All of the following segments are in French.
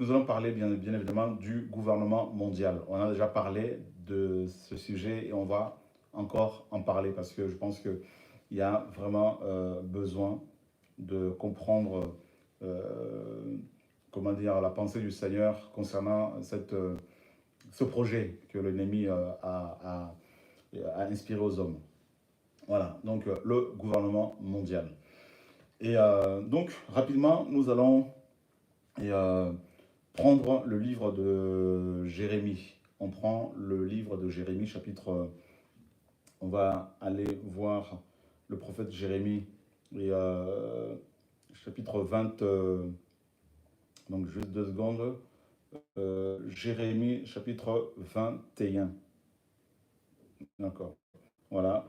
nous allons parler bien évidemment du gouvernement mondial. On a déjà parlé de ce sujet et on va encore en parler parce que je pense qu'il y a vraiment besoin de comprendre, comment dire, la pensée du Seigneur concernant ce projet que l'ennemi a inspiré aux hommes. Voilà, donc le gouvernement mondial. Et donc, rapidement, nous allons et, prendre le livre de Jérémie. On prend le livre de Jérémie, on va aller voir le prophète Jérémie, et, chapitre 20, donc juste 2 secondes. Jérémie, chapitre 21. D'accord. Voilà,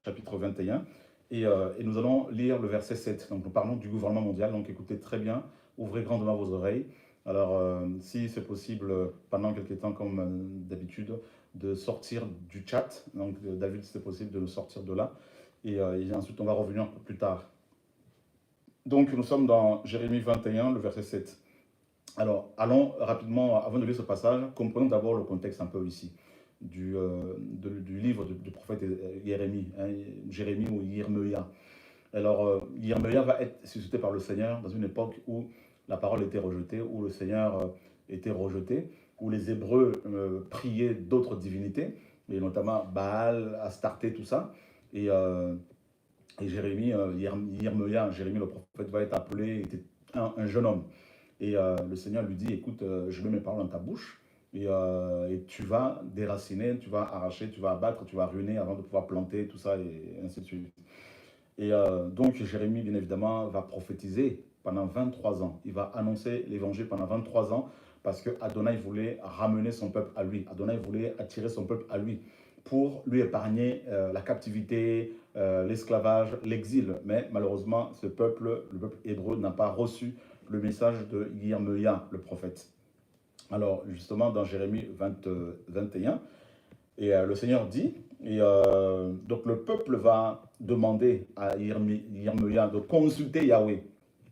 chapitre 21. Et nous allons lire le verset 7. Donc nous parlons du gouvernement mondial, donc écoutez très bien, ouvrez grandement vos oreilles. Alors si c'est possible, pendant quelques temps comme d'habitude, de sortir du chat. Donc David, si c'est possible de nous sortir de là. Et ensuite on va revenir un peu plus tard. Donc nous sommes dans Jérémie 21, le verset 7. Alors allons rapidement, avant de lire ce passage, comprenons d'abord le contexte un peu ici du livre du prophète Jérémie, hein, Jérémie ou Yirmeya. Alors, Yirmeya va être suscité par le Seigneur dans une époque où la parole était rejetée, où le Seigneur était rejeté, où les Hébreux priaient d'autres divinités, et notamment Baal, Astarté, tout ça. Et Jérémie, Yirmeya, Jérémie le prophète va être appelé, était un jeune homme. Et le Seigneur lui dit, écoute, je mets mes paroles dans ta bouche, et tu vas déraciner, tu vas arracher, tu vas abattre, tu vas ruiner avant de pouvoir planter, tout ça, et ainsi de suite. Et donc Jérémie, bien évidemment, va prophétiser pendant 23 ans. Il va annoncer l'évangile pendant 23 ans parce que Adonai voulait ramener son peuple à lui. Adonai voulait attirer son peuple à lui pour lui épargner la captivité, l'esclavage, l'exil. Mais malheureusement, le peuple hébreu, n'a pas reçu le message de Yirmeya, le prophète. Alors, justement, dans Jérémie 21, et le Seigneur dit, et donc le peuple va demander à Yirmeya de consulter Yahweh,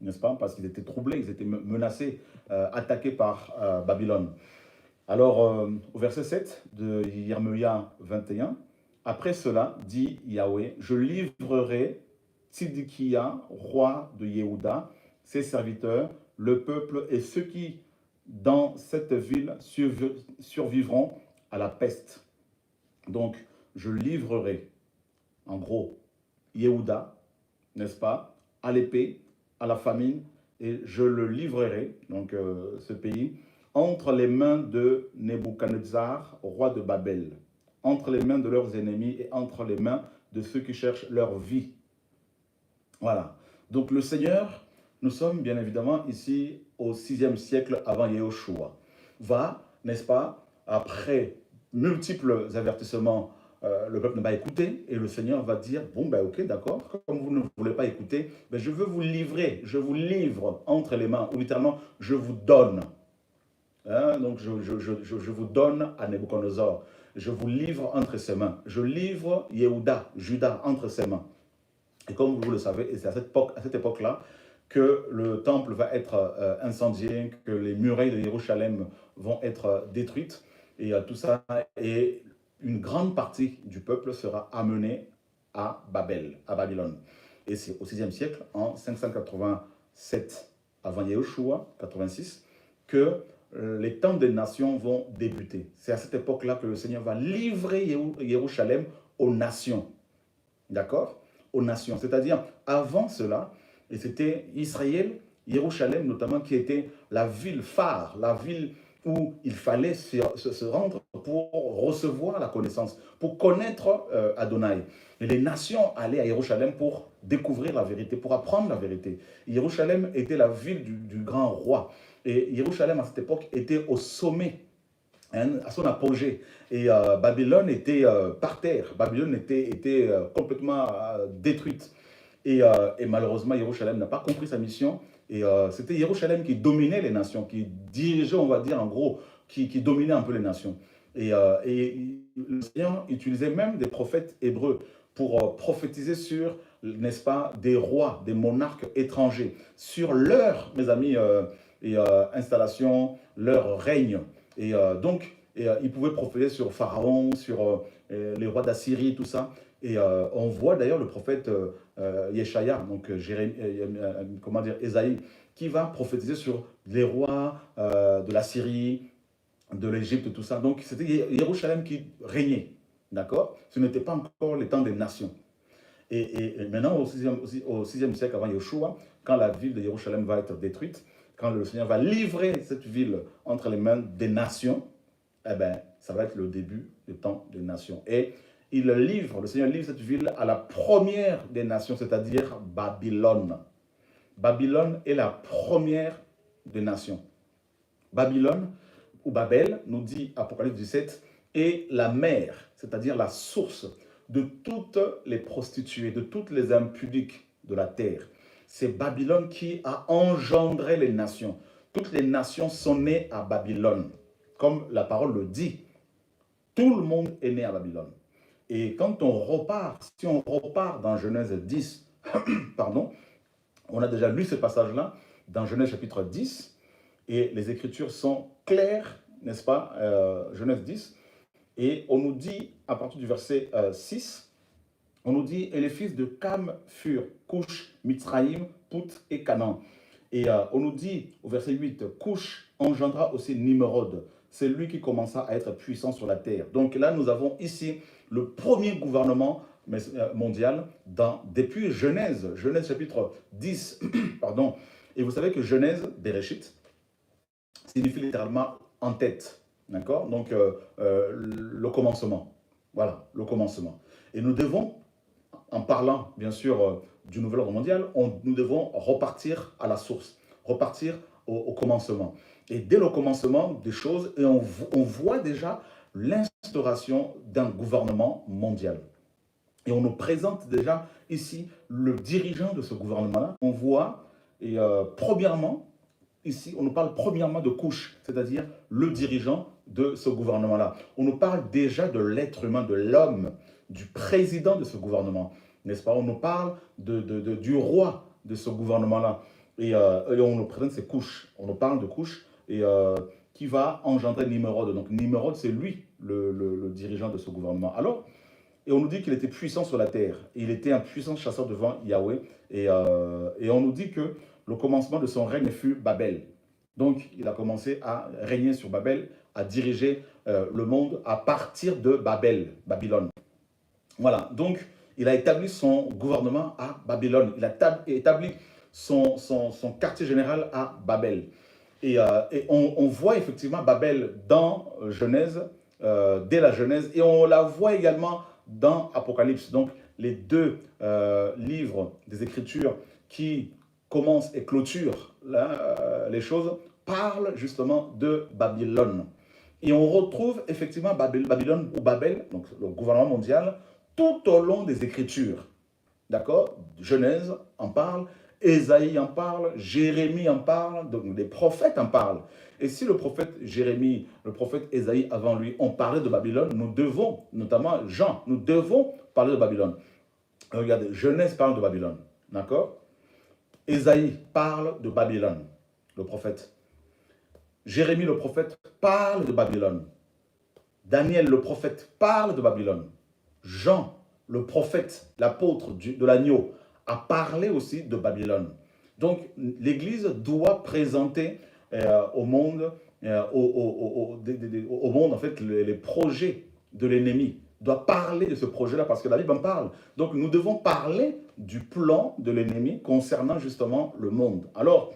n'est-ce pas? Parce qu'ils étaient troublés, ils étaient menacés, attaqués par Babylone. Alors, au verset 7 de Yirmeya 21, après cela, dit Yahweh, je livrerai Tzidkiya, roi de Yehuda, ses serviteurs, le peuple et ceux qui, dans cette ville, survivront à la peste. Donc, je livrerai, en gros, Yehuda, n'est-ce pas, à l'épée, à la famine, et je le livrerai, donc ce pays, entre les mains de Nebuchadnezzar, roi de Babel, entre les mains de leurs ennemis et entre les mains de ceux qui cherchent leur vie. Voilà. Donc le Seigneur, nous sommes bien évidemment ici au 6e siècle avant Yahushua, va, n'est-ce pas, après multiples avertissements, le peuple ne va pas écouter et le Seigneur va dire, bon ben ok, d'accord, comme vous ne voulez pas écouter, ben, je veux vous livrer, je vous livre entre les mains, ou littéralement, je vous donne. Hein, donc je vous donne à Nebuchadnezzar, je vous livre entre ses mains, je livre Yehuda, Juda entre ses mains. Et comme vous le savez, et c'est à cette époque-là que le temple va être incendié, que les murailles de Jérusalem vont être détruites, et tout ça, et une grande partie du peuple sera amenée à Babel, à Babylone. Et c'est au 6e siècle, en 587 avant Yahushua, 86, que les temps des nations vont débuter. C'est à cette époque-là que le Seigneur va livrer Jérusalem aux nations. D'accord? Aux nations. C'est-à-dire, avant cela, et c'était Israël, Jérusalem notamment, qui était la ville phare, la ville où il fallait se rendre pour recevoir la connaissance, pour connaître Adonai. Et les nations allaient à Jérusalem pour découvrir la vérité, pour apprendre la vérité. Jérusalem était la ville du grand roi. Et Jérusalem, à cette époque, était au sommet, hein, à son apogée. Et Babylone était par terre. Babylone était complètement détruite. Et malheureusement, Jérusalem n'a pas compris sa mission. Et c'était Jérusalem qui dominait les nations, qui dirigeait, on va dire, en gros, qui dominait un peu les nations. Et le Seigneur utilisait même des prophètes hébreux pour prophétiser sur, n'est-ce pas, des rois, des monarques étrangers, sur leur, mes amis, et installation, leur règne. Et ils pouvaient prophétiser sur Pharaon, sur les rois d'Assyrie, tout ça. Et on voit d'ailleurs le prophète Yeshaya, donc comment dire, Ésaïe, qui va prophétiser sur les rois de la Syrie, de l'Égypte, tout ça. Donc c'était Jérusalem qui régnait, d'accord? Ce n'était pas encore les temps des nations. Et maintenant, au 6e siècle avant Yeshua, quand la ville de Jérusalem va être détruite, quand le Seigneur va livrer cette ville entre les mains des nations, eh bien, ça va être le début des temps des nations. Et le Seigneur livre cette ville à la première des nations, c'est-à-dire Babylone. Babylone est la première des nations. Babylone, ou Babel, nous dit Apocalypse 17, est la mère, c'est-à-dire la source de toutes les prostituées, de toutes les impudiques de la terre. C'est Babylone qui a engendré les nations. Toutes les nations sont nées à Babylone. Comme la parole le dit, tout le monde est né à Babylone. Et quand on repart, si on repart dans Genèse 10, pardon, on a déjà lu ce passage-là dans Genèse chapitre 10, et les Écritures sont claires, n'est-ce pas, Genèse 10, et on nous dit, à partir du verset 6, on nous dit, et les fils de Cam furent Coush, Mitzraïm, Pout et Canaan. Et on nous dit, au verset 8, Coush engendra aussi Nimrod. C'est lui qui commença à être puissant sur la terre. Donc là, nous avons ici le premier gouvernement mondial depuis Genèse chapitre 10, pardon. Et vous savez que Genèse, Bereshit, signifie littéralement en tête, d'accord? Donc, le commencement, voilà, le commencement. Et nous devons, en parlant, bien sûr, du nouvel ordre mondial, nous devons repartir à la source, repartir au commencement. Et dès le commencement des choses, et on voit déjà l'instauration d'un gouvernement mondial. Et on nous présente déjà ici le dirigeant de ce gouvernement-là. On voit, et premièrement, ici, on nous parle premièrement de Couche, c'est-à-dire le dirigeant de ce gouvernement-là. On nous parle déjà de l'être humain, de l'homme, du président de ce gouvernement, n'est-ce pas? On nous parle du roi de ce gouvernement-là. Et on nous présente ces couches. On nous parle de couches et qui va engendrer Nimrod. Donc Nimrod, c'est lui le dirigeant de ce gouvernement. Alors, et on nous dit qu'il était puissant sur la terre. Il était un puissant chasseur devant Yahweh. Et on nous dit que le commencement de son règne fut Babel. Donc, il a commencé à régner sur Babel, à diriger le monde à partir de Babylone. Voilà, donc il a établi son gouvernement à Babylone. Il a établi son quartier général à Babel. Et on voit effectivement Babel dans Genèse, dès la Genèse, et on la voit également dans Apocalypse. Donc, les deux livres des Écritures qui commencent et clôturent les choses parlent justement de Babylone. Et on retrouve effectivement Babylone ou Babel, donc le gouvernement mondial, tout au long des Écritures. D'accord? Genèse en parle, Ésaïe en parle, Jérémie en parle, donc les prophètes en parlent. Et si le prophète Jérémie, le prophète Ésaïe avant lui ont parlé de Babylone, nous devons, notamment Jean, nous devons parler de Babylone. Regardez, Genèse parle de Babylone, d'accord? Ésaïe parle de Babylone, le prophète. Jérémie, le prophète, parle de Babylone. Daniel, le prophète, parle de Babylone. Jean, le prophète, l'apôtre de l'agneau, a parlé aussi de Babylone. Donc, l'Église doit présenter au monde, en fait, les projets de l'ennemi. Doit parler de ce projet-là parce que la Bible en parle. Donc, nous devons parler du plan de l'ennemi concernant justement le monde. Alors,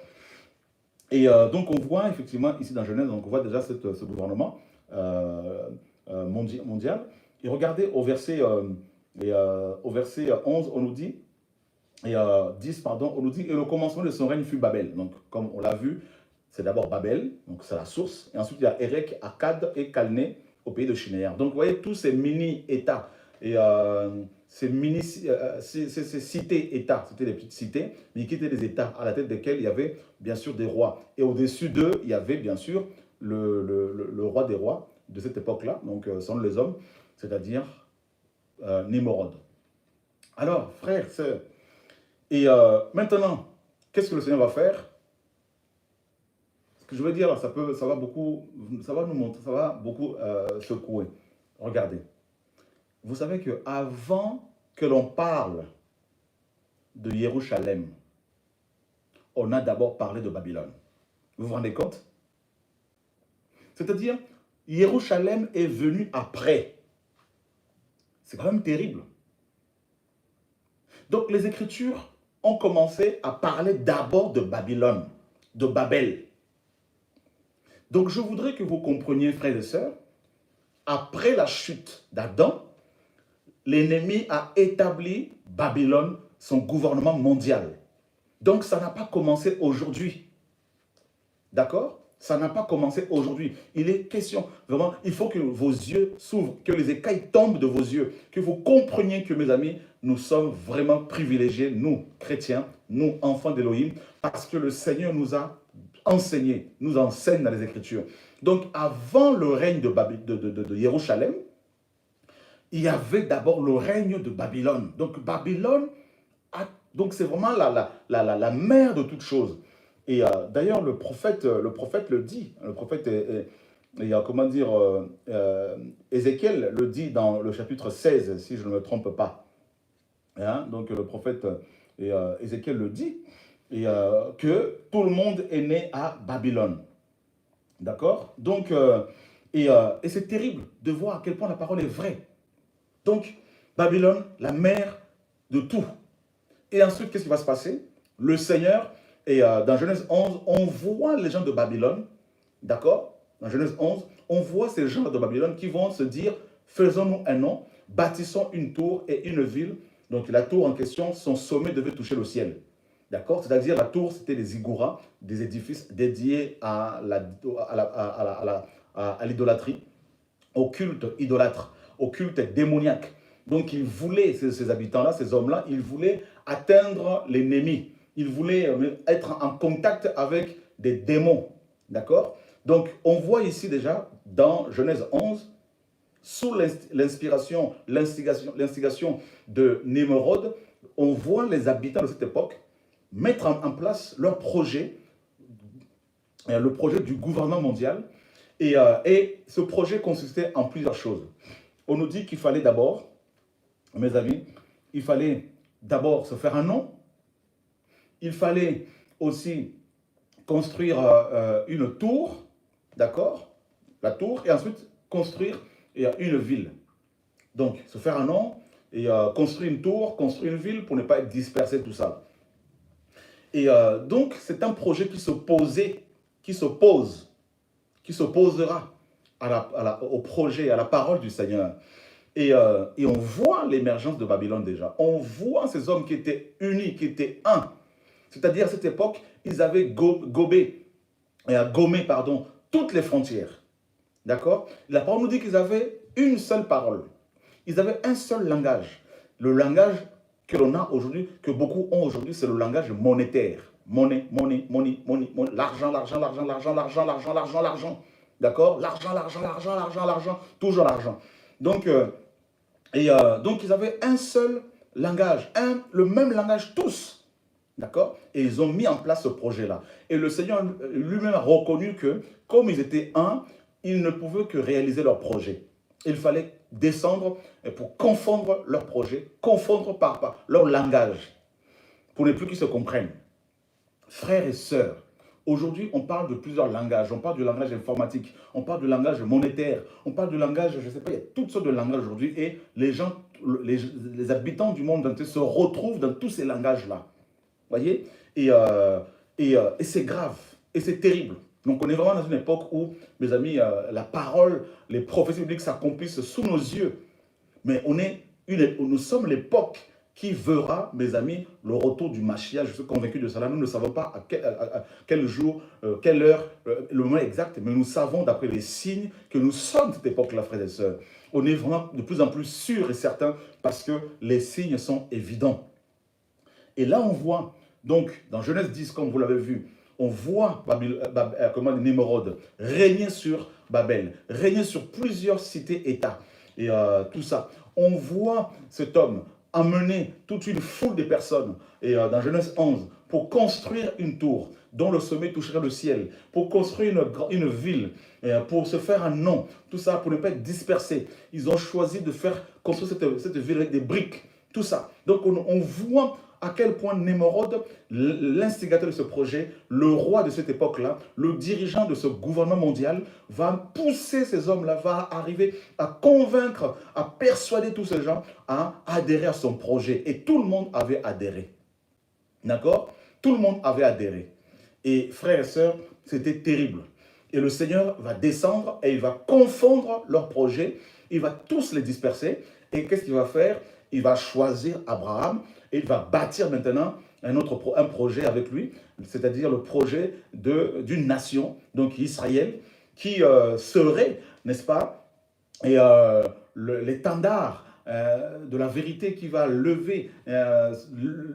donc, on voit effectivement ici dans Genèse, donc on voit déjà ce gouvernement mondial. Et regardez au verset 11, on nous dit, 10, pardon, on nous dit, et le commencement de son règne fut Babel. Donc, comme on l'a vu, c'est d'abord Babel, donc c'est la source. Et ensuite, il y a Érec, Akkad et Calné au pays de Shinéar. Donc, vous voyez tous ces mini-États. Et ces cités-États, c'était des petites cités, mais qui étaient des États à la tête desquels il y avait bien sûr des rois. Et au-dessus d'eux, il y avait bien sûr le roi des rois de cette époque-là, donc sont les hommes, c'est-à-dire Nimrod. Alors, frères, sœurs, et maintenant, qu'est-ce que le Seigneur va faire? que je veux dire, ça va beaucoup, ça va nous montrer, ça va beaucoup secouer. Regardez. Vous savez qu'avant que l'on parle de Jérusalem, on a d'abord parlé de Babylone. Vous vous rendez compte? C'est-à-dire, Jérusalem est venu après. C'est quand même terrible. Donc les Écritures ont commencé à parler d'abord de Babylone, de Babel. Donc je voudrais que vous compreniez, frères et sœurs, après la chute d'Adam, l'ennemi a établi Babylone, son gouvernement mondial. Donc ça n'a pas commencé aujourd'hui. D'accord? Ça n'a pas commencé aujourd'hui. Il est question, vraiment, il faut que vos yeux s'ouvrent, que les écailles tombent de vos yeux, que vous compreniez que, mes amis, nous sommes vraiment privilégiés, nous, chrétiens, nous, enfants d'Élohim, parce que le Seigneur nous a enseigné, nous enseigne dans les Écritures. Donc, avant le règne de Jérusalem, il y avait d'abord le règne de Babylone. Donc, Babylone, donc c'est vraiment la mère de toutes choses. Et d'ailleurs, le prophète le dit. Le prophète, comment dire, Ézéchiel le dit dans le chapitre 16, si je ne me trompe pas. Hein? Donc le prophète Ézéchiel le dit, et, que tout le monde est né à Babylone. D'accord? Donc, et c'est terrible de voir à quel point la parole est vraie. Donc, Babylone, la mère de tout. Et ensuite, qu'est-ce qui va se passer? Le Seigneur... Et dans Genèse 11, on voit les gens de Babylone, d'accord? Dans Genèse 11, on voit ces gens de Babylone qui vont se dire, faisons-nous un nom, bâtissons une tour et une ville. Donc la tour en question, son sommet devait toucher le ciel. D'accord? C'est-à-dire la tour, c'était des ziggourats, des édifices dédiés à l'idolâtrie, au culte idolâtre, au culte démoniaque. Donc ils voulaient, ces habitants-là, ces hommes-là, ils voulaient atteindre l'ennemi. Il voulait être en contact avec des démons. D'accord? Donc, on voit ici déjà, dans Genèse 11, sous l'instigation de Nimrod, on voit les habitants de cette époque mettre en place leur projet, le projet du gouvernement mondial. Et ce projet consistait en plusieurs choses. On nous dit qu'il fallait d'abord, mes amis, il fallait d'abord se faire un nom. Il fallait aussi construire une tour, d'accord? La tour, et ensuite construire une ville. Donc, se faire un nom, et construire une tour, construire une ville pour ne pas être dispersé, tout ça. Et donc, c'est un projet qui s'opposera au projet, à la parole du Seigneur. Et on voit l'émergence de Babylone déjà. On voit ces hommes qui étaient unis, qui étaient un. C'est-à-dire, à cette époque, ils avaient gommé toutes les frontières. D'accord? La parole nous dit qu'ils avaient une seule parole. Ils avaient un seul langage. Le langage que l'on a aujourd'hui, que beaucoup ont aujourd'hui, c'est le langage monétaire. Monnaie. L'argent. D'accord? L'argent. Toujours l'argent. Donc, donc, ils avaient un seul langage. Le même langage tous. D'accord? Et ils ont mis en place ce projet-là. Et le Seigneur lui-même a reconnu que, comme ils étaient un, ils ne pouvaient que réaliser leur projet. Il fallait descendre pour confondre leur projet, confondre par leur langage, pour ne plus qu'ils se comprennent. Frères et sœurs, aujourd'hui, on parle de plusieurs langages. On parle du langage informatique, on parle du langage monétaire, on parle du langage, je ne sais pas, il y a toutes sortes de langages aujourd'hui. Et les gens, les habitants du monde entier se retrouvent dans tous ces langages-là. Voyez, et c'est grave, et c'est terrible. Donc on est vraiment dans une époque où, mes amis, la parole, les prophéties bibliques s'accomplissent sous nos yeux. Mais nous sommes l'époque qui verra, mes amis, le retour du Mashiach. Je suis convaincu de cela. Nous ne savons pas à quel jour, quelle heure, le moment exact, mais nous savons d'après les signes que nous sommes cette époque-là, frères et sœurs. On est vraiment de plus en plus sûrs et certains parce que les signes sont évidents. Et là, on voit, donc, dans Genèse 10, comme vous l'avez vu, on voit Nimrod régner sur Babel, régner sur plusieurs cités-États, et tout ça. On voit cet homme amener toute une foule de personnes, et dans Genèse 11, pour construire une tour. dont le sommet toucherait le ciel, pour construire une ville, pour se faire un nom, tout ça pour ne pas être dispersé. Ils ont choisi de faire construire cette ville avec des briques, tout ça. Donc on voit à quel point Némorod, l'instigateur de ce projet, le roi de cette époque-là, le dirigeant de ce gouvernement mondial, va pousser ces hommes-là, va arriver à convaincre, à persuader tous ces gens à adhérer à son projet. Et tout le monde avait adhéré. D'accord? Tout le monde avait adhéré. Et frères et sœurs, c'était terrible. Et le Seigneur va descendre et il va confondre leurs projets. Il va tous les disperser. Et qu'est-ce qu'il va faire? Il va choisir Abraham et il va bâtir maintenant un projet avec lui, c'est-à-dire le projet d'une nation, donc Israël, qui serait, n'est-ce pas, et l'étendard de la vérité qui va lever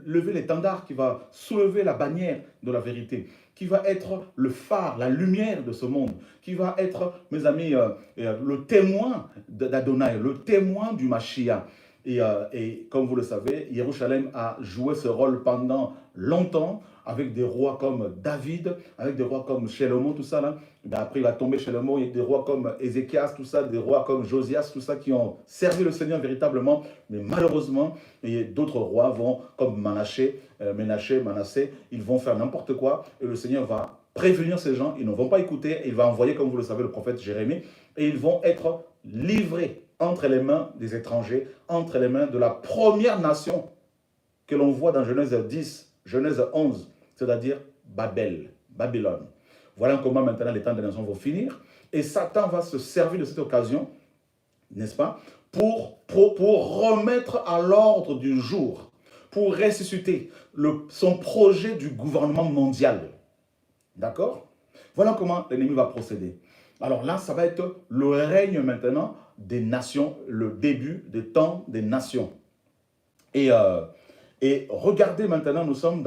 l'étendard, qui va soulever la bannière de la vérité, qui va être le phare, la lumière de ce monde, qui va être, mes amis, le témoin d'Adonai, le témoin du Mashiach. Et comme vous le savez, Jérusalem a joué ce rôle pendant longtemps, avec des rois comme David, avec des rois comme Shlomo, tout ça là. Après, il va tomber Shlomo, il y a des rois comme Ézéchias, tout ça, des rois comme Josias, tout ça, qui ont servi le Seigneur véritablement. Mais malheureusement, d'autres rois vont, comme Manassé, ils vont faire n'importe quoi. Et le Seigneur va prévenir ces gens, ils ne vont pas écouter. Il va envoyer, comme vous le savez, le prophète Jérémie. Et ils vont être livrés entre les mains des étrangers, entre les mains de la première nation que l'on voit dans Genèse 10, Genèse 11, c'est-à-dire Babylone. Voilà comment maintenant les temps des nations vont finir. Et Satan va se servir de cette occasion, n'est-ce pas, pour remettre à l'ordre du jour, pour ressusciter son projet du gouvernement mondial. D'accord? Voilà comment l'ennemi va procéder. Alors là, ça va être le règne maintenant des nations, le début des temps des nations. Et regardez maintenant, nous sommes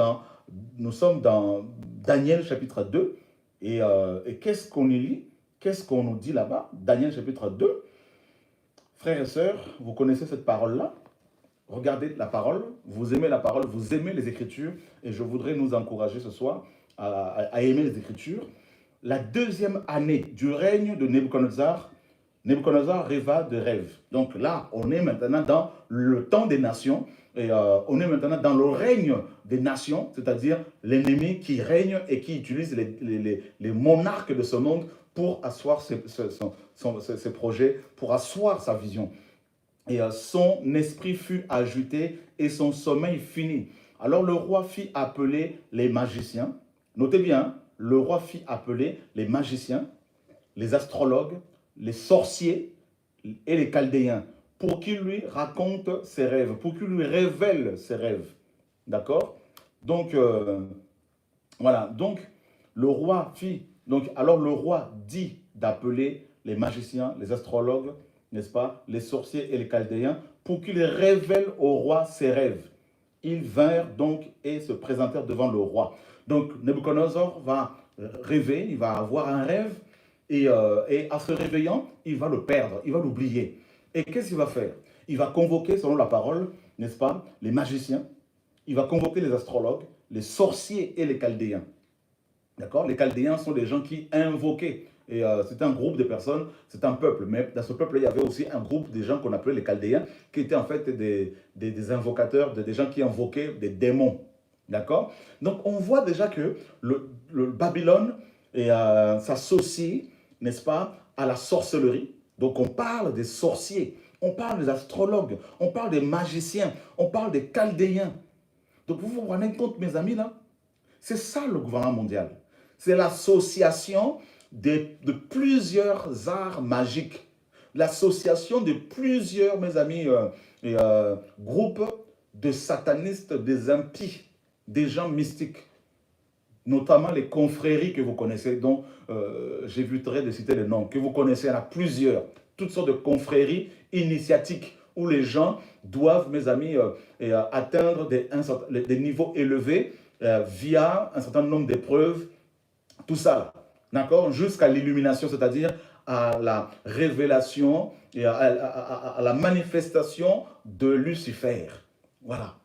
dans Daniel chapitre 2. Et qu'est-ce qu'on y lit? Qu'est-ce qu'on nous dit là-bas? Daniel chapitre 2. Frères et sœurs, vous connaissez cette parole-là? Regardez la parole, vous aimez la parole, vous aimez les Écritures. Et je voudrais nous encourager ce soir à aimer les Écritures. La deuxième année du règne de Nebuchadnezzar, Nebuchadnezzar rêva de rêves. Donc là, on est maintenant dans le temps des nations, et on est maintenant dans le règne des nations, c'est-à-dire l'ennemi qui règne et qui utilise les monarques de ce monde pour asseoir ses projets, pour asseoir sa vision. Et son esprit fut agité et son sommeil fini. Alors le roi fit appeler les magiciens. Notez bien, le roi fit appeler les magiciens, les astrologues, les sorciers et les chaldéens pour qu'ils lui racontent ses rêves, pour qu'ils lui révèlent ses rêves. D'accord? Donc, voilà. Donc, alors le roi dit d'appeler les magiciens, les astrologues, n'est-ce pas, les sorciers et les chaldéens, pour qu'ils révèlent au roi ses rêves. Ils vinrent donc et se présentèrent devant le roi. Donc, Nebuchadnezzar va rêver, il va avoir un rêve, et en se réveillant, il va le perdre, il va l'oublier. Et qu'est-ce qu'il va faire? Il va convoquer, selon la parole, n'est-ce pas, les magiciens, il va convoquer les astrologues, les sorciers et les chaldéens. D'accord? Les chaldéens sont des gens qui invoquaient. Et c'est un groupe de personnes, c'est un peuple. Mais dans ce peuple, il y avait aussi un groupe de gens qu'on appelait les chaldéens, qui étaient en fait des invocateurs, des gens qui invoquaient des démons. D'accord? Donc on voit déjà que le Babylone s'associe, n'est-ce pas, à la sorcellerie. Donc on parle des sorciers, on parle des astrologues, on parle des magiciens, on parle des chaldéens. Donc vous vous rendez compte, mes amis, là? C'est ça le gouvernement mondial. C'est l'association de plusieurs arts magiques. L'association de plusieurs, mes amis, groupes de satanistes, des impies, des gens mystiques. Notamment les confréries que vous connaissez, dont j'éviterai de citer les noms, que vous connaissez, il y en a plusieurs. Toutes sortes de confréries initiatiques où les gens doivent, mes amis, atteindre des niveaux élevés via un certain nombre d'épreuves, tout ça, d'accord, jusqu'à l'illumination, c'est-à-dire à la révélation et à la manifestation de Lucifer. Voilà.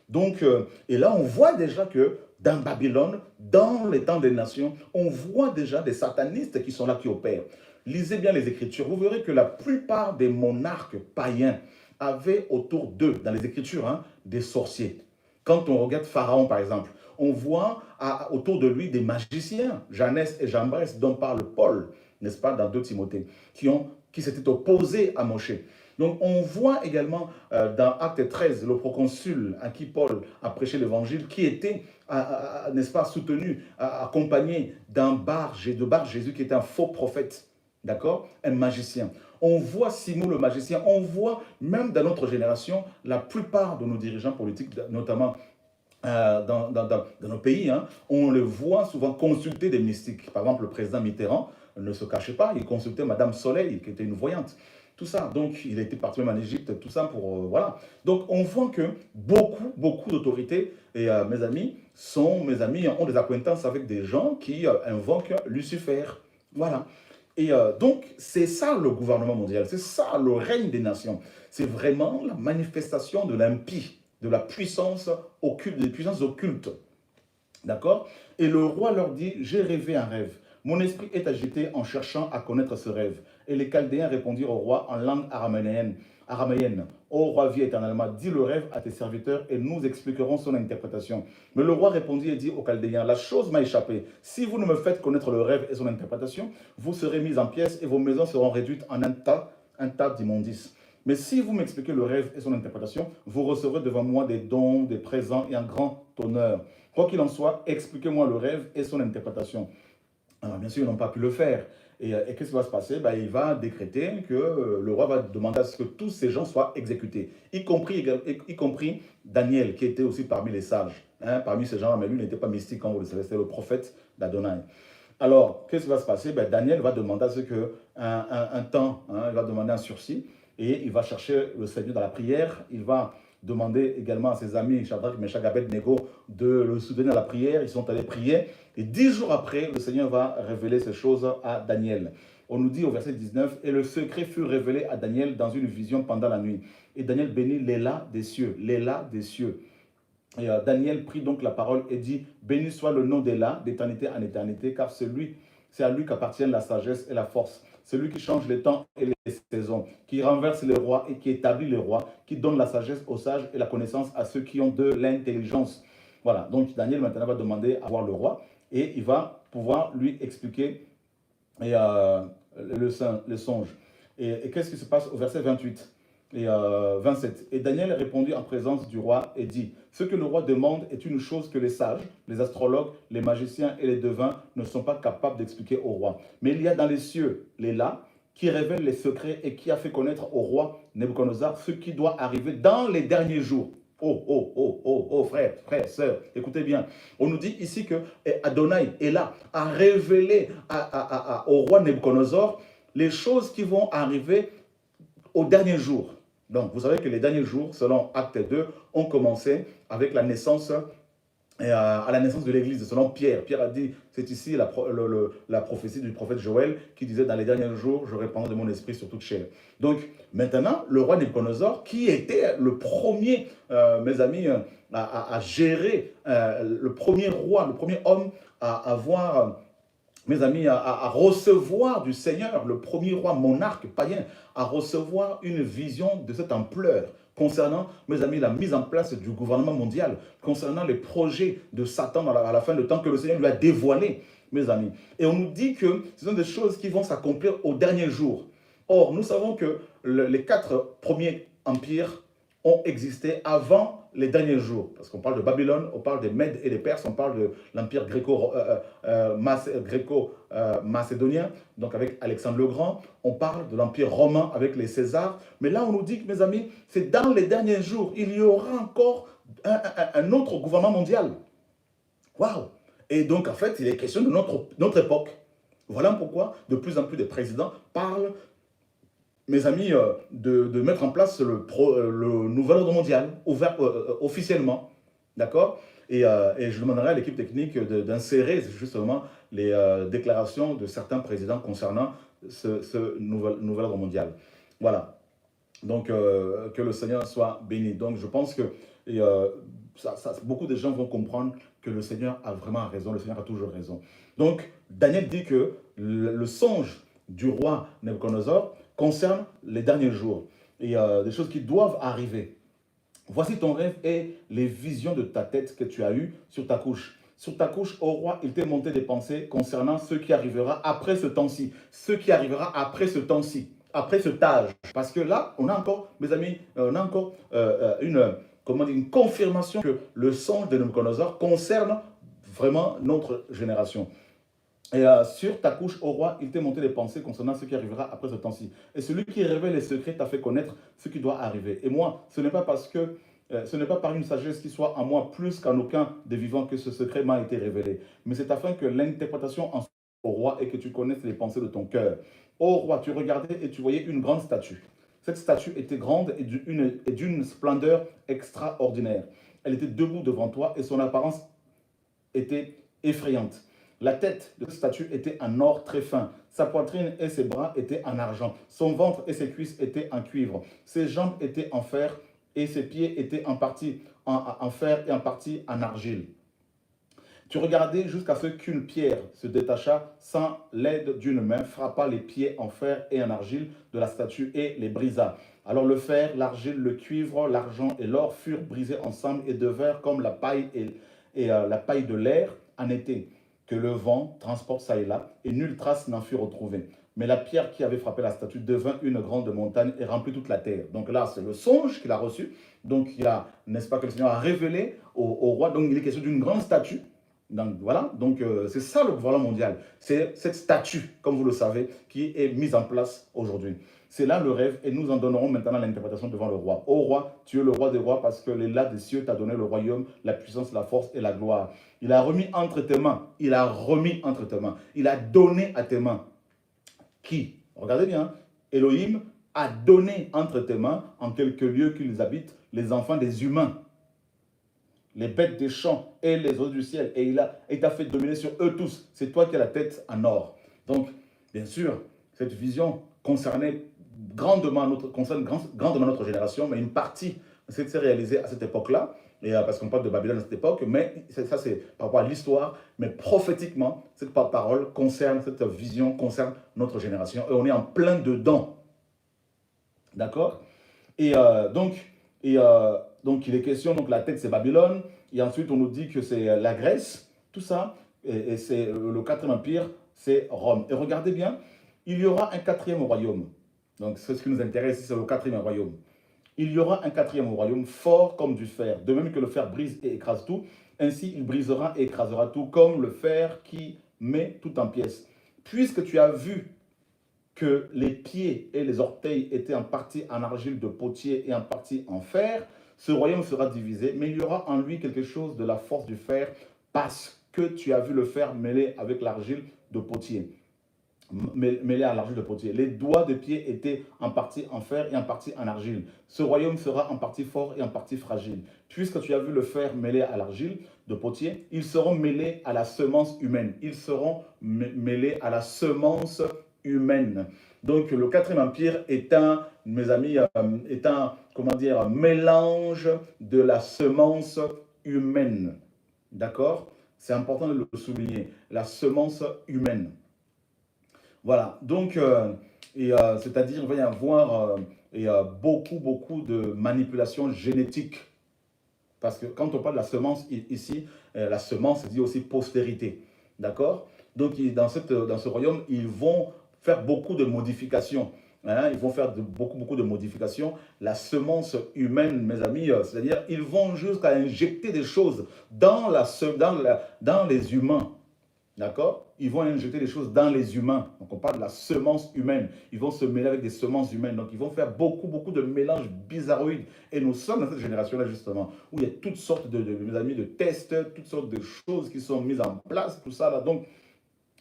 Donc, et là, on voit déjà que dans Babylone, dans les temps des nations, on voit déjà des satanistes qui sont là, qui opèrent. Lisez bien les Écritures, vous verrez que la plupart des monarques païens avaient autour d'eux, dans les Écritures, hein, des sorciers. Quand on regarde Pharaon, par exemple, on voit autour de lui des magiciens, Janès et Jambres, dont parle Paul, n'est-ce pas, dans 2 Timothée, qui s'étaient opposés à Moshe. Donc on voit également dans Acte 13, le proconsul à qui Paul a prêché l'évangile, qui était, n'est-ce pas, soutenu, accompagné de Bar Jésus, qui était un faux prophète, d'accord, un magicien. On voit Simon le magicien, on voit même dans notre génération, la plupart de nos dirigeants politiques, notamment dans nos pays, hein, on le voit souvent consulter des mystiques. Par exemple, le président Mitterrand ne se cachait pas, il consultait Madame Soleil, qui était une voyante. Tout ça, donc il était parti même en Égypte, tout ça pour... voilà. Donc on voit que beaucoup d'autorités, et mes amis ont des acquaintances avec des gens qui invoquent Lucifer. Voilà. Et donc, c'est ça le gouvernement mondial, c'est ça le règne des nations. C'est vraiment la manifestation de l'impie, de la puissance occulte, des puissances occultes. D'accord? Et le roi leur dit, j'ai rêvé un rêve. Mon esprit est agité en cherchant à connaître ce rêve. Et les Chaldéens répondirent au roi en langue araméenne. Ô roi, vie éternellement, dis le rêve à tes serviteurs et nous expliquerons son interprétation. Mais le roi répondit et dit aux Chaldéens, la chose m'a échappé. Si vous ne me faites connaître le rêve et son interprétation, vous serez mis en pièces et vos maisons seront réduites en un tas d'immondices. Mais si vous m'expliquez le rêve et son interprétation, vous recevrez devant moi des dons, des présents et un grand honneur. Quoi qu'il en soit, expliquez-moi le rêve et son interprétation. Alors, bien sûr, ils n'ont pas pu le faire. Et qu'est-ce qui va se passer? Il va décréter que le roi va demander à ce que tous ces gens soient exécutés, y compris Daniel, qui était aussi parmi les sages. Hein, parmi ces gens-là, mais lui n'était pas mystique, comme vous le savez, c'était le prophète d'Adonai. Alors, qu'est-ce qui va se passer? Daniel va demander à ce que un temps, hein, il va demander un sursis, et il va chercher le Seigneur dans la prière. Il va demander également à ses amis, Shadrach, Meshach, Abed-Nego, de le soutenir à la prière. Ils sont allés prier. Et 10 jours après, le Seigneur va révéler ces choses à Daniel. On nous dit au verset 19, « Et le secret fut révélé à Daniel dans une vision pendant la nuit. Et Daniel bénit l'éla des cieux. L'éla des cieux. » Et Daniel prit donc la parole et dit, « Béni soit le nom d'Éla, d'éternité en éternité, car c'est à lui qu'appartiennent la sagesse et la force. C'est lui qui change les temps et les saisons, qui renverse les rois et qui établit les rois, qui donne la sagesse aux sages et la connaissance à ceux qui ont de l'intelligence. » Voilà, donc Daniel maintenant va demander à voir le roi et il va pouvoir lui expliquer le songe. Et qu'est-ce qui se passe au verset 28 et 27? Et Daniel répondit en présence du roi et dit, ce que le roi demande est une chose que les sages, les astrologues, les magiciens et les devins ne sont pas capables d'expliquer au roi. Mais il y a dans les cieux l'éla qui révèle les secrets et qui a fait connaître au roi Nebuchadnezzar ce qui doit arriver dans les derniers jours. Frère, sœur, écoutez bien. On nous dit ici que Adonai est là, a révélé au roi Nebuchadnezzar les choses qui vont arriver aux derniers jours. Donc, vous savez que les derniers jours, selon Acte 2, ont commencé avec la naissance, à la naissance de l'Église, selon Pierre. Pierre a dit, c'est ici la prophétie du prophète Joël qui disait, dans les derniers jours, je répandrai de mon esprit sur toute chair. Donc, maintenant, le roi Nebuchadnezzar, qui était le premier, mes amis, à gérer, le premier roi, le premier homme à avoir... mes amis, à recevoir du Seigneur, le premier roi monarque païen, à recevoir une vision de cette ampleur concernant, mes amis, la mise en place du gouvernement mondial, concernant les projets de Satan à la fin de temps que le Seigneur lui a dévoilé, mes amis. Et on nous dit que ce sont des choses qui vont s'accomplir au dernier jour. Or, nous savons que les 4 premiers empires ont existé avant les derniers jours. Parce qu'on parle de Babylone, on parle des Mèdes et des Perses, on parle de l'empire gréco-macédonien, donc avec Alexandre le Grand, on parle de l'empire romain avec les Césars. Mais là, on nous dit que, mes amis, c'est dans les derniers jours, il y aura encore un autre gouvernement mondial. Waouh! Et donc, en fait, il est question de notre époque. Voilà pourquoi de plus en plus de présidents parlent, mes amis, de mettre en place le nouvel ordre mondial, ouvert officiellement, d'accord, et je demanderai à l'équipe technique d'insérer justement les déclarations de certains présidents concernant ce nouvel ordre mondial. Voilà. Donc, que le Seigneur soit béni. Donc, je pense que et, beaucoup de gens vont comprendre que le Seigneur a vraiment raison, le Seigneur a toujours raison. Donc, Daniel dit que le songe du roi Nebuchadnezzar concerne les derniers jours et des choses qui doivent arriver. Voici ton rêve et les visions de ta tête que tu as eues sur ta couche. Sur ta couche, ô roi, il t'est monté des pensées concernant ce qui arrivera après ce temps-ci. Ce qui arrivera après ce temps-ci, après ce âge. Parce que là, on a encore, mes amis, on a encore comment dire, une confirmation que le songe de Nebuchadnezzar concerne vraiment notre génération. Et sur ta couche, ô roi, il t'est monté des pensées concernant ce qui arrivera après ce temps-ci. Et celui qui révèle les secrets t'a fait connaître ce qui doit arriver. Et moi, ce n'est pas parce que, ce n'est pas par une sagesse qui soit en moi plus qu'en aucun des vivants que ce secret m'a été révélé. Mais c'est afin que l'interprétation en soit au roi et que tu connaisses les pensées de ton cœur. Ô roi, tu regardais et tu voyais une grande statue. Cette statue était grande et d'une splendeur extraordinaire. Elle était debout devant toi et son apparence était effrayante. La tête de cette statue était en or très fin. Sa poitrine et ses bras étaient en argent. Son ventre et ses cuisses étaient en cuivre. Ses jambes étaient en fer et ses pieds étaient en partie en fer et en partie en argile. Tu regardais jusqu'à ce qu'une pierre se détacha sans l'aide d'une main, frappa les pieds en fer et en argile de la statue et les brisa. Alors le fer, l'argile, le cuivre, l'argent et l'or furent brisés ensemble et devinrent comme la paille la paille de l'air en été, que le vent transporte ça et là, et nulle trace n'en fut retrouvée. Mais la pierre qui avait frappé la statue devint une grande montagne et remplit toute la terre. Donc là, c'est le songe qu'il a reçu. Donc il a, n'est-ce pas, que le Seigneur a révélé au roi. Donc il est question d'une grande statue. Donc voilà, donc c'est ça le gouvernement mondial. C'est cette statue, comme vous le savez, qui est mise en place aujourd'hui. C'est là le rêve et nous en donnerons maintenant l'interprétation devant le roi. Ô roi, tu es le roi des rois parce que l'élat des cieux t'a donné le royaume, la puissance, la force et la gloire. Il a remis entre tes mains, il a remis entre tes mains, il a donné à tes mains. Qui? Regardez bien, Elohim a donné entre tes mains, en quelques lieux qu'ils habitent, les enfants des humains, les bêtes des champs et les oiseaux du ciel, et il t'a fait dominer sur eux tous. C'est toi qui as la tête en or. Donc, bien sûr, cette vision concerne grandement notre génération, mais une partie s'est réalisée à cette époque-là, et parce qu'on parle de Babylone à cette époque, mais ça c'est par rapport à l'histoire, mais prophétiquement, cette parole concerne, cette vision concerne notre génération, et on est en plein dedans. D'accord? Et donc, il est question, donc la tête c'est Babylone, et ensuite on nous dit que c'est la Grèce, tout ça, et c'est le quatrième empire, c'est Rome. Et regardez bien, il y aura un quatrième royaume. Donc c'est ce qui nous intéresse, c'est le quatrième royaume. Il y aura un quatrième royaume fort comme du fer, de même que le fer brise et écrase tout, ainsi il brisera et écrasera tout, comme le fer qui met tout en pièces. Puisque tu as vu que les pieds et les orteils étaient en partie en argile de potier et en partie en fer, ce royaume sera divisé, mais il y aura en lui quelque chose de la force du fer, parce que tu as vu le fer mêlé avec l'argile de potier. Mêlé à l'argile de potier. Les doigts de pied étaient en partie en fer et en partie en argile. Ce royaume sera en partie fort et en partie fragile. Puisque tu as vu le fer mêlé à l'argile de potier, ils seront mêlés à la semence humaine. Ils seront mêlés à la semence humaine. Donc le quatrième empire est mes amis, est un, comment dire, mélange de la semence humaine. D'accord? C'est important de le souligner. La semence humaine. Voilà, donc, c'est-à-dire il va y avoir beaucoup de manipulations génétiques. Parce que quand on parle de la semence ici, la semence dit aussi postérité. D'accord? Donc, dans ce royaume, ils vont faire beaucoup de modifications. Hein, ils vont faire beaucoup de modifications. La semence humaine, mes amis, c'est-à-dire ils vont jusqu'à injecter des choses dans les humains. D'accord? Ils vont injecter des choses dans les humains. Donc, on parle de la semence humaine. Ils vont se mêler avec des semences humaines. Donc, ils vont faire beaucoup de mélanges bizarroïdes. Et nous sommes dans cette génération-là, justement, où il y a toutes sortes mes amis, de tests, toutes sortes de choses qui sont mises en place, tout ça, là. Donc,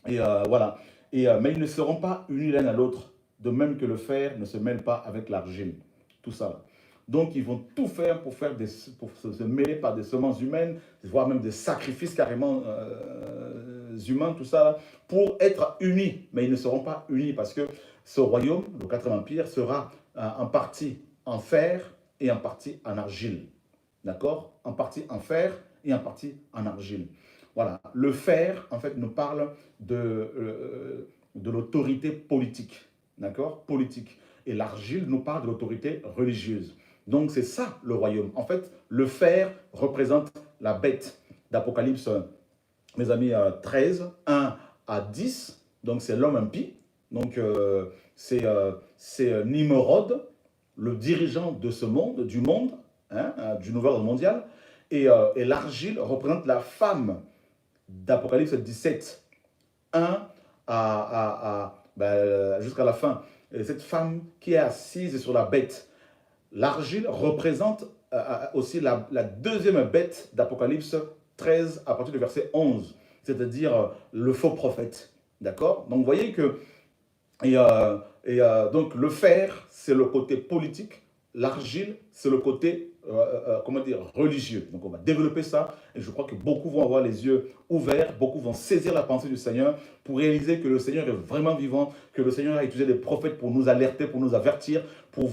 voilà. Mais ils ne seront pas unis l'un à l'autre, de même que le fer ne se mêle pas avec l'argile. Tout ça, là. Donc, ils vont tout faire pour, pour se mêler par des semences humaines, voire même des sacrifices carrément humains, tout ça, pour être unis. Mais ils ne seront pas unis parce que ce royaume, le quatrième empire, sera en partie en fer et en partie en argile. D'accord? En partie en fer et en partie en argile. Voilà. Le fer, en fait, nous parle de l'autorité politique. D'accord? Politique. Et l'argile nous parle de l'autorité religieuse. Donc, c'est ça le royaume. En fait, le fer représente la bête d'Apocalypse, mes amis, 13, 1 à 10. Donc, c'est l'homme impie. Donc, c'est Nimrod, le dirigeant de ce monde, du monde, hein, du nouvel ordre mondial. Et l'argile représente la femme d'Apocalypse 17, 1 jusqu'à la fin. Et cette femme qui est assise sur la bête. L'argile représente aussi la deuxième bête d'Apocalypse 13 à partir du verset 11, c'est-à-dire le faux prophète. D'accord? Donc vous voyez que donc le fer, c'est le côté politique, l'argile, c'est le côté comment dire, religieux. Donc on va développer ça et je crois que beaucoup vont avoir les yeux ouverts, beaucoup vont saisir la pensée du Seigneur pour réaliser que le Seigneur est vraiment vivant, que le Seigneur a utilisé des prophètes pour nous alerter, pour nous avertir, pour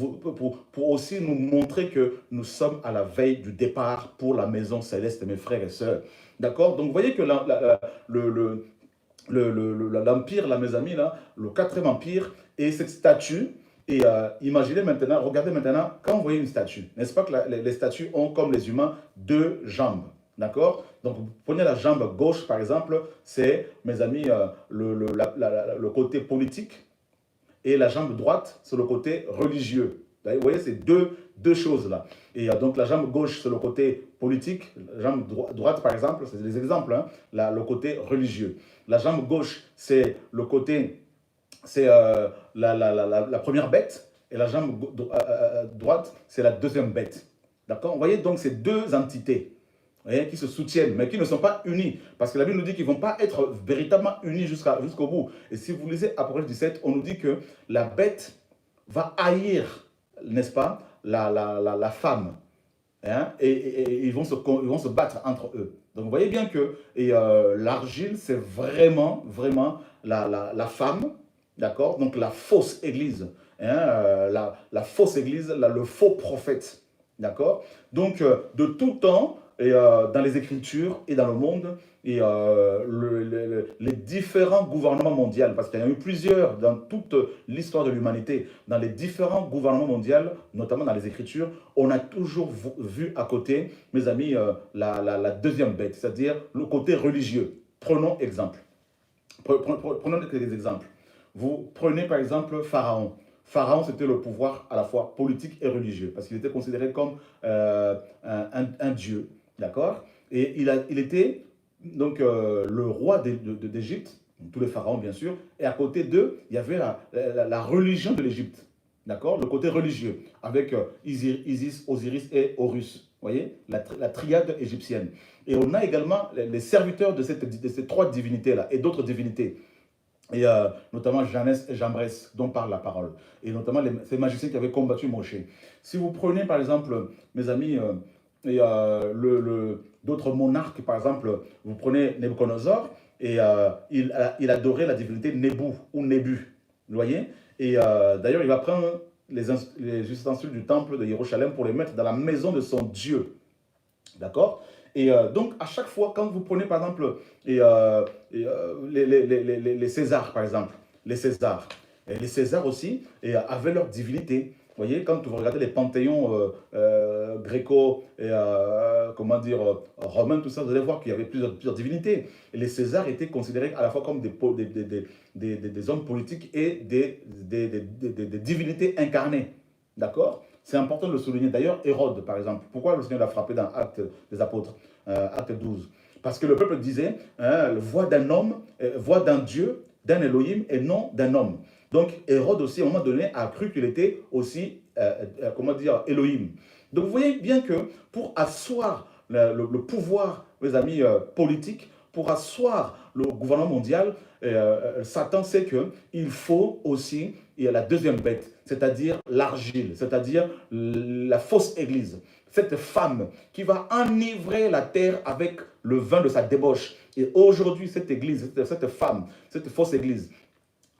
aussi nous montrer que nous sommes à la veille du départ pour la maison céleste, mes frères et sœurs. D'accord? Donc vous voyez que l'empire, là, mes amis, là, le quatrième empire, et cette statue. Et imaginez maintenant, regardez maintenant, quand vous voyez une statue, n'est-ce pas que les statues ont, comme les humains, deux jambes, d'accord? Donc, vous prenez la jambe gauche, par exemple, c'est, mes amis, le côté politique, et la jambe droite, c'est le côté religieux. Vous voyez, c'est deux choses là. Et donc, la jambe gauche, c'est le côté politique, la jambe droite, par exemple, c'est des exemples, hein, le côté religieux. La jambe gauche, c'est le côté... c'est la première bête, et la jambe droite, c'est la deuxième bête. D'accord? Vous voyez donc ces deux entités, voyez, qui se soutiennent, mais qui ne sont pas unies. Parce que la Bible nous dit qu'ils ne vont pas être véritablement unis jusqu'au bout. Et si vous lisez Apocalypse 17, on nous dit que la bête va haïr, n'est-ce pas, la femme. Hein, et ils vont se battre entre eux. Donc vous voyez bien que l'argile, c'est vraiment la femme. D'accord? Donc la fausse église, hein, la fausse église, le faux prophète. D'accord? Donc de tout temps, et, dans les Écritures et dans le monde, et les différents gouvernements mondiaux, parce qu'il y en a eu plusieurs dans toute l'histoire de l'humanité, dans les différents gouvernements mondiaux, notamment dans les Écritures, on a toujours vu à côté, mes amis, la deuxième bête, c'est-à-dire le côté religieux. Prenons exemple. Prenons des exemples. Vous prenez par exemple Pharaon. Pharaon, c'était le pouvoir à la fois politique et religieux, parce qu'il était considéré comme un dieu, d'accord? Et il était donc le roi d'Égypte, tous les pharaons bien sûr, et à côté d'eux, il y avait la religion de l'Égypte, d'accord? Le côté religieux, avec Isis, Osiris et Horus, vous voyez? La triade égyptienne. Et on a également les serviteurs de ces trois divinités-là, et d'autres divinités. Et notamment Janès et Jambres, dont parle la parole. Et notamment ces magiciens qui avaient combattu Moshe. Si vous prenez par exemple, mes amis, d'autres monarques, par exemple, vous prenez Nebuchadnezzar, et il adorait la divinité Nebu ou Nébu. Vous voyez? Et d'ailleurs, il va prendre les ustensiles du temple de Jérusalem pour les mettre dans la maison de son Dieu. D'accord? Et donc, à chaque fois, quand vous prenez, par exemple, les Césars, par exemple, les Césars aussi avaient leur divinité. Vous voyez, quand vous regardez les panthéons gréco, comment dire, romains, tout ça, vous allez voir qu'il y avait plusieurs divinités. Et les Césars étaient considérés à la fois comme des hommes politiques et des divinités incarnées. D'accord? C'est important de le souligner. D'ailleurs, Hérode, par exemple, pourquoi le Seigneur l'a frappé dans Actes des Apôtres, Acte 12? Parce que le peuple disait, hein, voix d'un homme, voix d'un Dieu, d'un Elohim, et non d'un homme. Donc, Hérode aussi, à un moment donné, a cru qu'il était aussi, comment dire, Elohim. Donc, vous voyez bien que pour asseoir le pouvoir, mes amis, politique, pour asseoir le gouvernement mondial, Satan sait qu'il faut aussi, il y a la deuxième bête, c'est-à-dire l'argile, c'est-à-dire la fausse église. Cette femme qui va enivrer la terre avec le vin de sa débauche. Et aujourd'hui, cette église, cette femme, cette fausse église,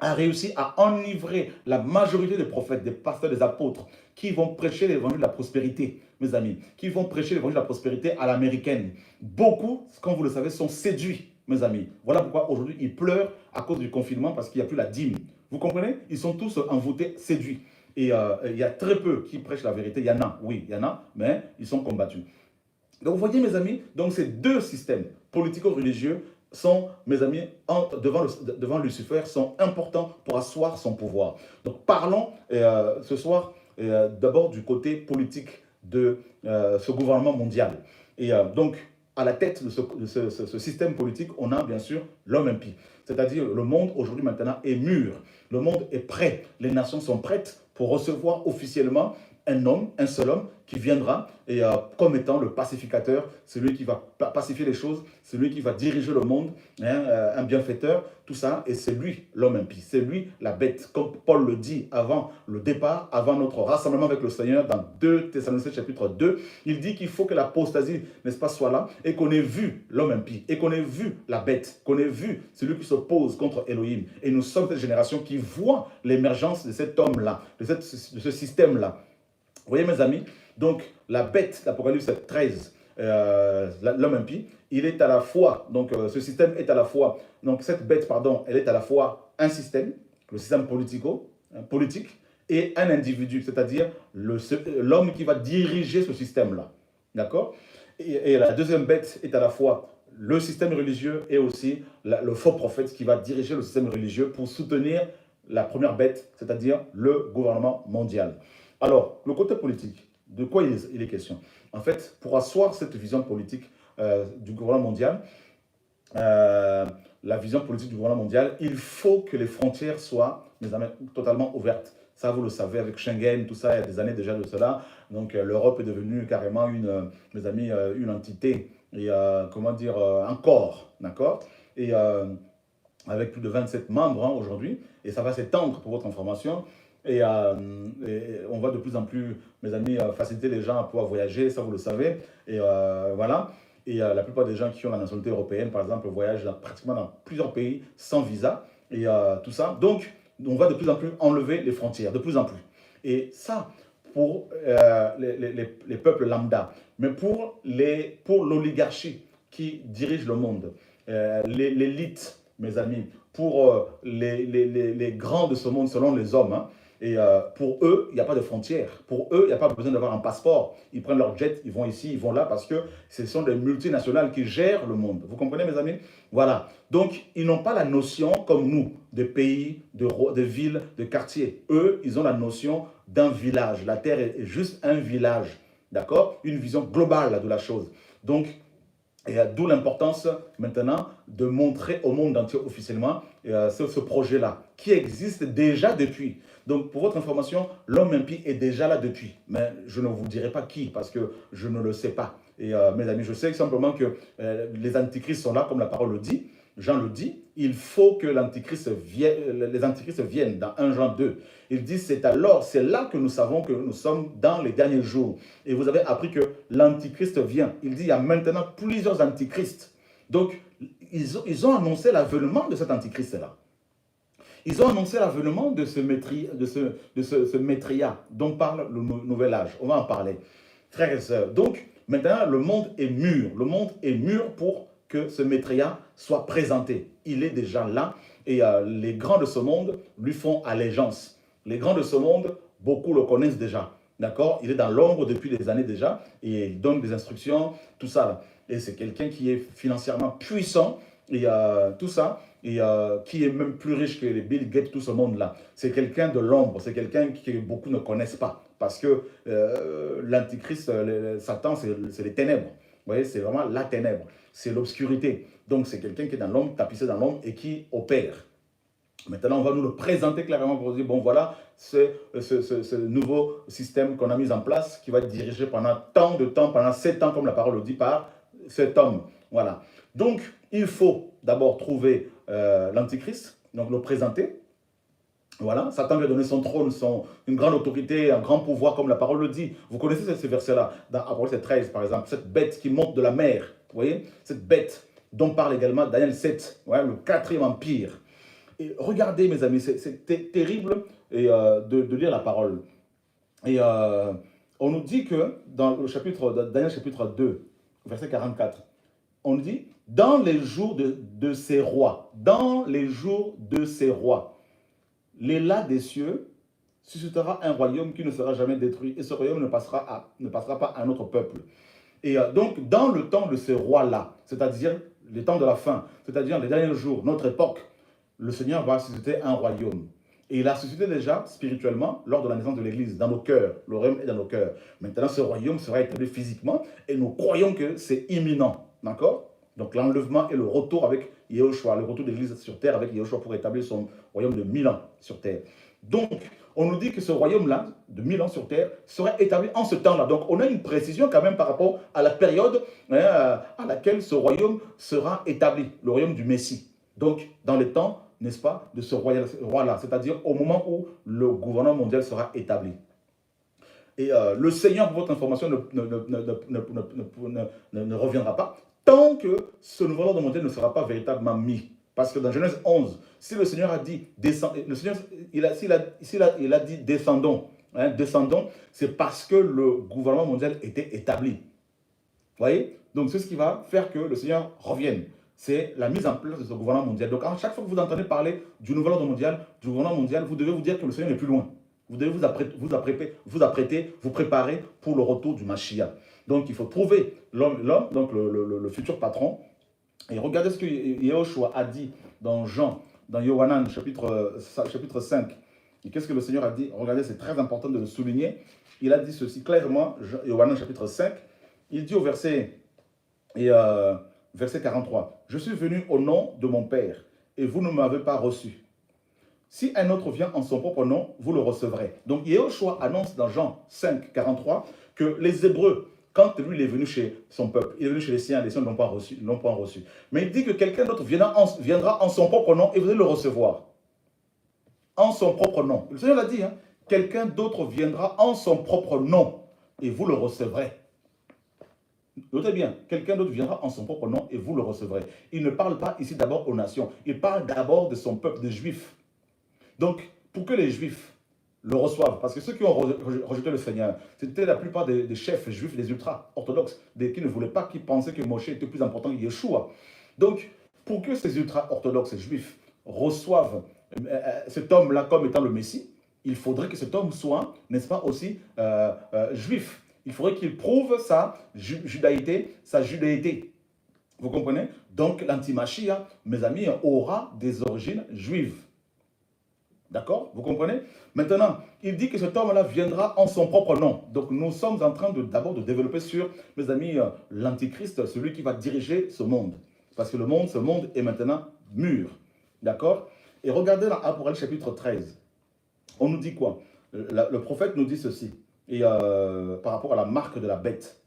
a réussi à enivrer la majorité des prophètes, des pasteurs, des apôtres, qui vont prêcher l'évangile de la prospérité, mes amis, qui vont prêcher l'évangile de la prospérité à l'américaine. Beaucoup, comme vous le savez, sont séduits, mes amis. Voilà pourquoi aujourd'hui, ils pleurent à cause du confinement, parce qu'il n'y a plus la dîme. Vous comprenez? Ils sont tous envoûtés, séduits. Et il y a très peu qui prêchent la vérité. Il y en a, oui, il y en a, mais ils sont combattus. Donc, vous voyez, mes amis, donc ces deux systèmes politico-religieux sont, mes amis, devant Lucifer, sont importants pour asseoir son pouvoir. Donc, parlons ce soir d'abord du côté politique de ce gouvernement mondial. Et donc, à la tête de ce système politique, on a bien sûr l'homme impie. C'est-à-dire, le monde aujourd'hui maintenant est mûr. Le monde est prêt. Les nations sont prêtes pour recevoir officiellement un homme, un seul homme, qui viendra et comme étant le pacificateur, celui qui va pacifier les choses, celui qui va diriger le monde, hein, un bienfaiteur, tout ça, et c'est lui l'homme impie, c'est lui la bête, comme Paul le dit avant le départ, avant notre rassemblement avec le Seigneur dans 2 Thessaloniciens chapitre 2, il dit qu'il faut que l'apostasie, n'est-ce pas, soit là, et qu'on ait vu l'homme impie, et qu'on ait vu la bête, qu'on ait vu celui qui s'oppose contre Elohim, et nous sommes cette génération qui voit l'émergence de cet homme-là, de ce système-là. Vous voyez, mes amis, donc la bête d'Apocalypse 13, l'homme impie, il est à la fois, donc ce système est à la fois, donc cette bête, pardon, elle est à la fois un système, le système politique, et un individu, c'est-à-dire l'homme qui va diriger ce système-là. D'accord? Et la deuxième bête est à la fois le système religieux et aussi le faux prophète qui va diriger le système religieux pour soutenir la première bête, c'est-à-dire le gouvernement mondial. Alors, le côté politique, de quoi il est question? En fait, pour asseoir cette vision politique du gouvernement mondial, la vision politique du gouvernement mondial, il faut que les frontières soient, mes amis, totalement ouvertes. Ça, vous le savez, avec Schengen, tout ça, il y a des années déjà de cela. Donc, l'Europe est devenue carrément, mes amis, une entité, et comment dire, un corps, d'accord? Et avec plus de 27 membres hein, aujourd'hui, et ça va s'étendre pour votre information. Et on va de plus en plus, mes amis, faciliter les gens à pouvoir voyager, ça vous le savez. Et voilà. Et la plupart des gens qui ont la nationalité européenne, par exemple, voyagent pratiquement dans plusieurs pays sans visa et tout ça. Donc, on va de plus en plus enlever les frontières, de plus en plus. Et ça, pour les peuples lambda, mais pour l'oligarchie qui dirige le monde, l'élite, mes amis, pour les grands de ce monde selon les hommes, hein, et pour eux, il n'y a pas de frontières. Pour eux, il n'y a pas besoin d'avoir un passeport. Ils prennent leur jet, ils vont ici, ils vont là, parce que ce sont des multinationales qui gèrent le monde. Vous comprenez, mes amis? Voilà. Donc, ils n'ont pas la notion, comme nous, de pays, de villes, de quartiers. Eux, ils ont la notion d'un village. La Terre est juste un village. D'accord? Une vision globale de la chose. Donc, et d'où l'importance maintenant de montrer au monde entier officiellement ce projet-là, qui existe déjà depuis. Donc, pour votre information, l'homme impie est déjà là depuis. Mais je ne vous dirai pas qui, parce que je ne le sais pas. Et mes amis, je sais simplement que les antichrists sont là, comme la parole le dit. Jean le dit, il faut que les antichrists viennent dans 1 Jean 2. Il dit, c'est là que nous savons que nous sommes dans les derniers jours. Et vous avez appris que l'antichrist vient. Il dit, il y a maintenant plusieurs antichrists. Donc, ils ont annoncé l'avènement de cet antichrist-là. Ils ont annoncé l'avènement de ce Maitréya dont parle le nouvel âge. On va en parler. Frères et sœurs, donc, maintenant, le monde est mûr. Le monde est mûr pour que ce Maitréya soit présenté. Il est déjà là et les grands de ce monde lui font allégeance. Les grands de ce monde, beaucoup le connaissent déjà. D'accord? Il est dans l'ombre depuis des années déjà et il donne des instructions, tout ça. Là. Et c'est quelqu'un qui est financièrement puissant et tout ça. Et qui est même plus riche que les Bill Gates, tout ce monde-là. C'est quelqu'un de l'ombre, c'est quelqu'un que beaucoup ne connaissent pas. Parce que l'antichrist, Satan, c'est les ténèbres. Vous voyez, c'est vraiment la ténèbre, c'est l'obscurité. Donc c'est quelqu'un qui est dans l'ombre, tapissé dans l'ombre et qui opère. Maintenant, on va nous le présenter clairement pour dire, bon voilà, ce nouveau système qu'on a mis en place, qui va être dirigé pendant tant de temps, pendant 7 ans, comme la parole le dit, par cet homme. Voilà. Donc, il faut d'abord trouver l'Antichrist, donc le présenter. Voilà, Satan lui a donné son trône, une grande autorité, un grand pouvoir, comme la parole le dit. Vous connaissez ces versets-là, dans Apocalypse 13, par exemple, cette bête qui monte de la mer, vous voyez, cette bête dont parle également Daniel 7, ouais, le quatrième empire. Et regardez, mes amis, c'est terrible de lire la parole. Et on nous dit que dans le chapitre, Daniel chapitre 2, verset 44, on nous dit, dans les jours de ces rois, dans les jours de ces rois, l'élan des cieux suscitera un royaume qui ne sera jamais détruit, et ce royaume ne passera pas à un autre peuple. Et donc, dans le temps de ces rois-là, c'est-à-dire les temps de la fin, c'est-à-dire les derniers jours, notre époque, le Seigneur va susciter un royaume. Et il a suscité déjà spirituellement lors de la naissance de l'Église, dans nos cœurs. Le royaume est dans nos cœurs. Maintenant, ce royaume sera établi physiquement et nous croyons que c'est imminent. D'accord? Donc l'enlèvement et le retour avec Yahushua, le retour de l'Église sur terre avec Yahushua pour établir son royaume de 1000 ans sur terre. Donc, on nous dit que ce royaume-là, de 1000 ans sur terre, serait établi en ce temps-là. Donc, on a une précision quand même par rapport à la période à laquelle ce royaume sera établi, le royaume du Messie. Donc, dans les temps, n'est-ce pas, de ce roi-là, c'est-à-dire au moment où le gouvernement mondial sera établi. Et le Seigneur, pour votre information, ne reviendra pas tant que ce nouvel ordre mondial ne sera pas véritablement mis. Parce que dans Genèse 11, si le Seigneur a dit, le Seigneur, il a dit descendons, hein, descendons, c'est parce que le gouvernement mondial était établi. Vous voyez? Donc c'est ce qui va faire que le Seigneur revienne. C'est la mise en place de ce gouvernement mondial. Donc à chaque fois que vous entendez parler du nouvel ordre mondial, du gouvernement mondial, vous devez vous dire que le Seigneur est plus loin. Vous devez vous apprêter, vous préparer pour le retour du Mashiach. Donc il faut trouver l'homme, donc le futur patron. Et regardez ce que Yahushua a dit dans Jean, dans Yohanan, chapitre 5. Et qu'est-ce que le Seigneur a dit? Regardez, c'est très important de le souligner. Il a dit ceci clairement, Yohanan chapitre 5. Il dit au verset 43, « Je suis venu au nom de mon Père, et vous ne m'avez pas reçu. Si un autre vient en son propre nom, vous le recevrez. » Donc Yahushua annonce dans Jean 5, 43 que les Hébreux, quand lui il est venu chez son peuple, il est venu chez les siens ne l'ont pas reçu. Mais il dit que quelqu'un d'autre viendra en son propre nom et vous allez le recevoir. En son propre nom. Le Seigneur l'a dit, hein, quelqu'un d'autre viendra en son propre nom et vous le recevrez. Notez bien, quelqu'un d'autre viendra en son propre nom et vous le recevrez. Il ne parle pas ici d'abord aux nations, il parle d'abord de son peuple, des Juifs. Donc, pour que les Juifs le reçoivent, parce que ceux qui ont rejeté le Seigneur, c'était la plupart des chefs juifs, des ultra-orthodoxes, qui ne voulaient pas, qui pensaient que Moshe était plus important que Yeshua. Donc, pour que ces ultra-orthodoxes juifs reçoivent cet homme-là comme étant le Messie, il faudrait que cet homme soit, n'est-ce pas, aussi juif. Il faudrait qu'il prouve sa judaïté, sa judéité. Vous comprenez? Donc, l'antimachia, mes amis, aura des origines juives. D'accord? Vous comprenez? Maintenant, il dit que cet homme-là viendra en son propre nom. Donc, nous sommes en train d'abord de développer sur, mes amis, l'antichrist, celui qui va diriger ce monde. Parce que ce monde est maintenant mûr. D'accord? Et regardez dans Apocalypse chapitre 13. On nous dit quoi? Le prophète nous dit ceci. Et par rapport à la marque de la bête.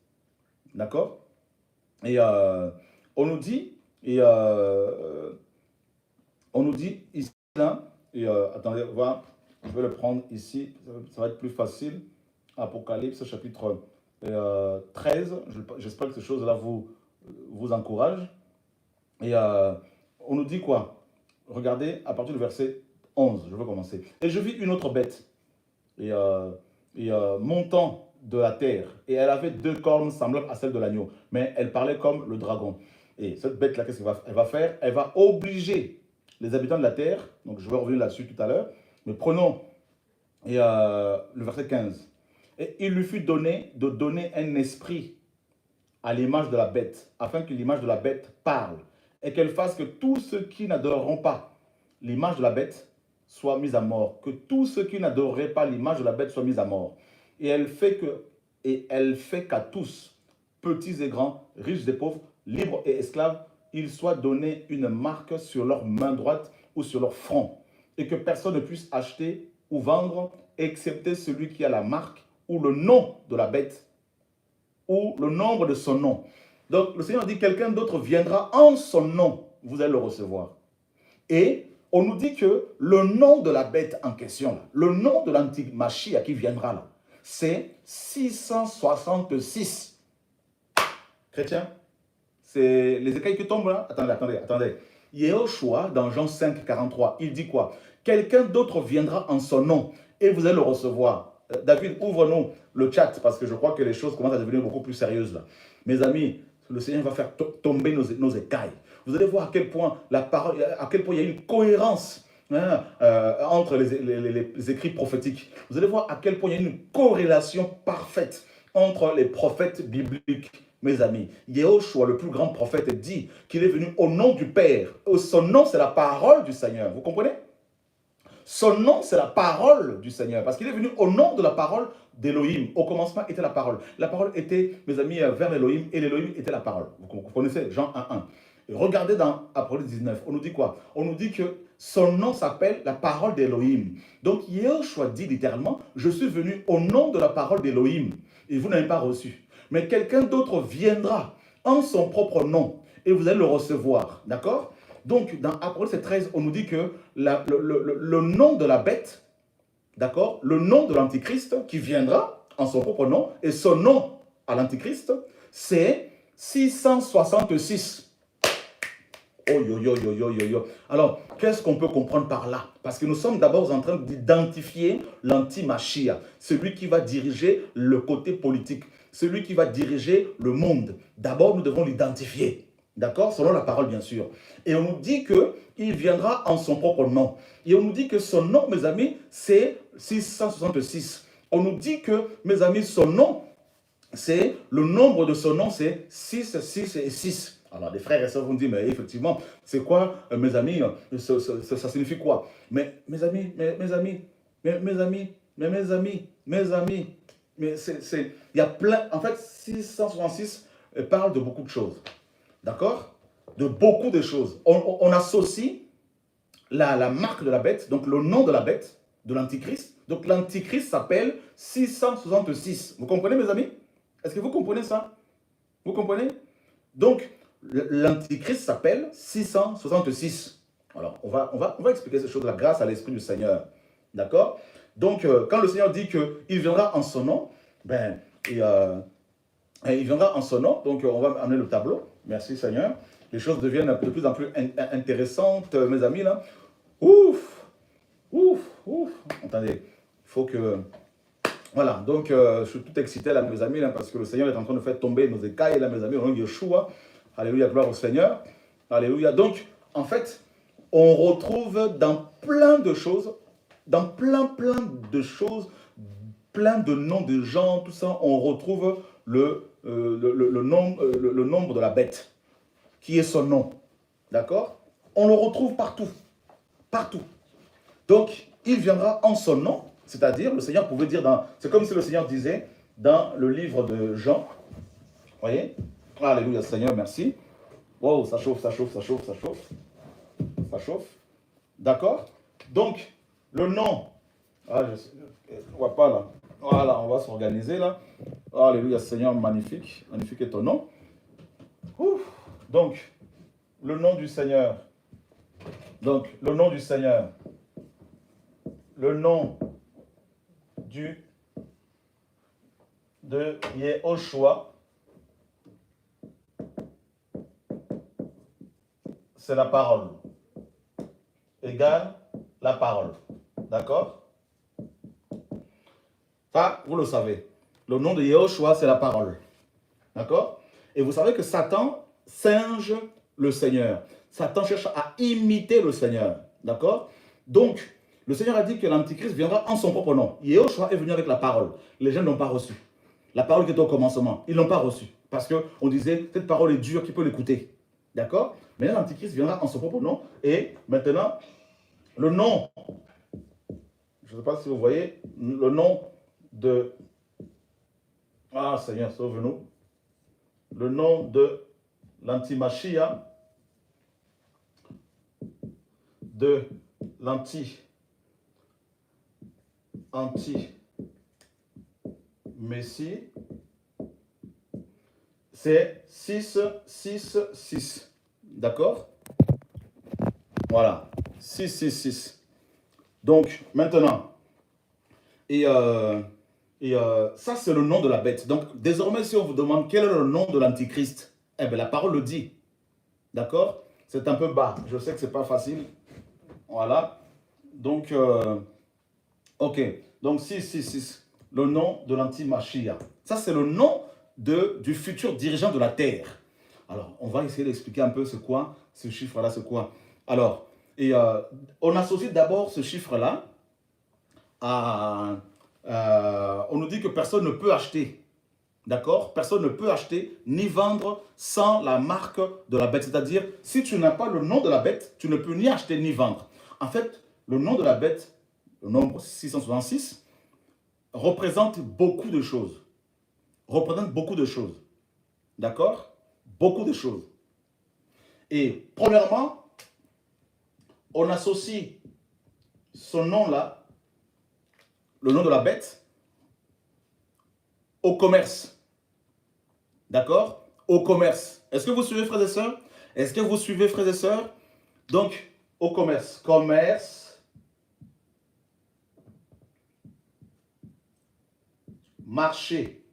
D'accord? Et on nous dit ici, là, et attendez, voilà, je vais le prendre ici, ça va être plus facile. Apocalypse chapitre 13, j'espère que ces choses-là vous encouragent. Et on nous dit quoi? Regardez, à partir du verset 11, je vais commencer. Et je vis une autre bête, montant de la terre, et elle avait 2 cornes semblables à celles de l'agneau, mais elle parlait comme le dragon. Et cette bête-là, qu'est-ce qu'elle va faire? Elle va obliger les habitants de la terre, donc je vais revenir là-dessus tout à l'heure, mais prenons le verset 15. Et il lui fut donné de donner un esprit à l'image de la bête, afin que l'image de la bête parle, et qu'elle fasse que tous ceux qui n'adoreront pas l'image de la bête soient mis à mort, que tous ceux qui n'adoreraient pas l'image de la bête soient mis à mort. Et elle fait qu'à tous, petits et grands, riches et pauvres, libres et esclaves, il soit donné une marque sur leur main droite ou sur leur front, et que personne ne puisse acheter ou vendre, excepté celui qui a la marque ou le nom de la bête, ou le nombre de son nom. Donc, le Seigneur dit, quelqu'un d'autre viendra en son nom, vous allez le recevoir. Et on nous dit que le nom de la bête en question, là, le nom de l'anti-Machia qui viendra là, c'est 666. Chrétiens, c'est les écailles qui tombent là. Attendez. Yehoshua, dans Jean 5, 43, il dit quoi? Quelqu'un d'autre viendra en son nom et vous allez le recevoir. David, ouvre-nous le chat parce que je crois que les choses commencent à devenir beaucoup plus sérieuses là. Mes amis, le Seigneur va faire tomber nos écailles. Vous allez voir à quel point la parole, à quel point il y a une cohérence entre les écrits prophétiques. Vous allez voir à quel point il y a une corrélation parfaite entre les prophètes bibliques. Mes amis, Yehoshua, le plus grand prophète, dit qu'il est venu au nom du Père. Son nom, c'est la parole du Seigneur. Vous comprenez? Son nom, c'est la parole du Seigneur. Parce qu'il est venu au nom de la parole d'Élohim. Au commencement était la parole. La parole était, mes amis, vers l'Élohim. Et l'Élohim était la parole. Vous connaissez Jean 1.1. Regardez dans Apocalypse 19. On nous dit quoi? On nous dit que son nom s'appelle la parole d'Élohim. Donc Yehoshua dit littéralement, je suis venu au nom de la parole d'Élohim. Et vous n'avez pas reçu. Mais quelqu'un d'autre viendra en son propre nom et vous allez le recevoir. D'accord? Donc, dans Apocalypse 13, on nous dit que le nom de la bête, d'accord? Le nom de l'Antichrist qui viendra en son propre nom, et son nom à l'Antichrist, c'est 666. Oh yo yo yo yo yo yo. Alors, qu'est-ce qu'on peut comprendre par là? Parce que nous sommes d'abord en train d'identifier l'anti-Machia, celui qui va diriger le côté politique, celui qui va diriger le monde. D'abord, nous devons l'identifier. D'accord? Selon la parole, bien sûr. Et on nous dit qu'il viendra en son propre nom. Et on nous dit que son nom, mes amis, c'est 666. On nous dit que, mes amis, son nom, c'est le nombre de son nom, c'est 6, 6 et 6. Alors, les frères et sœurs vont dire, mais effectivement, c'est quoi, mes amis, ça signifie quoi? Mais, mes amis, mes amis, mais il y a plein, en fait, 666 parle de beaucoup de choses. D'accord? De beaucoup de choses. On associe la marque de la bête, donc le nom de la bête, de l'antichrist. Donc l'antichrist s'appelle 666. Vous comprenez, mes amis? Est-ce que vous comprenez ça? Vous comprenez? Donc, l'antichrist s'appelle 666. Alors, on va expliquer ces choses-là grâce à l'Esprit du Seigneur. D'accord? Donc, quand le Seigneur dit qu'il viendra en son nom, ben, il viendra en son nom. Donc, on va amener le tableau. Merci, Seigneur. Les choses deviennent de plus en plus intéressantes, mes amis, là. Ouf! Ouf! Ouf! Attendez, il faut que... Voilà, donc je suis tout excité, là, mes amis, là, parce que le Seigneur est en train de faire tomber nos écailles, là, mes amis, au nom de Yeshua. Alléluia, gloire au Seigneur. Alléluia. Donc, en fait, on retrouve dans plein de choses, dans plein de choses, plein de noms de gens, tout ça, on retrouve le nombre de la bête, qui est son nom. D'accord? On le retrouve partout. Partout. Donc, il viendra en son nom, c'est-à-dire, le Seigneur pouvait dire, c'est comme si le Seigneur disait dans le livre de Jean, vous voyez? Alléluia, Seigneur, merci. Wow, ça chauffe, ça chauffe, ça chauffe, ça chauffe. Ça chauffe. D'accord? Donc, le nom, je ne vois pas là. Voilà, on va s'organiser là. Alléluia, Seigneur, magnifique. Magnifique est ton nom. Ouf. Donc, le nom du Seigneur. Donc, le nom du Seigneur. Le nom de Yehoshua, c'est la parole. Égale la parole. D'accord? Ça, vous le savez. Le nom de Yehoshua, c'est la parole. D'accord? Et vous savez que Satan singe le Seigneur. Satan cherche à imiter le Seigneur. D'accord? Donc, le Seigneur a dit que l'Antichrist viendra en son propre nom. Yehoshua est venu avec la parole. Les gens ne l'ont pas reçu. La parole qui était au commencement, ils ne l'ont pas reçue. Parce qu'on disait, cette parole est dure, qui peut l'écouter. D'accord? Mais l'Antichrist viendra en son propre nom. Et maintenant, le nom, je ne sais pas si vous voyez, le nom de... Ah, Seigneur, sauve-nous. Le nom de l'anti-Machia, de anti-Messie, c'est 6, 6, 6. D'accord? Voilà. 6, 6, 6. Donc, maintenant, ça, c'est le nom de la bête. Donc, désormais, si on vous demande quel est le nom de l'Antichrist, eh bien, la parole le dit. D'accord? C'est un peu bas. Je sais que ce n'est pas facile. Voilà. Donc, ok. Donc, 666. Le nom de l'anti-Mashiach. Ça, c'est le nom du futur dirigeant de la terre. Alors, on va essayer d'expliquer un peu c'est quoi ce chiffre-là, c'est quoi. Alors, on associe d'abord ce chiffre-là à... on nous dit que personne ne peut acheter. D'accord? Personne ne peut acheter ni vendre sans la marque de la bête. C'est-à-dire, si tu n'as pas le nom de la bête, tu ne peux ni acheter ni vendre. En fait, le nom de la bête, le nombre 666, représente beaucoup de choses. Représente beaucoup de choses. D'accord? Beaucoup de choses. Et premièrement, on associe ce nom-là, le nom de la bête, au commerce. D'accord? Au commerce. Est-ce que vous suivez, frères et sœurs? Est-ce que vous suivez, frères et sœurs? Donc, au commerce. Commerce. Marché.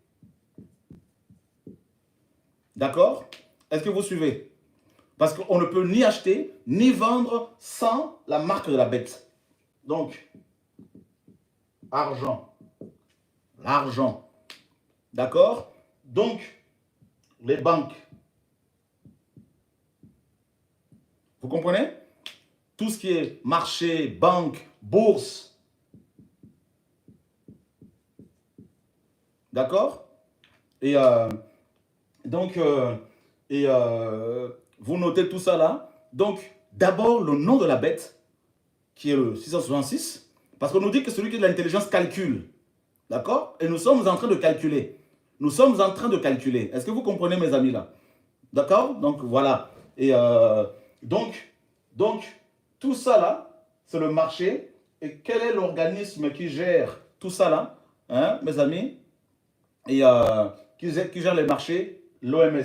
D'accord? Est-ce que vous suivez? Parce qu'on ne peut ni acheter, ni vendre sans la marque de la bête. Donc, argent. L'argent. D'accord? Donc, les banques. Vous comprenez? Tout ce qui est marché, banque, bourse. D'accord? Et donc, vous notez tout ça là. Donc, d'abord, le nom de la bête, qui est le 666, parce qu'on nous dit que celui qui a de l'intelligence calcule. D'accord? Et nous sommes en train de calculer. Nous sommes en train de calculer. Est-ce que vous comprenez, mes amis, là? D'accord? Donc, voilà. Et donc, tout ça, là, c'est le marché. Et quel est l'organisme qui gère tout ça, là? Hein, mes amis? Et qui gère les marchés? L'OMS.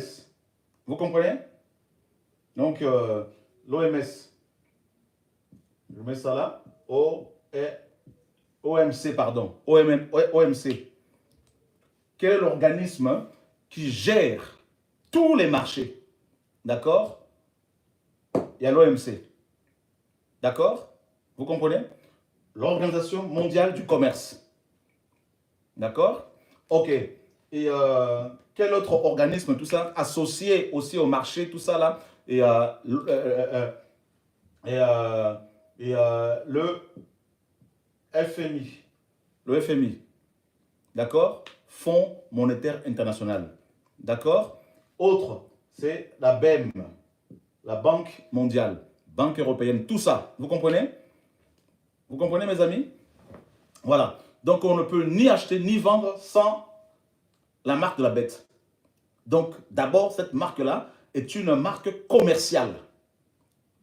Vous comprenez? Donc, l'OMS. Je mets ça là. OMC, pardon. OMC. Quel est l'organisme qui gère tous les marchés? D'accord? Il y a l'OMC. D'accord? Vous comprenez? L'Organisation mondiale du commerce. D'accord? Ok. Et quel autre organisme, tout ça, associé aussi au marché, tout ça là, et le FMI. Le FMI. D'accord? Fonds monétaire international. D'accord? Autre, c'est la BEM, la Banque mondiale, Banque européenne, tout ça. Vous comprenez? Vous comprenez, mes amis? Voilà. Donc, on ne peut ni acheter ni vendre sans la marque de la bête. Donc, d'abord, cette marque-là est une marque commerciale.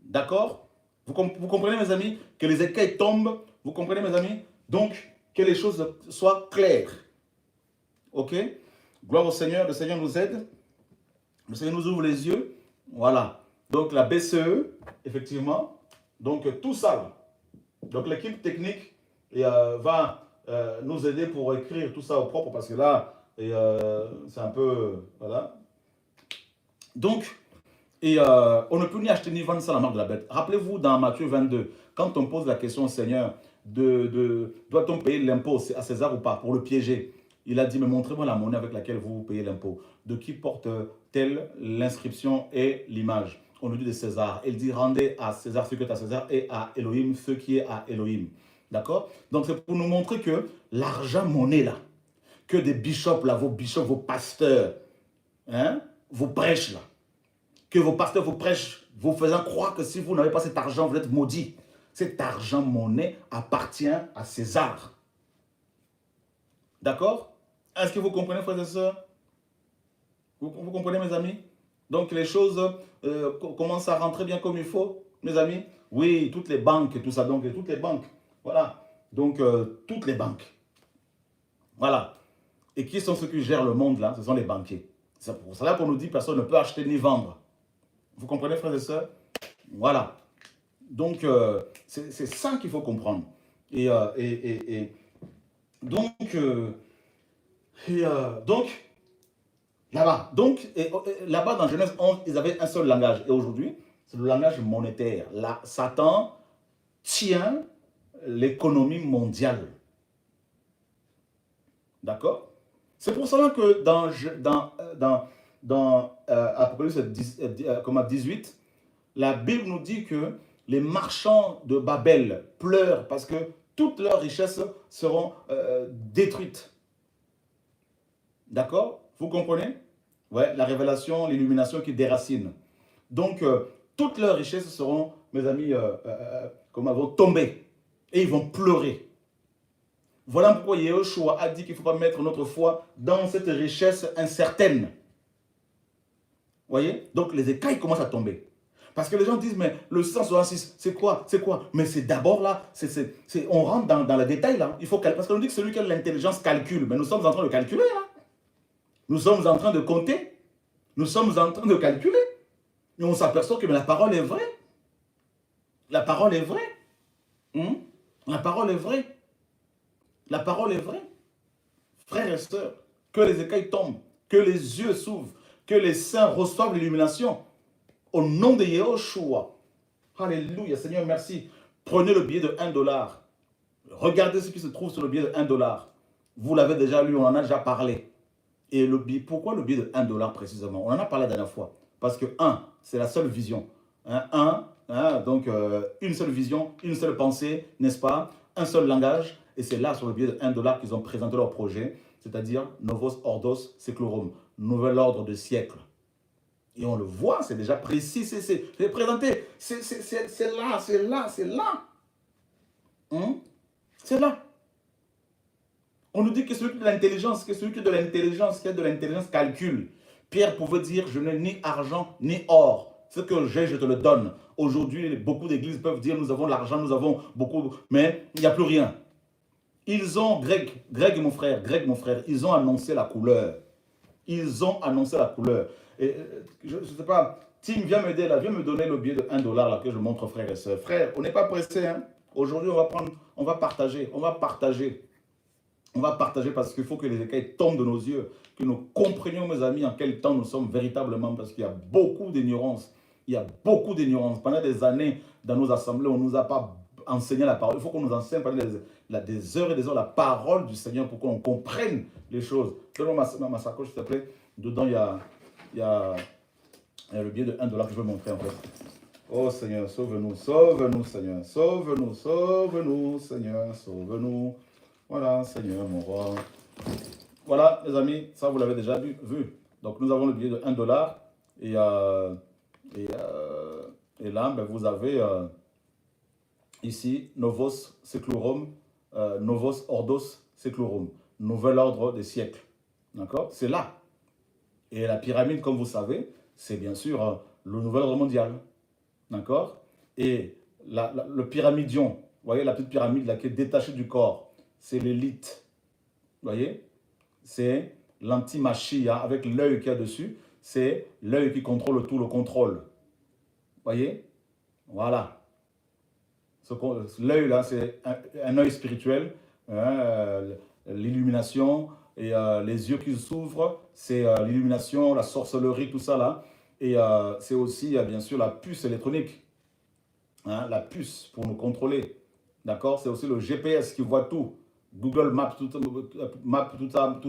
D'accord? Vous comprenez, mes amis, que les écailles tombent. Vous comprenez, mes amis? Donc, que les choses soient claires. Ok? Gloire au Seigneur. Le Seigneur nous aide. Le Seigneur nous ouvre les yeux. Voilà. Donc, la BCE, effectivement. Donc, tout ça. Donc, l'équipe technique va nous aider pour écrire tout ça au propre parce que là, c'est un peu... Voilà. Donc, on ne peut ni acheter ni vendre sans la marque de la bête. Rappelez-vous dans Matthieu 22, quand on pose la question au Seigneur, doit-on payer l'impôt à César ou pas, pour le piéger? Il a dit, mais montrez-moi la monnaie avec laquelle vous payez l'impôt. De qui porte-t-elle l'inscription et l'image? On nous dit de César. Il dit, rendez à César ce qui est à César et à Elohim ce qui est à Elohim. D'accord? Donc c'est pour nous montrer que l'argent monnaie là, que des bishops là, vos bishops, vos pasteurs, hein, vos prêches là, que vos pasteurs vous prêchent, vous faisant croire que si vous n'avez pas cet argent, vous êtes maudit. Cet argent monnaie appartient à César. D'accord? Est-ce que vous comprenez, frères et sœurs? Vous comprenez, mes amis? Donc les choses commencent à rentrer bien comme il faut, mes amis. Oui, toutes les banques, tout ça, donc toutes les banques. Voilà. Donc toutes les banques. Voilà. Et qui sont ceux qui gèrent le monde là? Ce sont les banquiers. C'est pour cela qu'on nous dit que personne ne peut acheter ni vendre. Vous comprenez, frères et sœurs? Voilà. Donc, c'est ça qu'il faut comprendre. Et donc, là-bas, là-bas dans Genèse 11, ils avaient un seul langage. Et aujourd'hui, c'est le langage monétaire. Là, Satan tient l'économie mondiale. D'accord? C'est pour cela que dans Apocalypse 18, la Bible nous dit que les marchands de Babel pleurent parce que toutes leurs richesses seront détruites. D'accord? Vous comprenez? Ouais, la révélation, l'illumination qui déracine. Donc, toutes leurs richesses seront, mes amis, vont tomber. Et ils vont pleurer. Voilà pourquoi Yahushua a dit qu'il ne faut pas mettre notre foi dans cette richesse incertaine. Vous voyez? Donc, les écailles commencent à tomber. Parce que les gens disent, mais le 166, c'est quoi? C'est quoi? Mais c'est d'abord là, on rentre dans le détail là. Il faut parce qu'on dit que celui qui a l'intelligence calcule. Mais nous sommes en train de calculer là. Nous sommes en train de compter. Nous sommes en train de calculer. Et on s'aperçoit que la parole est vraie. La parole est vraie. La parole est vraie. La parole est vraie. Frères et sœurs, que les écailles tombent, que les yeux s'ouvrent, que les saints reçoivent l'illumination. Au nom de Yahushua. Alléluia, Seigneur, merci. Prenez le billet de 1 $. Regardez ce qui se trouve sur le billet de 1 $. Vous l'avez déjà lu, on en a déjà parlé. Et le billet, pourquoi le billet de 1 $ précisément? On en a parlé la dernière fois. Parce que 1, c'est la seule vision. Donc une seule vision, une seule pensée, n'est-ce pas? Un seul langage. Et c'est là, sur le billet de 1 $ qu'ils ont présenté leur projet. C'est-à-dire Novos Ordos Seclorum, nouvel ordre de siècle. Et on le voit, c'est déjà précis, c'est présenté. C'est là, c'est là, c'est là. C'est là. On nous dit que celui qui a de l'intelligence, calcule. Pierre pouvait dire, je n'ai ni argent ni or. Ce que j'ai, je te le donne. Aujourd'hui, beaucoup d'églises peuvent dire, nous avons l'argent, nous avons beaucoup, mais il n'y a plus rien. Ils ont, Greg mon frère, ils ont annoncé la couleur. Ils ont annoncé la couleur. Et je ne sais pas, Tim, viens m'aider là, viens me donner le billet de 1 $ là que je montre frère et soeur. Frère, on n'est pas pressé. Hein? Aujourd'hui, on va partager. On va partager parce qu'il faut que les écailles tombent de nos yeux, que nous comprenions, mes amis, en quel temps nous sommes véritablement, parce qu'il y a beaucoup d'ignorance. Il y a beaucoup d'ignorance. Pendant des années, dans nos assemblées, on ne nous a pas enseigné la parole. Il faut qu'on nous enseigne pendant des heures et des heures la parole du Seigneur pour qu'on comprenne les choses. Donne-moi ma sacoche, s'il te plaît. Dedans, il y a le billet de 1 $ que je veux montrer, en fait. Oh Seigneur, sauve-nous, sauve-nous, Seigneur. Sauve-nous, sauve-nous, Seigneur, sauve-nous. Voilà, Seigneur, mon roi. Voilà, les amis, ça vous l'avez déjà vu. Donc, nous avons le billet de 1 $. Et là, ben, vous avez ici Novos Seclorum, Novos Ordos Seclorum, nouvel ordre des siècles. D'accord? C'est là. Et la pyramide, comme vous savez, c'est bien sûr le nouvel ordre mondial. D'accord? Et le pyramidion, vous voyez la petite pyramide là qui est détachée du corps, c'est l'élite. Vous voyez? C'est l'anti-machia avec l'œil qu'il y a dessus. C'est l'œil qui contrôle tout le contrôle. Vous voyez? Voilà. L'œil là, c'est un œil spirituel. L'illumination et les yeux qui s'ouvrent, c'est l'illumination, la sorcellerie, tout ça là. Et c'est aussi, bien sûr, la puce électronique. La puce pour nous contrôler. D'accord? C'est aussi le GPS qui voit tout. Google Maps, tout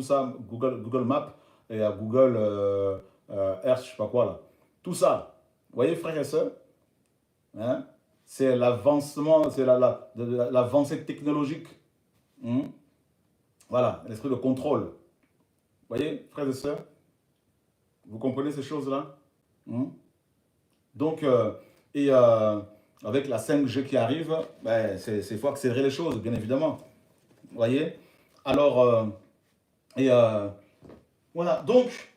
ça, Google Maps et Google Earth, je ne sais pas quoi là. Tout ça. Vous voyez, frères et sœurs? C'est l'avancement, c'est l'avancée technologique. Voilà, l'esprit de contrôle. Vous voyez, frères et sœurs? Vous comprenez ces choses-là? Donc, avec la 5G qui arrive, ben, il faut accélérer les choses, bien évidemment. Vous voyez? Alors, voilà. Donc,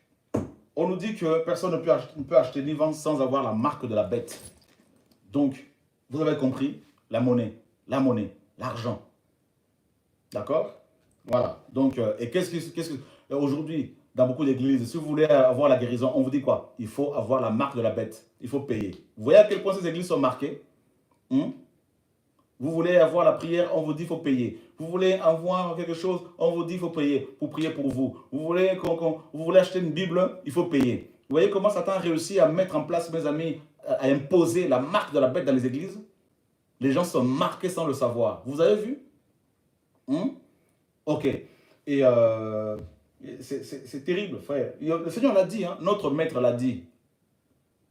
on nous dit que personne ne peut acheter ni vendre sans avoir la marque de la bête. Donc, vous avez compris, la monnaie, l'argent. D'accord? Voilà. Donc, et qu'est-ce que aujourd'hui, dans beaucoup d'églises, si vous voulez avoir la guérison, on vous dit quoi? Il faut avoir la marque de la bête. Il faut payer. Vous voyez à quel point ces églises sont marquées? Hmm? Vous voulez avoir la prière, on vous dit qu'il faut payer. Vous voulez avoir quelque chose, on vous dit qu'il faut payer pour prier pour vous. Vous voulez acheter une Bible, il faut payer. Vous voyez comment Satan a réussi à mettre en place, mes amis, à imposer la marque de la bête dans les églises? Les gens sont marqués sans le savoir. Vous avez vu? Ok. Et c'est terrible, frère. Le Seigneur l'a dit, hein? Notre maître l'a dit.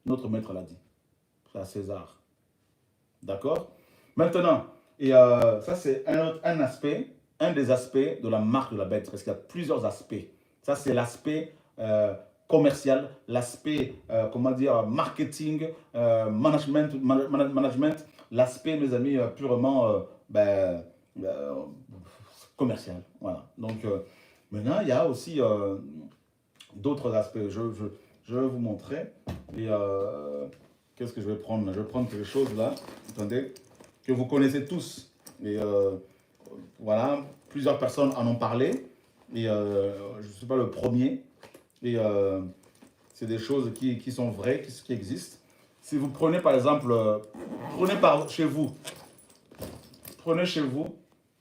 Notre maître l'a dit. C'est à César. D'accord? Maintenant, et ça c'est un aspect, un des aspects de la marque de la bête, parce qu'il y a plusieurs aspects. Ça c'est l'aspect commercial, l'aspect, comment dire, marketing, management, l'aspect, mes amis, purement commercial. Voilà. Donc, maintenant, il y a aussi d'autres aspects. Je vais vous montrer. Et qu'est-ce que je vais prendre? Je vais prendre quelque chose là. Attendez. Que vous connaissez tous. Et voilà, plusieurs personnes en ont parlé. Et je ne suis pas le premier. Et c'est des choses qui sont vraies, qui existent. Si vous prenez par exemple, prenez chez vous. Prenez chez vous.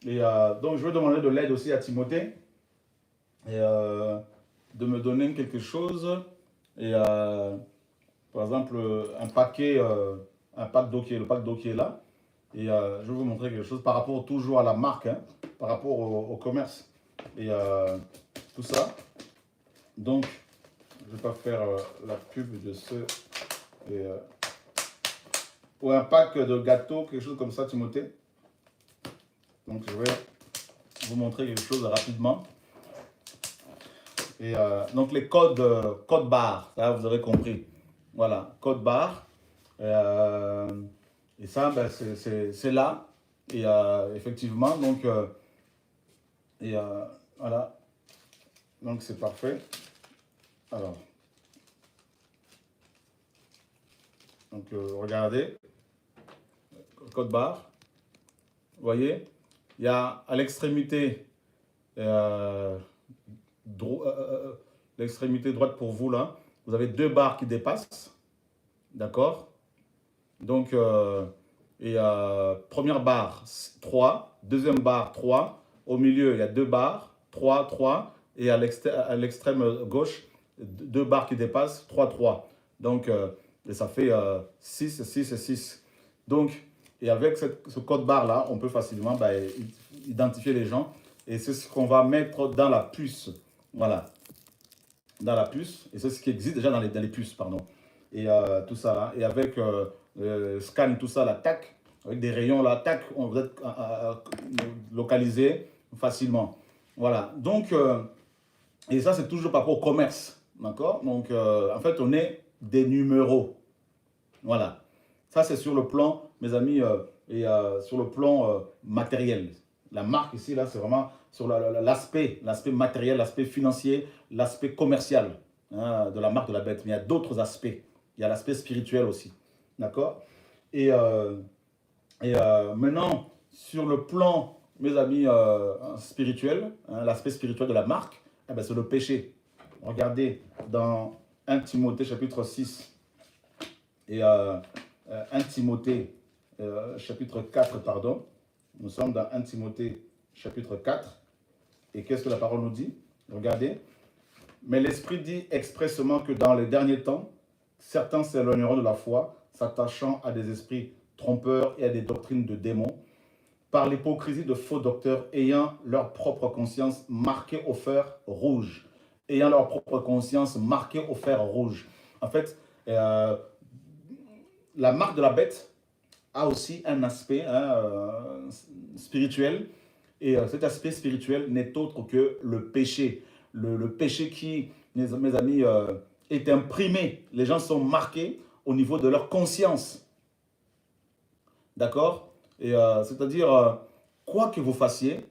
Et donc je vais demander de l'aide aussi à Timothée. Et de me donner quelque chose. Et par exemple, un pack d'eau le pack d'eau qui est là. Et je vais vous montrer quelque chose par rapport toujours à la marque, hein, par rapport au commerce et tout ça. Donc, je ne vais pas faire la pub de ce... ou un pack de gâteaux, quelque chose comme ça, Timothée. Donc, je vais vous montrer quelque chose rapidement. Et donc, les codes barres, ça vous avez compris. Voilà, code barre. Et ça, ben, c'est là. Et effectivement, donc, voilà. Donc, c'est parfait. Alors, donc, regardez. Code barre. Vous voyez, il y a à l'extrémité l'extrémité droite pour vous, là. Vous avez 2 barres qui dépassent. D'accord? Donc, première barre, 3. Deuxième barre, 3. Au milieu, il y a 2 barres, 3, 3. Et à l'extrême gauche, 2 barres qui dépassent, 3, 3. Donc, et ça fait 6, 6 et 6. Donc, et avec ce code barre-là, on peut facilement identifier les gens. Et c'est ce qu'on va mettre dans la puce. Voilà. Dans la puce. Et c'est ce qui existe déjà dans les puces, pardon. Et tout ça là. Et avec scan, tout ça là, tac. Avec des rayons là, tac, on va être localisé facilement. Voilà. Donc, et ça, c'est toujours par rapport au commerce. D'accord? Donc, en fait, on est des numéros. Voilà. Ça, c'est sur le plan, mes amis, sur le plan matériel. La marque ici, là, c'est vraiment sur l'aspect matériel, l'aspect financier, l'aspect commercial, hein, de la marque de la bête. Mais il y a d'autres aspects. Il y a l'aspect spirituel aussi. D'accord? Et maintenant, sur le plan, mes amis, spirituel, hein, l'aspect spirituel de la marque, eh ben, c'est le péché. Regardez dans 1 Timothée chapitre 6 et 1 Timothée chapitre 4, pardon. Nous sommes dans 1 Timothée chapitre 4. Et qu'est-ce que la parole nous dit? Regardez. Mais l'Esprit dit expressément que dans les derniers temps, certains s'éloigneront de la foi, s'attachant à des esprits trompeurs et à des doctrines de démons, par l'hypocrisie de faux docteurs ayant leur propre conscience marquée au fer rouge. Ayant leur propre conscience marquée au fer rouge. En fait, la marque de la bête a aussi un aspect spirituel. Et cet aspect spirituel n'est autre que le péché. Le péché qui, mes amis, est imprimé. Les gens sont marqués au niveau de leur conscience. D'accord? Et c'est-à-dire, quoi que vous fassiez,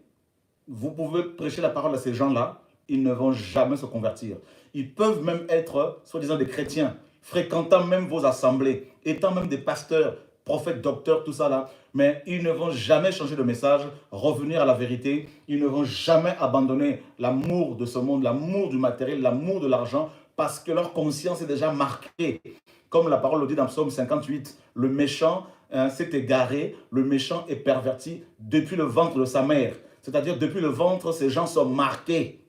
vous pouvez prêcher la parole à ces gens-là, ils ne vont jamais se convertir. Ils peuvent même être, soi-disant, des chrétiens, fréquentant même vos assemblées, étant même des pasteurs, prophètes, docteurs, tout ça là. Mais ils ne vont jamais changer de message, revenir à la vérité. Ils ne vont jamais abandonner l'amour de ce monde, l'amour du matériel, l'amour de l'argent, parce que leur conscience est déjà marquée. Comme la parole le dit dans Psaume 58, le méchant s'est égaré, le méchant est perverti depuis le ventre de sa mère. C'est-à-dire, depuis le ventre, ces gens sont marqués.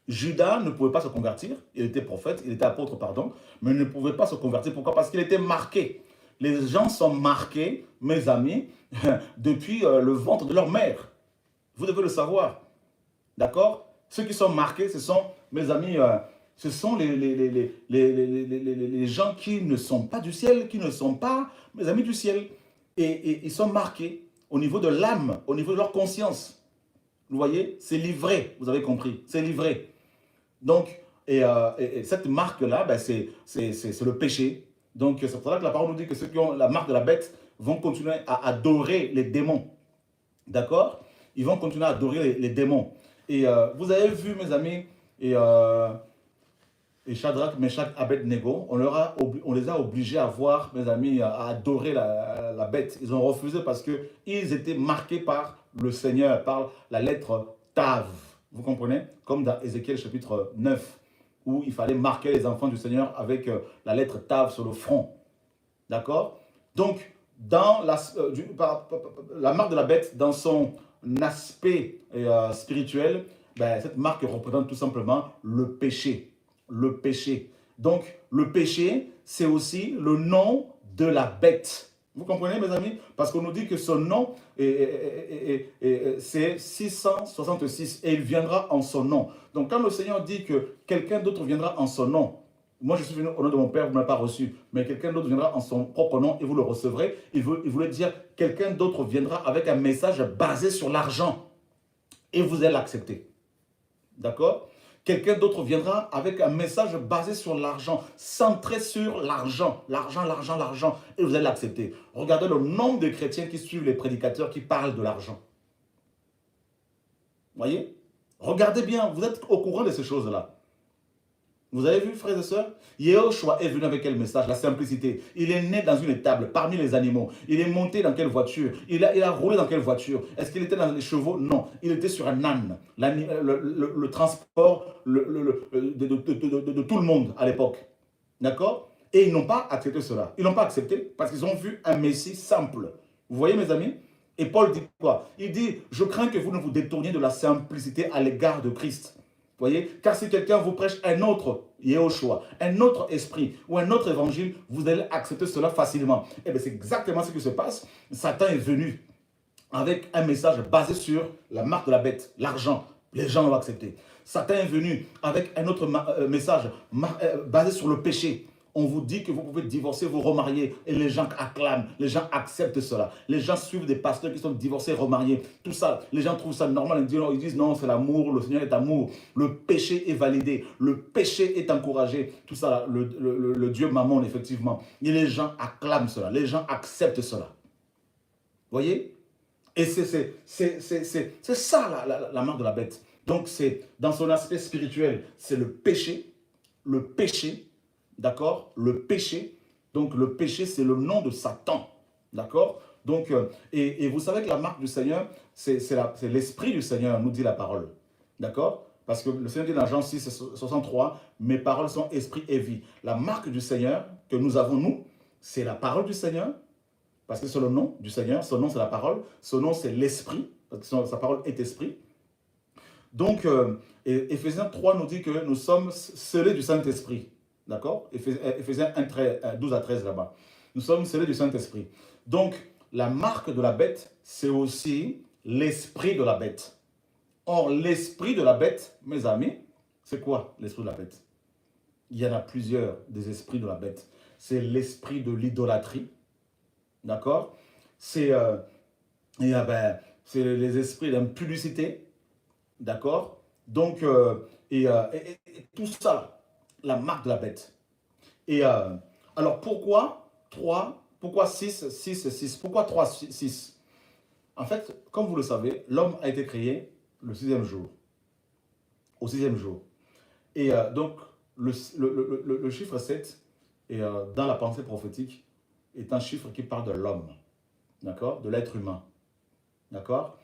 Judas ne pouvait pas se convertir, il était prophète, il était apôtre, pardon, mais il ne pouvait pas se convertir. Pourquoi? Parce qu'il était marqué. Les gens sont marqués, mes amis, depuis le ventre de leur mère. Vous devez le savoir. D'accord? Ceux qui sont marqués, ce sont, mes amis, ce sont les gens qui ne sont pas du ciel, qui ne sont pas mes amis du ciel. Et ils sont marqués au niveau de l'âme, au niveau de leur conscience. Vous voyez? C'est livré, vous avez compris, c'est livré. Donc, et cette marque-là, ben, c'est le péché. Donc, c'est pour ça que la parole nous dit que ceux qui ont la marque de la bête vont continuer à adorer les démons. D'accord? Ils vont continuer à adorer les démons. Et vous avez vu, mes amis, et Shadrach, Meshach, Abednego, on les a obligés à voir, mes amis, à adorer la bête. Ils ont refusé parce qu'ils étaient marqués par le Seigneur, par la lettre Tav. Vous comprenez? Comme dans Ézéchiel chapitre 9, où il fallait marquer les enfants du Seigneur avec la lettre Tav sur le front. D'accord? Donc, dans la marque de la bête, dans son aspect spirituel, ben, cette marque représente tout simplement le péché. Le péché. Donc, le péché, c'est aussi le nom de la bête. Vous comprenez, mes amis? Parce qu'on nous dit que son nom, c'est 666 et il viendra en son nom. Donc, quand le Seigneur dit que quelqu'un d'autre viendra en son nom, moi je suis venu au nom de mon Père, vous ne m'avez pas reçu, mais quelqu'un d'autre viendra en son propre nom et vous le recevrez. Il voulait dire quelqu'un d'autre viendra avec un message basé sur l'argent et vous allez l'accepter. D'accord? Quelqu'un d'autre viendra avec un message basé sur l'argent, centré sur l'argent, l'argent, l'argent, l'argent, et vous allez l'accepter. Regardez le nombre de chrétiens qui suivent les prédicateurs qui parlent de l'argent. Voyez? Regardez bien, vous êtes au courant de ces choses-là. Vous avez vu, frères et sœurs? Yehoshua est venu avec quel message? La simplicité. Il est né dans une étable, parmi les animaux. Il est monté dans quelle voiture? Il a roulé dans quelle voiture? Est-ce qu'il était dans les chevaux? Non. Il était sur un âne. Le transport de tout le monde à l'époque. D'accord? Et ils n'ont pas accepté cela. Ils n'ont pas accepté parce qu'ils ont vu un Messie simple. Vous voyez, mes amis? Et Paul dit quoi? Il dit, je crains que vous ne vous détourniez de la simplicité à l'égard de Christ. Vous voyez? Car si quelqu'un vous prêche un autre Yehoshua, un autre esprit ou un autre évangile, vous allez accepter cela facilement. Et bien c'est exactement ce qui se passe. Satan est venu avec un message basé sur la marque de la bête, l'argent. Les gens l'ont accepté. Satan est venu avec un autre message basé sur le péché. On vous dit que vous pouvez divorcer, vous remarier, et les gens acclament, les gens acceptent cela. Les gens suivent des pasteurs qui sont divorcés, remariés, tout ça. Les gens trouvent ça normal, ils disent non, c'est l'amour, le Seigneur est amour. Le péché est validé, le péché est encouragé, tout ça, le Dieu Mammon, effectivement. Et les gens acclament cela, les gens acceptent cela. Vous voyez? Et c'est ça la marque de la bête. Donc c'est dans son aspect spirituel, c'est le péché, d'accord? Le péché. Donc, le péché, c'est le nom de Satan. D'accord? Donc, et vous savez que la marque du Seigneur, c'est l'esprit du Seigneur, nous dit la parole. D'accord? Parce que le Seigneur dit dans Jean 6, 63, mes paroles sont esprit et vie. La marque du Seigneur que nous avons, nous, c'est la parole du Seigneur. Parce que c'est le nom du Seigneur. Son nom, c'est la parole. Son nom, c'est l'esprit. Parce que sa parole est esprit. Donc, Éphésiens 3 nous dit que nous sommes scellés du Saint-Esprit. D'accord? Éphésiens 12 à 13 là-bas. Nous sommes scellés du Saint-Esprit. Donc, la marque de la bête, c'est aussi l'esprit de la bête. Or, l'esprit de la bête, mes amis, c'est quoi l'esprit de la bête? Il y en a plusieurs des esprits de la bête. C'est l'esprit de l'idolâtrie. D'accord? C'est les esprits d'impudicité. D'accord? Donc, et tout ça, la marque de la bête. Et alors, pourquoi 3? Pourquoi 6, 6, 6? Pourquoi 3, 6? En fait, comme vous le savez, l'homme a été créé le 6e jour. Au 6e jour. Et donc, le chiffre 7, et, dans la pensée prophétique, est un chiffre qui parle de l'homme, d'accord, de l'être humain, d'accord.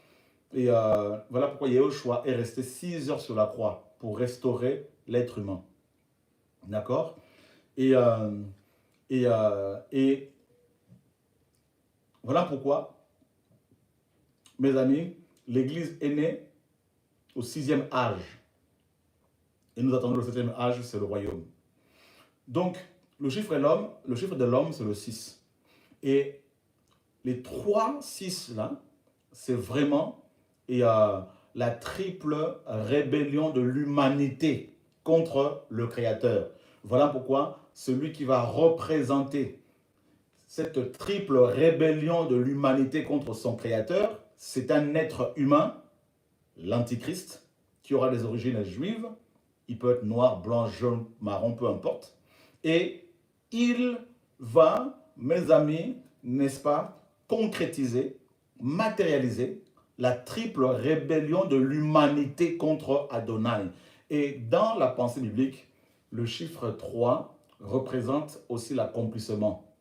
Et voilà pourquoi Yahushua est resté 6 heures sur la croix pour restaurer l'être humain, d'accord. Et, et voilà pourquoi, mes amis, l'Église est née au 6e âge. Et nous attendons le 7e âge, c'est le royaume. Donc, le chiffre de l'homme, c'est le 6. Et les 3 6 là, c'est vraiment la triple rébellion de l'humanité contre le Créateur. Voilà pourquoi celui qui va représenter cette triple rébellion de l'humanité contre son Créateur, c'est un être humain, l'Antichrist, qui aura des origines juives. Il peut être noir, blanc, jaune, marron, peu importe. Et il va, mes amis, n'est-ce pas, concrétiser, matérialiser la triple rébellion de l'humanité contre Adonai. Et dans la pensée biblique, le chiffre 3 représente aussi l'accomplissement.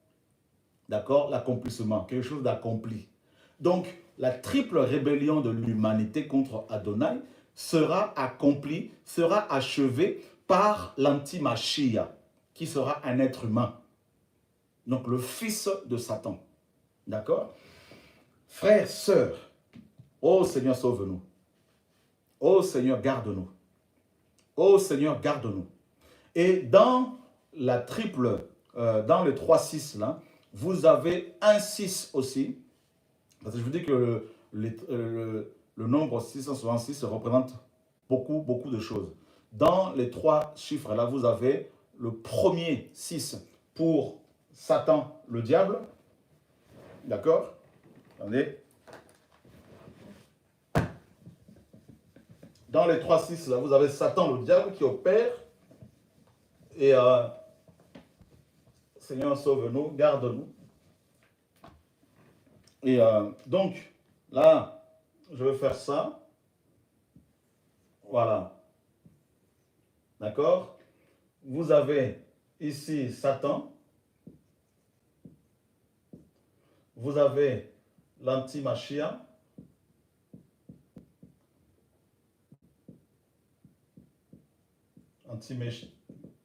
D'accord? L'accomplissement, quelque chose d'accompli. Donc, la triple rébellion de l'humanité contre Adonai sera accomplie, sera achevée par l'anti-Mashiach, qui sera un être humain. Donc, le fils de Satan. D'accord? Frères, sœurs, ô Seigneur, sauve-nous. Ô Seigneur, garde-nous. Ô Seigneur, garde-nous. Et dans la triple, dans les 3-6 là, vous avez un 6 aussi. Parce que je vous dis que le nombre 666 représente beaucoup de choses. Dans les 3 chiffres là, vous avez le premier 6 pour Satan, le diable. D'accord? Attendez. Dans les 3-6 là, vous avez Satan, le diable, qui opère. Et Seigneur, sauve-nous, garde-nous. Et donc, là, je vais faire ça. Voilà. D'accord? Vous avez ici Satan. Vous avez l'anti-Mashiach.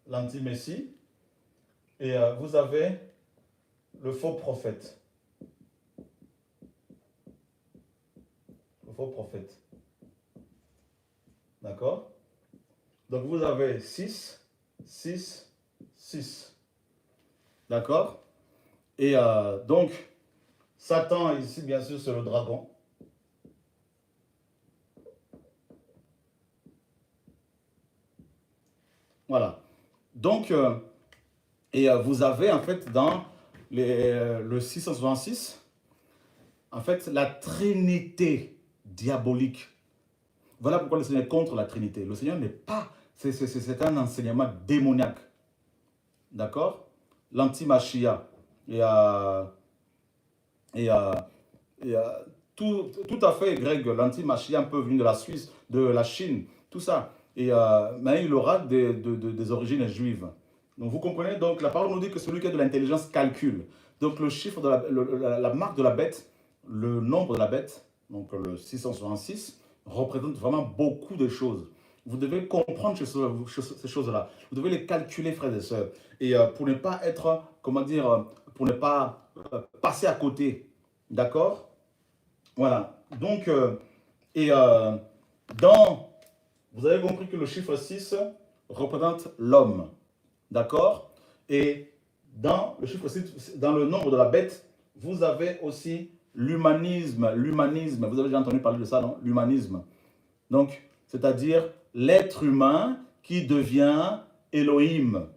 L'anti-Messie. Et vous avez le faux prophète. Le faux prophète. D'accord? Donc vous avez 6, 6, 6. D'accord? Et donc, Satan, ici, bien sûr, c'est le dragon. Voilà. Donc, vous avez, en fait, dans le 666, en fait, la Trinité diabolique. Voilà pourquoi le Seigneur est contre la Trinité. Le Seigneur n'est pas... C'est un enseignement démoniaque. D'accord? L'anti-Mashiach. Tout à fait, Greg, l'anti-Mashiach peut venir de la Suisse, de la Chine, tout ça. Mais il aura des origines juives. Donc vous comprenez, donc la parole nous dit que celui qui a de l'intelligence calcule. Donc le chiffre de la marque de la bête, le nombre de la bête, donc le 666, représente vraiment beaucoup de choses. Vous devez comprendre ces choses-là. Vous devez les calculer, frères et sœurs. Et pour ne pas être, comment dire, pour ne pas passer à côté. D'accord? Voilà. Donc, vous avez compris que le chiffre 6 représente l'homme. D'accord? Et dans le chiffre 6, dans le nombre de la bête, vous avez aussi l'humanisme. L'humanisme, vous avez déjà entendu parler de ça, non? L'humanisme. Donc, c'est-à-dire l'être humain qui devient Elohim.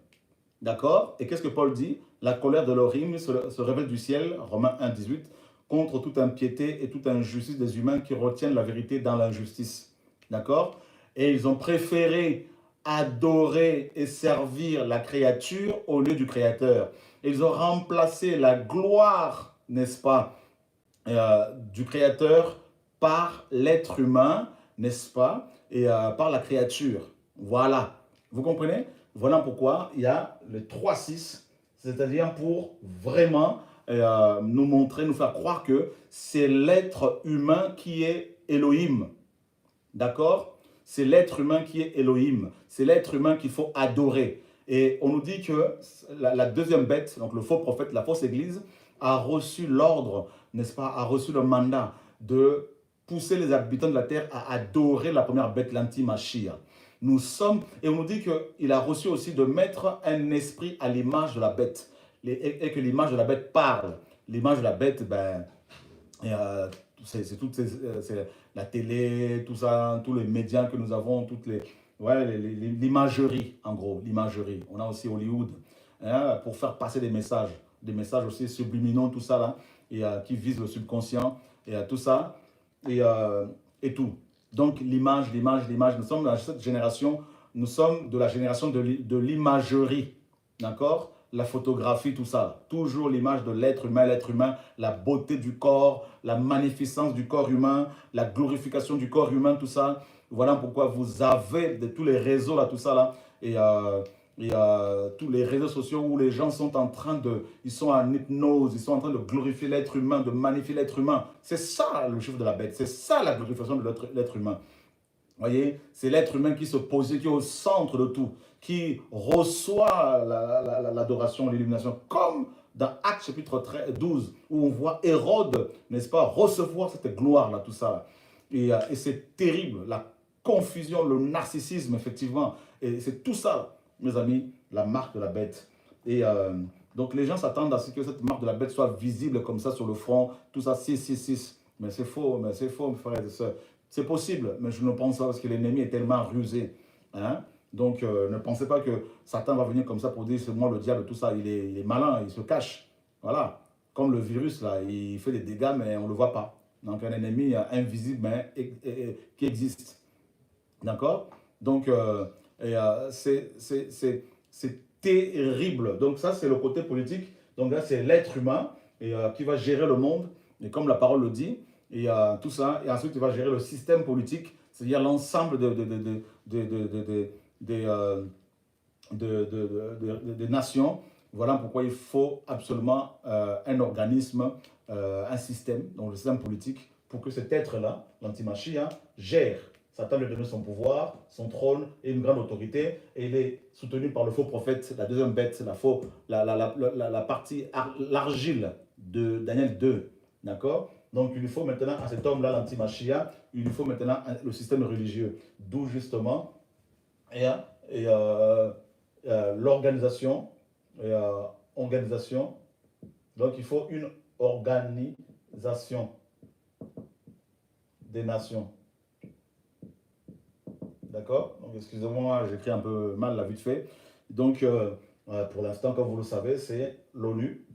D'accord? Et qu'est-ce que Paul dit? La colère d'Elohim se révèle du ciel, Romains 1, 18, contre toute impiété et toute injustice des humains qui retiennent la vérité dans l'injustice. D'accord? Et ils ont préféré adorer et servir la créature au lieu du Créateur. Ils ont remplacé la gloire, n'est-ce pas, du Créateur par l'être humain, n'est-ce pas, et par la créature. Voilà. Vous comprenez? Voilà pourquoi il y a le 3-6, c'est-à-dire pour vraiment nous montrer, nous faire croire que c'est l'être humain qui est Elohim. D'accord? C'est l'être humain qui est Elohim. C'est l'être humain qu'il faut adorer. Et on nous dit que la deuxième bête, donc le faux prophète, la fausse église, a reçu l'ordre, n'est-ce pas, a reçu le mandat de pousser les habitants de la terre à adorer la première bête, l'anti-Mashiach. Nous sommes, et on nous dit qu'il a reçu aussi de mettre un esprit à l'image de la bête, et que l'image de la bête parle. L'image de la bête, ben, c'est la télé, tout ça, tous les médias que nous avons, toutes les, ouais, l'imagerie, en gros, l'imagerie. On a aussi Hollywood, hein, pour faire passer des messages aussi subliminaux, tout ça là, et qui visent le subconscient, et tout ça, et tout. Donc l'image, nous sommes dans cette génération, nous sommes de la génération de l'imagerie, d'accord? La photographie, tout ça. Toujours l'image de l'être humain, la beauté du corps, la magnificence du corps humain, la glorification du corps humain, tout ça. Voilà pourquoi vous avez de tous les réseaux, là, tout ça, là, et tous les réseaux sociaux où les gens sont en train de, ils sont en hypnose, ils sont en train de glorifier l'être humain, de magnifier l'être humain. C'est ça le chiffre de la bête, c'est ça la glorification de l'être humain. Vous voyez, c'est l'être humain qui se positionne, qui est au centre de tout, qui reçoit l'adoration, l'illumination, comme dans Actes chapitre 12, où on voit Hérode, n'est-ce pas, recevoir cette gloire-là, tout ça. Et c'est terrible, la confusion, le narcissisme, effectivement. Et c'est tout ça, mes amis, la marque de la bête. Et donc les gens s'attendent à ce que cette marque de la bête soit visible comme ça sur le front, tout ça, 666. Mais c'est faux, mes frères et sœurs. C'est possible, mais je ne pense pas parce que l'ennemi est tellement rusé. Hein? Donc, ne pensez pas que Satan va venir comme ça pour dire c'est moi le diable, tout ça. Il est malin, il se cache. Voilà. Comme le virus, là, il fait des dégâts, mais on ne le voit pas. Donc, un ennemi invisible, mais qui existe. D'accord? Donc, c'est terrible. Donc, ça, c'est le côté politique. Donc, là, c'est l'être humain qui va gérer le monde. Et comme la parole le dit, et tout ça, et ensuite il va gérer le système politique, c'est-à-dire l'ensemble des nations. Voilà pourquoi il faut absolument un organisme, un système, donc le système politique, pour que cet être-là, l'anti-Mashiach, gère. Satan lui a donné son pouvoir, son trône et une grande autorité, et il est soutenu par le faux prophète, la deuxième bête, la partie, l'argile de Daniel 2, d'accord? Donc, il lui faut maintenant à cet homme-là, l'anti-Mashiach, il lui faut maintenant le système religieux. D'où justement l'organisation. Donc, il faut une organisation des nations. D'accord? Donc, excusez-moi, j'écris un peu mal la vite fait. Donc, pour l'instant, comme vous le savez, c'est l'ONU.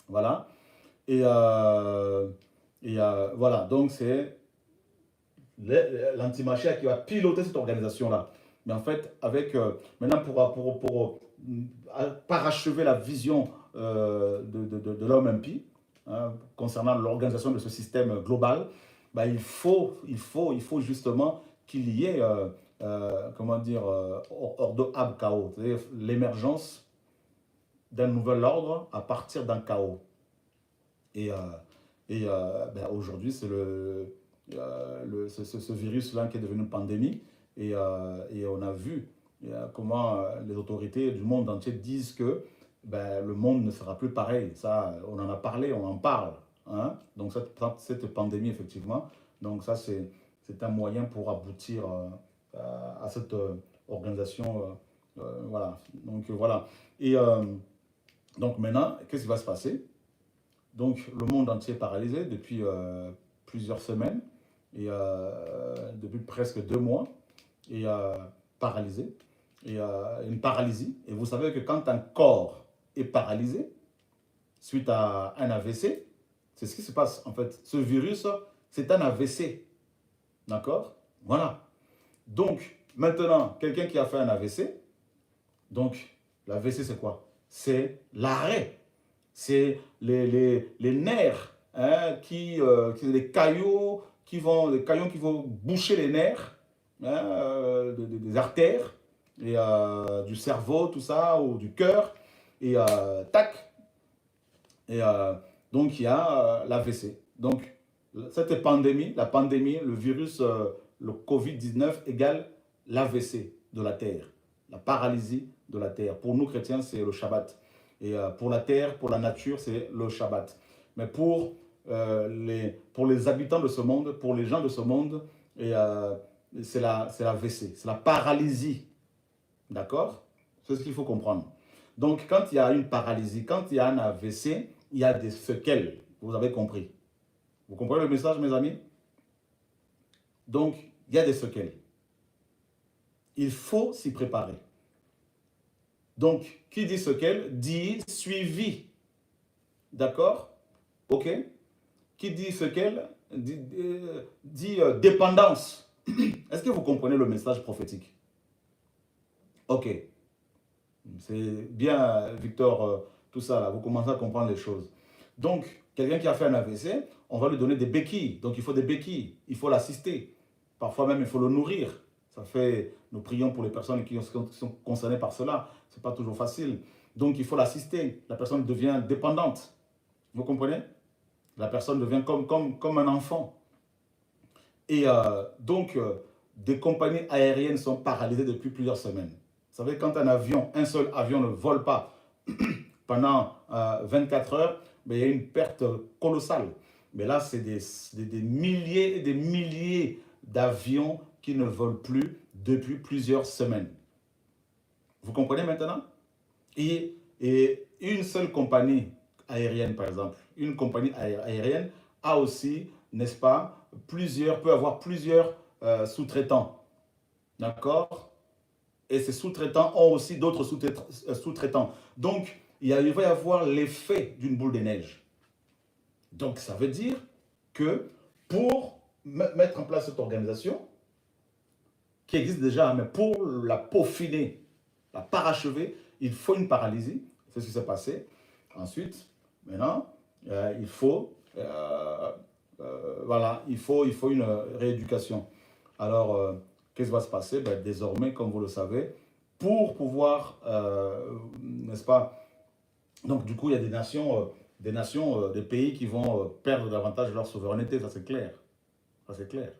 Voilà. Et voilà, donc c'est l'anti-Mashiach qui va piloter cette organisation-là. Mais en fait, avec maintenant pour parachever la vision de l'homme impie, hein, concernant l'organisation de ce système global, bah, il faut justement qu'il y ait, comment dire, Ordo ab chaos, c'est-à-dire l'émergence d'un nouvel ordre à partir d'un chaos. Et ben, aujourd'hui, c'est ce virus-là qui est devenu une pandémie. Et on a vu comment les autorités du monde entier disent que ben, le monde ne sera plus pareil. Ça, on en a parlé, on en parle. Hein? Donc cette pandémie, effectivement, donc ça, c'est un moyen pour aboutir à cette organisation. Voilà. Donc voilà. Et donc maintenant, qu'est-ce qui va se passer? Donc le monde entier est paralysé depuis plusieurs semaines, et depuis presque 2 mois, et paralysé, et une paralysie. Et vous savez que quand un corps est paralysé, suite à un AVC, c'est ce qui se passe en fait. Ce virus, c'est un AVC, d'accord? Voilà. Donc maintenant, quelqu'un qui a fait un AVC, donc l'AVC c'est quoi? C'est l'arrêt. C'est les nerfs, hein, les caillots qui vont boucher les nerfs, hein, des artères, et du cerveau, tout ça, ou du cœur, et tac, et donc il y a l'AVC. Donc cette pandémie, la pandémie, le virus, le Covid-19 égale l'AVC de la Terre, la paralysie de la Terre. Pour nous chrétiens, c'est le Shabbat. Et pour la Terre, pour la nature, c'est le Shabbat. Mais pour les habitants de ce monde, pour les gens de ce monde, c'est l'AVC, c'est la paralysie. D'accord? C'est ce qu'il faut comprendre. Donc, quand il y a une paralysie, quand il y a un AVC, il y a des séquelles. Vous avez compris. Vous comprenez le message, mes amis? Donc, il y a des séquelles. Il faut s'y préparer. Donc, qui dit séquelles dit suivi. D'accord? Ok? Qui dit séquelles dit dépendance. Est-ce que vous comprenez le message prophétique? Ok. C'est bien, Victor, tout ça là. Vous commencez à comprendre les choses. Donc, quelqu'un qui a fait un AVC, on va lui donner des béquilles. Donc, il faut des béquilles. Il faut l'assister. Parfois même, il faut le nourrir. Ça fait, nous prions pour les personnes qui sont concernées par cela. Ce n'est pas toujours facile. Donc, il faut l'assister. La personne devient dépendante. Vous comprenez? La personne devient comme un enfant. Et des compagnies aériennes sont paralysées depuis plusieurs semaines. Vous savez, quand un seul avion ne vole pas pendant 24 heures, mais il y a une perte colossale. Mais là, c'est des milliers et des milliers d'avions qui ne volent plus depuis plusieurs semaines. Vous comprenez maintenant? Et une seule compagnie aérienne, par exemple, une compagnie aérienne a aussi, n'est-ce pas, peut avoir plusieurs sous-traitants. D'accord? Et ces sous-traitants ont aussi d'autres sous-traitants. Donc, il va y avoir l'effet d'une boule de neige. Donc, ça veut dire que pour mettre en place cette organisation, qui existe déjà, mais pour la peaufiner, la parachever, il faut une paralysie. C'est ce qui s'est passé. Ensuite, maintenant, il faut une rééducation. Alors, qu'est-ce qui va se passer? Désormais, comme vous le savez, pour pouvoir, n'est-ce pas? Donc, du coup, il y a des pays qui vont perdre davantage leur souveraineté, ça c'est clair. Ça c'est clair.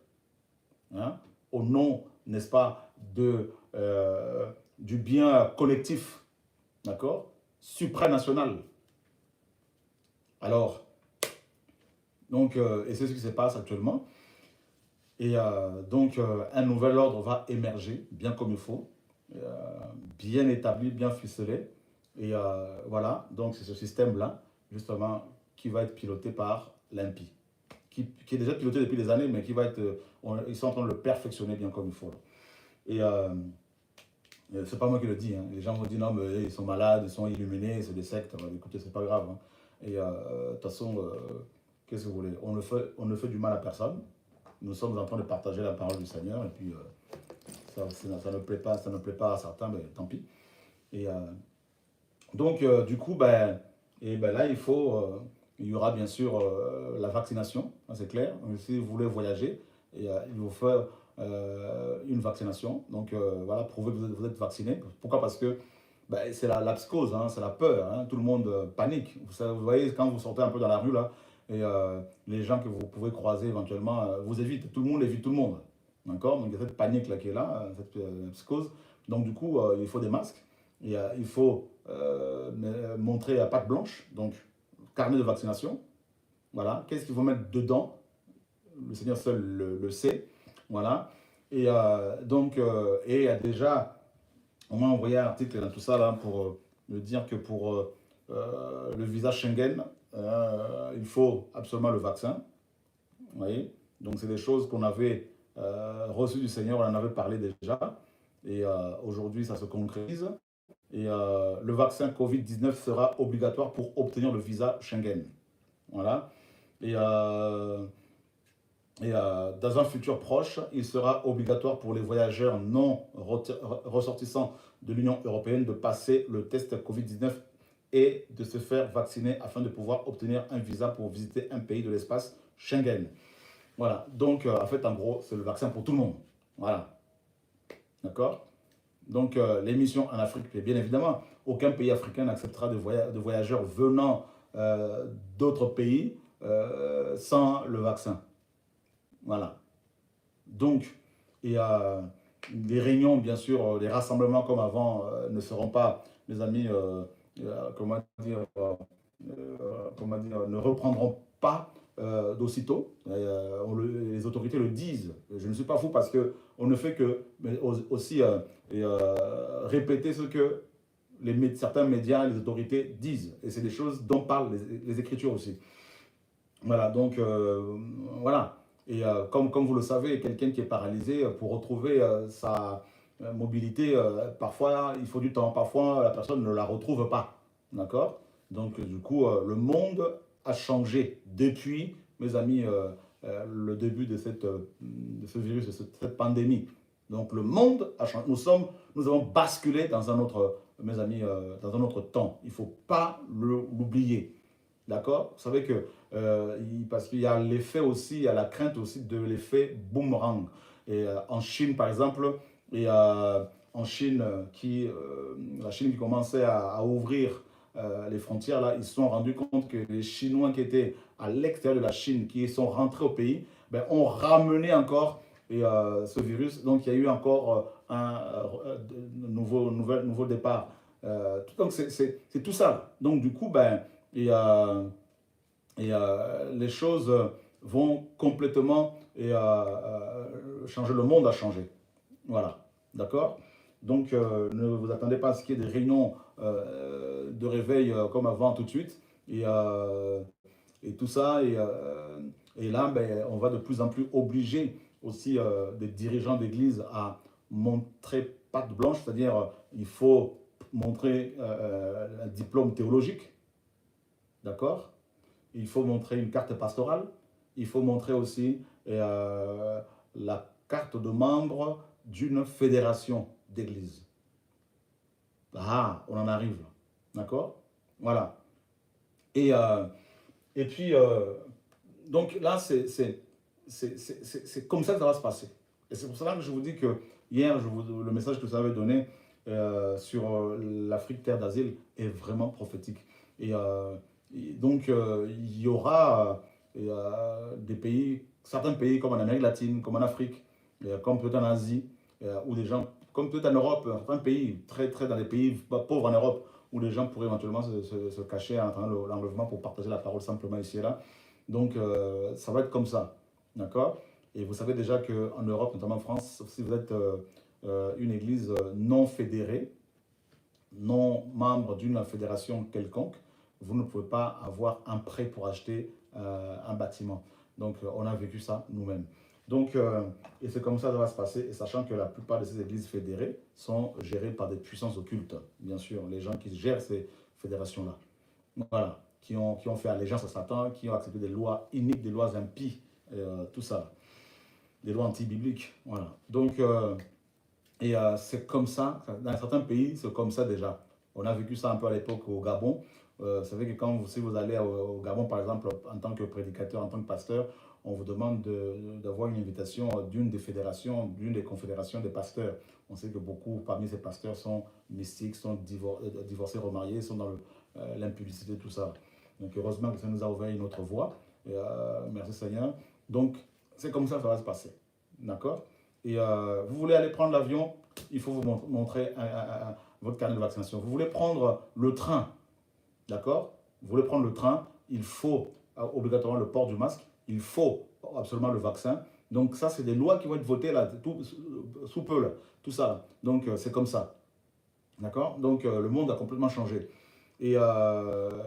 Hein? Au nom, n'est-ce pas, du bien collectif, d'accord? Supranational. Alors, donc, et c'est ce qui se passe actuellement. Et un nouvel ordre va émerger, bien comme il faut, bien établi, bien ficelé. Et voilà, donc c'est ce système-là, justement, qui va être piloté par l'INPI, qui est déjà piloté depuis des années, mais qui va être, ils sont en train de le perfectionner bien comme il faut. Et c'est pas moi qui le dis, hein. Les gens vont dire non, mais ils sont malades, ils sont illuminés, c'est des sectes. Écoutez, c'est pas grave. Hein. Et de toute façon, qu'est-ce que vous voulez? On ne fait du mal à personne. Nous sommes en train de partager la parole du Seigneur, et puis ça ne plaît pas, à certains, mais tant pis. Et donc, du coup, là, il y aura bien sûr la vaccination, c'est clair. Si vous voulez voyager, il vous faut une vaccination. Donc, voilà, prouvez que vous êtes vacciné. Pourquoi? Parce que c'est la psychose, hein, c'est la peur. Hein. Tout le monde panique. Vous voyez, quand vous sortez un peu dans la rue, là, et les gens que vous pouvez croiser éventuellement vous évitent. Tout le monde évite tout le monde. D'accord? Donc, il y a cette panique là qui est là, cette psychose. Donc, du coup, il faut des masques. Et, il faut montrer à patte blanche, donc carnet de vaccination. Voilà. Qu'est-ce qu'il faut mettre dedans? Le Seigneur seul le sait. Voilà. Et et il y a déjà, on m'a envoyé un article dans tout ça là pour me dire que pour le visa Schengen, il faut absolument le vaccin. Vous voyez? Donc c'est des choses qu'on avait reçues du Seigneur, on en avait parlé déjà. Et aujourd'hui, ça se concrétise. Et le vaccin Covid-19 sera obligatoire pour obtenir le visa Schengen. Voilà. Et dans un futur proche, il sera obligatoire pour les voyageurs non ressortissants de l'Union européenne de passer le test Covid-19 et de se faire vacciner afin de pouvoir obtenir un visa pour visiter un pays de l'espace Schengen. Voilà. Donc, en fait, en gros, c'est le vaccin pour tout le monde. Voilà. D'accord? Donc, les missions en Afrique, et bien évidemment, aucun pays africain n'acceptera de voyageurs venant d'autres pays sans le vaccin. Voilà. Donc, et, les réunions, bien sûr, les rassemblements comme avant ne seront pas, mes amis, comment dire, ne reprendront pas d'aussitôt. Les autorités le disent. Je ne suis pas fou parce qu'on ne fait que aussi répéter ce que certains médias et les autorités disent. Et c'est des choses dont parlent les Écritures aussi. Voilà, donc voilà. Et comme vous le savez, quelqu'un qui est paralysé, pour retrouver sa mobilité, parfois il faut du temps, parfois la personne ne la retrouve pas. D'accord? Donc du coup, le monde a changé depuis, mes amis, le début de ce virus, de cette pandémie. Donc le monde a changé. Nous avons basculé dans un autre, mes amis, dans un autre temps. Il ne faut pas l'oublier. D'accord? Vous savez que, parce qu'il y a l'effet aussi, il y a la crainte aussi de l'effet boomerang. Et en Chine, par exemple, et en Chine, la Chine qui commençait à ouvrir les frontières, là, ils se sont rendus compte que les Chinois qui étaient à l'extérieur de la Chine, qui sont rentrés au pays, ben, ont ramené encore ce virus. Donc, il y a eu encore un nouveau départ. Donc, c'est tout ça. Donc, du coup, ben, les choses vont complètement changer. Le monde a changé. Voilà. D'accord? Donc, ne vous attendez pas à ce qu'il y ait des réunions de réveil comme avant tout de suite. Et tout ça. Et là, ben, on va de plus en plus obliger aussi des dirigeants d'église à montrer patte blanche, c'est-à-dire il faut montrer un diplôme théologique. D'accord? Il faut montrer une carte pastorale. Il faut montrer aussi la carte de membre d'une fédération d'église. Ah, on en arrive. D'accord? Voilà. Et, et puis, donc là, c'est comme ça que ça va se passer. Et c'est pour cela que je vous dis que hier, le message que vous avez donné sur l'Afrique, terre d'asile, est vraiment prophétique. Et donc, il y aura des pays, certains pays comme en Amérique latine, comme en Afrique, comme peut-être en Asie, où des gens, comme peut-être en Europe, certains pays, très dans les pays pauvres en Europe, où les gens pourraient éventuellement se cacher en attendant l'enlèvement pour partager la parole simplement ici et là. Donc, ça va être comme ça. D'accord? Et vous savez déjà qu'en Europe, notamment en France, si vous êtes une église non fédérée, non membre d'une fédération quelconque, vous ne pouvez pas avoir un prêt pour acheter un bâtiment. Donc, on a vécu ça nous-mêmes. Donc, et c'est comme ça que ça va se passer, et sachant que la plupart de ces églises fédérées sont gérées par des puissances occultes, bien sûr, les gens qui gèrent ces fédérations-là. Voilà, qui ont fait allégeance à Satan, qui ont accepté des lois iniques, des lois impies, tout ça, des lois anti-bibliques. Voilà. Donc, c'est comme ça, dans certains pays, c'est comme ça déjà. On a vécu ça un peu à l'époque au Gabon. Vous savez que si vous allez au Gabon, par exemple, en tant que prédicateur, en tant que pasteur, on vous demande d'avoir une invitation d'une des fédérations, d'une des confédérations des pasteurs. On sait que beaucoup parmi ces pasteurs sont mystiques, sont divorcés, remariés, sont dans l'impudicité, tout ça. Donc heureusement que ça nous a ouvert une autre voie. Merci Seigneur. Donc c'est comme ça que ça va se passer. D'accord? Et vous voulez aller prendre l'avion, il faut vous montrer votre carnet de vaccination. Vous voulez prendre le train, d'accord? Vous voulez prendre le train, il faut obligatoirement le port du masque, il faut absolument le vaccin. Donc ça, c'est des lois qui vont être votées là, sous peu, là, tout ça. Là. Donc c'est comme ça, d'accord? Donc le monde a complètement changé. Et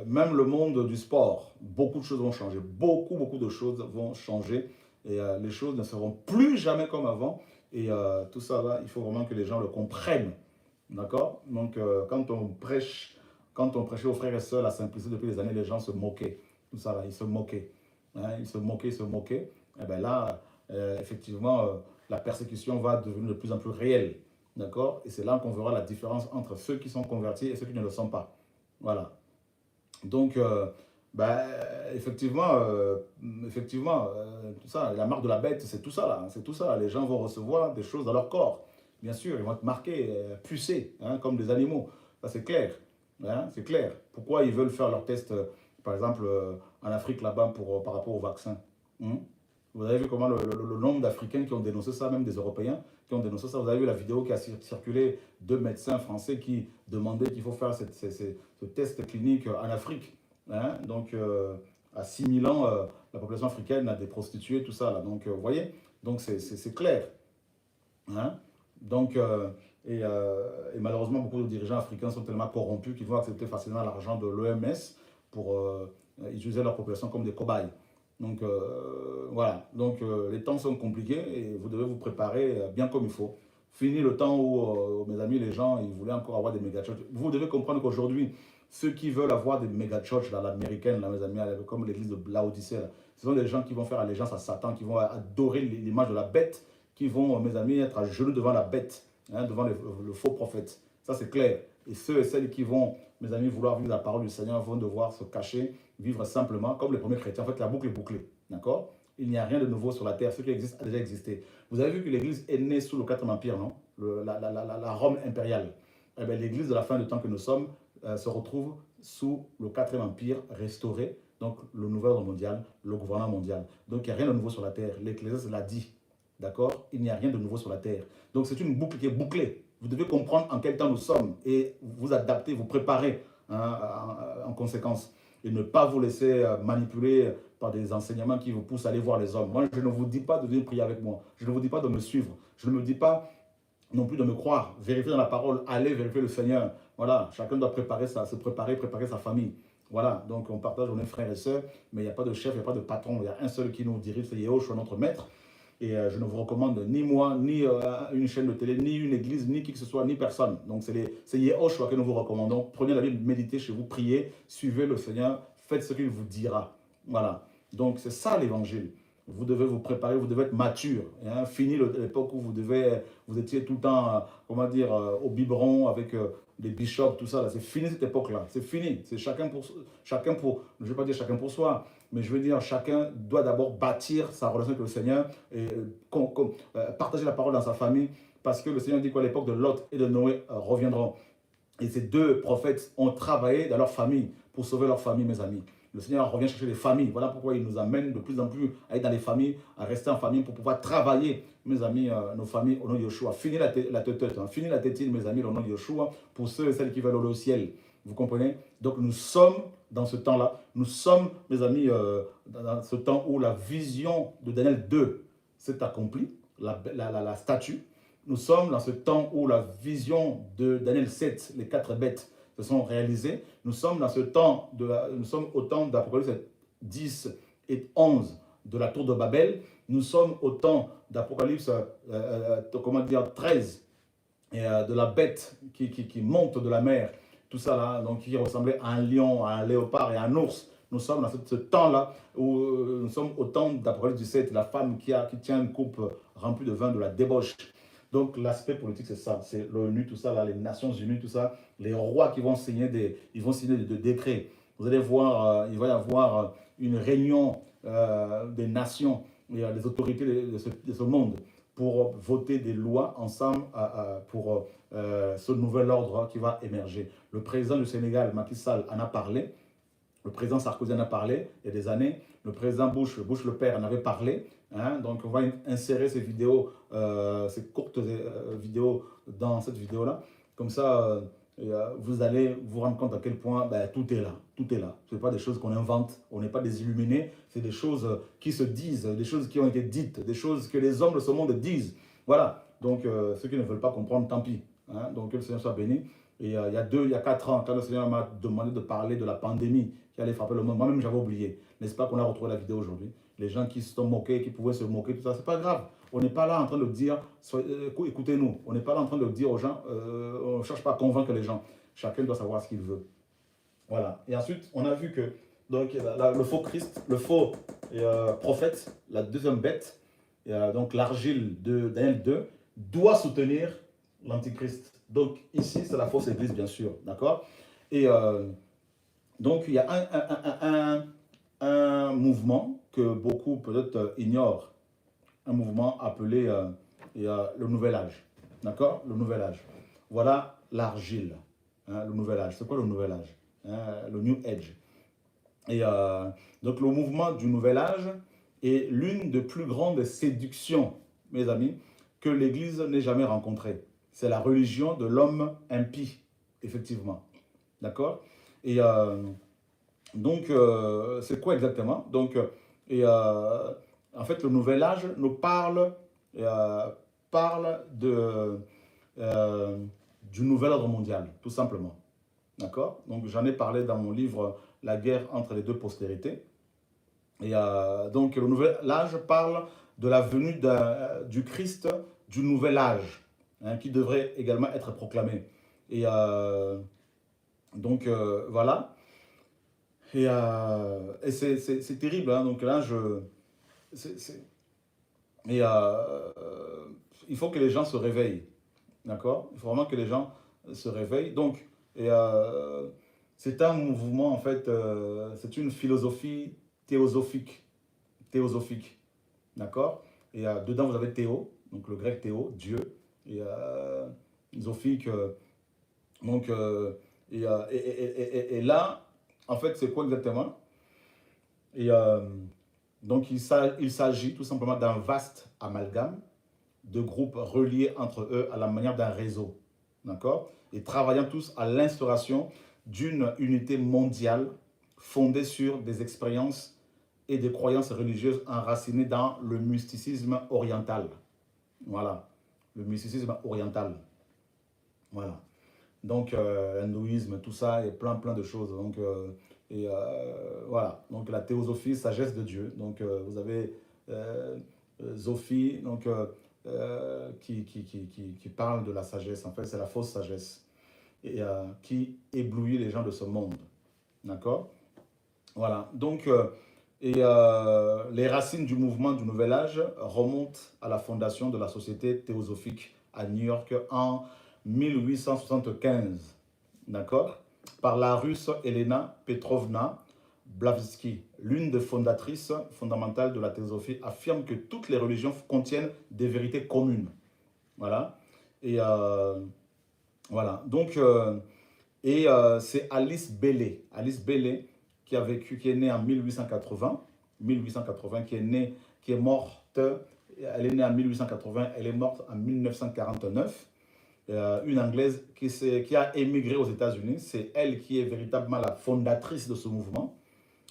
même le monde du sport, beaucoup de choses vont changer. Beaucoup de choses vont changer. Et les choses ne seront plus jamais comme avant. Et tout ça, là, il faut vraiment que les gens le comprennent. D'accord? Donc, quand on prêchait aux frères et sœurs la simplicité depuis des années, les gens se moquaient. Tout ça, là, ils se moquaient. Hein, ils se moquaient. Et bien là, effectivement, la persécution va devenir de plus en plus réelle. D'accord? Et c'est là qu'on verra la différence entre ceux qui sont convertis et ceux qui ne le sont pas. Voilà. Donc, effectivement, tout ça, la marque de la bête, c'est tout ça là. C'est tout ça. Les gens vont recevoir des choses dans leur corps. bien sûr, ils vont être marqués, pucés, hein, comme des animaux. Ça, c'est clair. Hein, c'est clair. Pourquoi ils veulent faire leurs tests, par exemple, en Afrique, là-bas, par rapport au vaccin? Hmm. Vous avez vu comment le nombre d'Africains qui ont dénoncé ça, même des Européens qui ont dénoncé ça. Vous avez vu la vidéo qui a circulé, deux médecins français qui demandaient qu'il faut faire ce test clinique en Afrique. Hein. Donc, à 6000 ans, la population africaine a des prostituées, tout ça. Là. Donc, vous voyez, donc c'est clair. Hein. Donc, et malheureusement, beaucoup de dirigeants africains sont tellement corrompus qu'ils vont accepter facilement l'argent de l'OMS pour utiliser leur population comme des cobayes. Donc, voilà. Donc, les temps sont compliqués et vous devez vous préparer bien comme il faut. Fini le temps où, mes amis, les gens, ils voulaient encore avoir des méga church. Vous devez comprendre qu'aujourd'hui, ceux qui veulent avoir des méga church dans l'américaine, là, mes amis, comme l'église de Laodicée, là, ce sont des gens qui vont faire allégeance à Satan, qui vont adorer l'image de la bête, qui vont, mes amis, être à genoux devant la bête, hein, devant le faux prophète. Ça, c'est clair. Et ceux et celles qui vont, mes amis, vouloir vivre la parole du Seigneur vont devoir se cacher, vivre simplement comme les premiers chrétiens. En fait, la boucle est bouclée. D'accord? Il n'y a rien de nouveau sur la terre. Ce qui existe a déjà existé. Vous avez vu que l'Église est née sous le 4e Empire, non? La Rome impériale. Eh bien, l'Église de la fin de temps que nous sommes se retrouve sous le 4e Empire restauré, donc le nouvel ordre mondial, le gouvernement mondial. Donc, il n'y a rien de nouveau sur la terre. L'Ecclésiaste l'a dit. D'accord? Il n'y a rien de nouveau sur la terre. Donc, c'est une boucle qui est bouclée. Vous devez comprendre en quel temps nous sommes et vous adapter, vous préparer, hein, en conséquence. Et ne pas vous laisser manipuler par des enseignements qui vous poussent à aller voir les hommes. Moi, je ne vous dis pas de venir prier avec moi. Je ne vous dis pas de me suivre. Je ne me dis pas non plus de me croire. Vérifier dans la parole. Allez vérifier le Seigneur. Voilà. Chacun doit préparer se préparer sa famille. Voilà. Donc, on partage, on est frères et sœurs, mais il n'y a pas de chef, il n'y a pas de patron. Il y a un seul qui nous dirige, c'est Yehoshua, notre maître. Et je ne vous recommande ni moi, ni une chaîne de télé, ni une église, ni qui que ce soit, ni personne. Donc c'est Yehoshua que nous vous recommandons. Prenez la Bible, méditez chez vous, priez, suivez le Seigneur, faites ce qu'il vous dira. Voilà. Donc c'est ça l'évangile. Vous devez vous préparer, vous devez être mature. Hein. Fini l'époque où vous étiez tout le temps, comment dire, au biberon avec les bishops, tout ça. C'est fini cette époque-là. C'est fini. C'est chacun pour, je ne vais pas dire chacun pour soi, mais je veux dire, chacun doit d'abord bâtir sa relation avec le Seigneur et partager la parole dans sa famille, parce que le Seigneur dit qu'à l'époque de Lot et de Noé reviendront. Et ces deux prophètes ont travaillé dans leur famille pour sauver leur famille, mes amis. Le Seigneur revient chercher les familles. Voilà pourquoi il nous amène de plus en plus à être dans les familles, à rester en famille pour pouvoir travailler, mes amis, nos familles au nom de Yeshua. Fini la tête, hein. Fini la tétine, mes amis, au nom de Yeshua, pour ceux et celles qui veulent aller au ciel. Vous comprenez? Donc nous sommes dans ce temps-là. Nous sommes, mes amis, dans ce temps où la vision de Daniel 2 s'est accomplie, la statue. Nous sommes dans ce temps où la vision de Daniel 7, les 4 bêtes, se sont réalisées. Nous sommes dans ce temps, nous sommes au temps d'Apocalypse 10 et 11 de la tour de Babel. Nous sommes au temps d'Apocalypse 13 et de la bête qui monte de la mer. Tout ça là, donc qui ressemblait à un lion, à un léopard et à un ours. Nous sommes dans ce temps-là où nous sommes au temps d'Apocalypse 17, la femme qui tient une coupe remplie de vin de la débauche. Donc l'aspect politique, c'est ça, c'est l'ONU, tout ça, là, les Nations Unies, tout ça, les rois qui vont signer des décrets. Vous allez voir, il va y avoir une réunion des nations, des autorités de ce monde pour voter des lois ensemble pour ce nouvel ordre qui va émerger. Le président du Sénégal, Macky Sall, en a parlé. Le président Sarkozy en a parlé il y a des années. Le président Bush le père, en avait parlé. Hein. Donc, on va insérer ces vidéos, ces courtes vidéos dans cette vidéo-là. Comme ça, vous allez vous rendre compte à quel point tout est là. Tout est là. Ce n'est pas des choses qu'on invente. On n'est pas des illuminés. C'est des choses qui se disent, des choses qui ont été dites, des choses que les hommes de ce monde disent. Voilà. Donc, ceux qui ne veulent pas comprendre, tant pis. Hein. Donc, que le Seigneur soit béni. Et il y a 4 ans, quand le Seigneur m'a demandé de parler de la pandémie qui allait frapper le monde, moi-même j'avais oublié. N'est-ce pas qu'on a retrouvé la vidéo aujourd'hui? Les gens qui se sont moqués, qui pouvaient se moquer, tout ça, c'est pas grave. On n'est pas là en train de dire, écoutez-nous, on n'est pas là en train de dire aux gens, on ne cherche pas à convaincre les gens. Chacun doit savoir ce qu'il veut. Voilà. Et ensuite, on a vu que donc, le faux Christ, le faux prophète, la deuxième bête, donc l'argile de Daniel 2, doit soutenir l'antichrist. Donc ici, c'est la fausse église, bien sûr. D'accord? Et donc, il y a un mouvement que beaucoup peut-être ignorent, un mouvement appelé le Nouvel Âge. D'accord? Le nouvel âge. Voilà l'argile, hein, le nouvel âge. C'est quoi le nouvel âge? Hein, le New Age. Et donc le mouvement du nouvel âge est l'une des plus grandes séductions, mes amis, que l'Église n'ait jamais rencontrée. C'est la religion de l'homme impie, effectivement. D'accord? Et donc, c'est quoi exactement? Donc, et, en fait, le nouvel âge nous parle euh, du nouvel ordre mondial, tout simplement. D'accord? Donc, j'en ai parlé dans mon livre La guerre entre les deux postérités. Et donc, le nouvel âge parle de la venue du Christ du nouvel âge, hein, qui devrait également être proclamé. Et donc, voilà. Et c'est terrible, hein. Donc là, c'est- et, il faut que les gens se réveillent. D'accord? Il faut vraiment que les gens se réveillent. Donc, et, c'est un mouvement, en fait, c'est une philosophie théosophique. Théosophique. D'accord? Et dedans, vous avez théo, donc le grec théo, Dieu. Et zophique, donc, et là, en fait, c'est quoi exactement? Et donc, il s'agit tout simplement d'un vaste amalgame de groupes reliés entre eux à la manière d'un réseau, d'accord? Et travaillant tous à l'instauration d'une unité mondiale fondée sur des expériences et des croyances religieuses enracinées dans le mysticisme oriental. Voilà, le mysticisme oriental. Voilà. Donc, hindouisme, tout ça, et plein de choses. Donc, voilà. Donc, la théosophie, sagesse de Dieu. Donc, vous avez euh, Zophie, donc, qui parle de la sagesse. En fait, c'est la fausse sagesse. Et qui éblouit les gens de ce monde. D'accord? Voilà. Donc, les racines du mouvement du Nouvel Âge remontent à la fondation de la Société théosophique à New York en 1875. D'accord? Par la Russe Elena Petrovna Blavatsky, l'une des fondatrices fondamentales de la théosophie, affirme que toutes les religions contiennent des vérités communes. Voilà. Et voilà. Donc, c'est Alice Bailey. Alice Bailey qui a vécu, qui est née en 1880, 1880, qui est morte, elle est née en 1880, elle est morte en 1949. Une Anglaise qui a émigré aux États-Unis. C'est elle qui est véritablement la fondatrice de ce mouvement.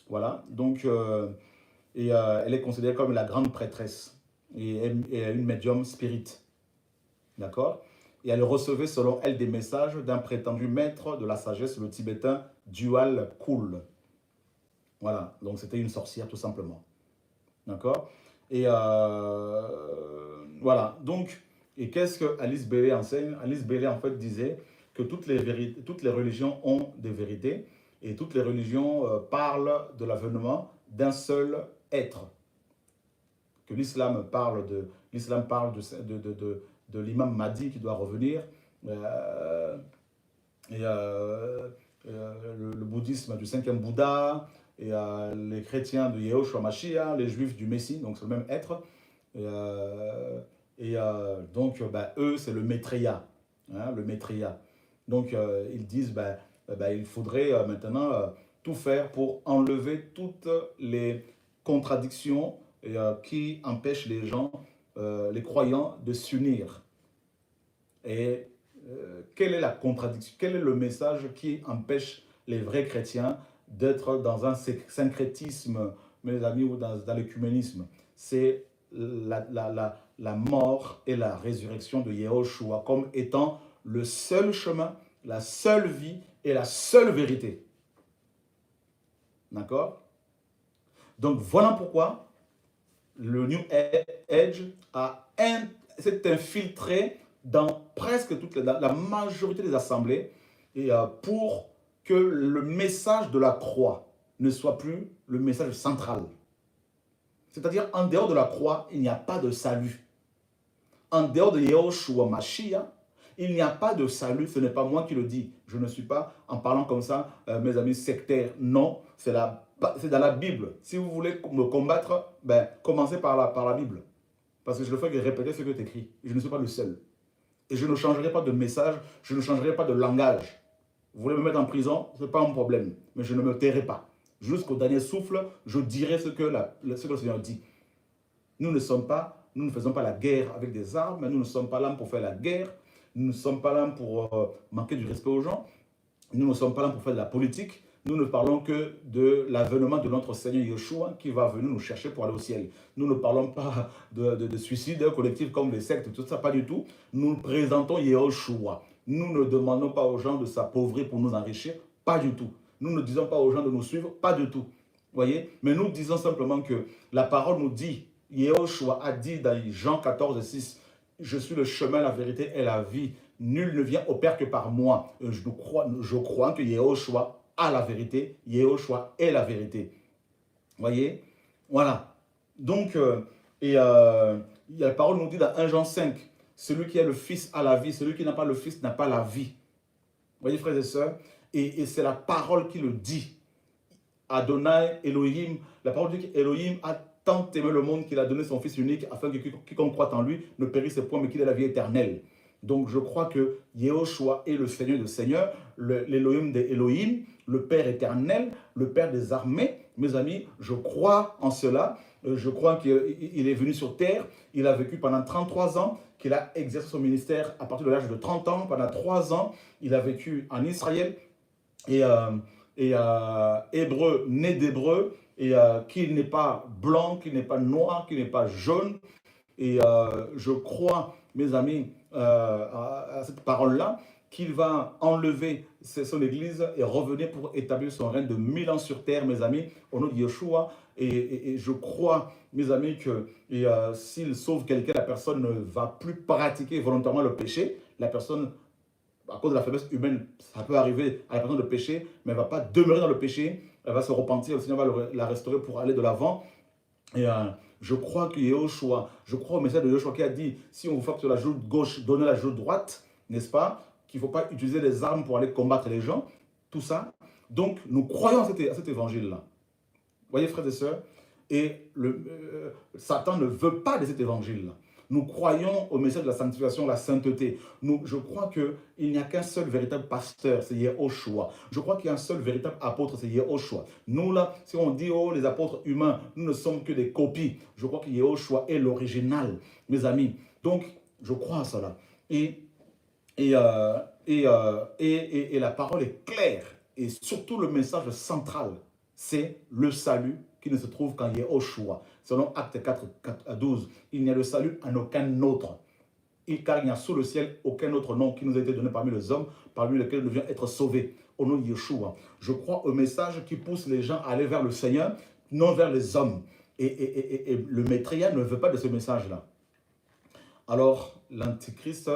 Voilà. Donc, elle est considérée comme la grande prêtresse et une médium spirit. D'accord? Et elle recevait selon elle des messages d'un prétendu maître de la sagesse, le tibétain Dual Kul. Voilà, donc c'était une sorcière tout simplement. D'accord? Et voilà, donc, et qu'est-ce que Alice Bailey enseigne? Alice Bailey en fait disait que toutes les religions ont des vérités et toutes les religions parlent de l'avènement d'un seul être. Que l'islam parle de l'imam Mahdi qui doit revenir, euh, et le bouddhisme du cinquième Bouddha, et les chrétiens de Yehoshua Mashiach, les juifs du Messie, donc c'est le même être. Et, donc, eux, c'est le Maitreya, hein, le Maitreya. Donc, ils disent, il faudrait maintenant tout faire pour enlever toutes les contradictions qui empêchent les gens, les croyants, de s'unir. Et quelle est la contradiction? Quel est le message qui empêche les vrais chrétiens d'être dans un syncrétisme, mes amis, ou dans l'écuménisme? C'est la mort et la résurrection de Yehoshua comme étant le seul chemin, la seule vie et la seule vérité. D'accord? Donc voilà pourquoi le New Age s'est infiltré dans presque la majorité des assemblées et pour que le message de la croix ne soit plus le message central. C'est-à-dire, en dehors de la croix, il n'y a pas de salut. En dehors de Yehoshua Mashiach, il n'y a pas de salut. Ce n'est pas moi qui le dis. Je ne suis pas, en parlant comme ça, mes amis, sectaires. Non, c'est dans la Bible. Si vous voulez me combattre, commencez par la Bible. Parce que je ne fais que répéter ce que tu écris. Je ne suis pas le seul. Et je ne changerai pas de message, je ne changerai pas de langage. Vous voulez me mettre en prison, ce n'est pas un problème. Mais je ne me tairai pas. Jusqu'au dernier souffle, je dirai ce que le Seigneur dit. Nous ne faisons pas la guerre avec des armes, nous ne sommes pas là pour faire la guerre, nous ne sommes pas là pour manquer du respect aux gens, nous ne sommes pas là pour faire de la politique, nous ne parlons que de l'avènement de notre Seigneur Yeshua qui va venir nous chercher pour aller au ciel. Nous ne parlons pas de suicide collectif comme les sectes, tout ça, pas du tout. Nous présentons Yeshua. Nous ne demandons pas aux gens de s'appauvrir pour nous enrichir, pas du tout. Nous ne disons pas aux gens de nous suivre, pas du tout. Voyez? Mais nous disons simplement que la parole nous dit, Yeshua a dit dans Jean 14, 6, je suis le chemin, la vérité et la vie. Nul ne vient au Père que par moi. Je crois que Yeshua a la vérité. Yeshua est la vérité. Voyez? Voilà. Donc, la parole nous dit dans 1 Jean 5, celui qui a le Fils a la vie, celui qui n'a pas le Fils n'a pas la vie. Voyez, frères et sœurs? Et c'est la parole qui le dit. Adonai, Elohim, la parole dit qu'Elohim a tant aimé le monde qu'il a donné son Fils unique afin que quiconque croit en lui ne périsse point mais qu'il ait la vie éternelle. Donc je crois que Yehoshua est le Seigneur de Seigneurs, l'Elohim des Elohim, le Père éternel, le Père des armées. Mes amis, je crois en cela. Je crois qu'il est venu sur terre, il a vécu pendant 33 ans, qu'il a exercé son ministère à partir de l'âge de 30 ans. Pendant 3 ans, il a vécu en Israël et hébreu, né d'hébreu, et qu'il n'est pas blanc, qu'il n'est pas noir, qu'il n'est pas jaune. Et je crois, mes amis, à cette parole-là, qu'il va enlever son église et revenir pour établir son règne de 1000 ans sur terre, mes amis, au nom de Yeshua. Et je crois, mes amis, que s'il sauve quelqu'un, la personne ne va plus pratiquer volontairement le péché. La personne, à cause de la faiblesse humaine, ça peut arriver à la personne de pécher, mais elle ne va pas demeurer dans le péché. Elle va se repentir, le Seigneur va la restaurer pour aller de l'avant. Et je crois que Yeshua, je crois au message de Yeshua qui a dit, si on vous frappe sur la joue gauche, donnez la joue droite, n'est-ce pas? Qu'il ne faut pas utiliser les armes pour aller combattre les gens, tout ça. Donc, nous croyons à cet évangile-là. Vous voyez, frères et sœurs? Et Satan ne veut pas de cet évangile-là. Nous croyons au message de la sanctification, la sainteté. Je crois qu'il n'y a qu'un seul véritable pasteur, c'est Yehoshua. Je crois qu'il y a un seul véritable apôtre, c'est Yehoshua. Nous, là, si on dit, oh, les apôtres humains, nous ne sommes que des copies. Je crois que Yehoshua est l'original, mes amis. Donc, je crois à cela. Et la parole est claire. Et surtout, le message central, c'est le salut qui ne se trouve qu'en Yehoshua. Selon Actes 4, 4 à 12, il n'y a de salut en aucun autre. Car il n'y a sous le ciel aucun autre nom qui nous a été donné parmi les hommes, parmi lesquels nous devons être sauvés, au nom de Yeshua. Je crois au message qui pousse les gens à aller vers le Seigneur, non vers les hommes. Et le Maitreya ne veut pas de ce message-là. Alors, l'Antichrist,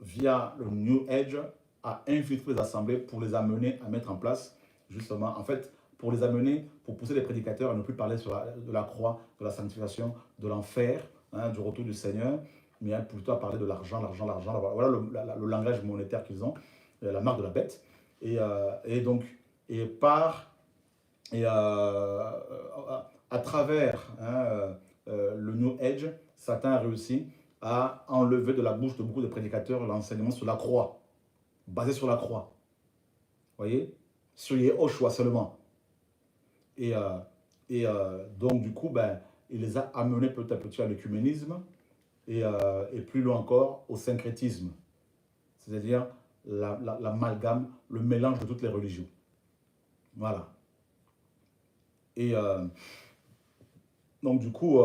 via le New Age, a infiltré les assemblées pour les amener à mettre en place, justement, en fait, pour les amener, pour pousser les prédicateurs à ne plus parler de la croix, de la sanctification, de l'enfer, du retour du Seigneur, mais plutôt à parler de l'argent, l'argent, l'argent. Voilà le langage monétaire qu'ils ont, la marque de la bête. Et à travers le New Age, Satan a réussi à enlever de la bouche de beaucoup de prédicateurs l'enseignement sur la croix, basé sur la croix. Vous voyez? Sur Yehoshua seulement. Donc, du coup, il les a amenés petit à petit à l'écuménisme et plus loin encore au syncrétisme, c'est-à-dire l'amalgame, le mélange de toutes les religions. Voilà. Et donc, du coup,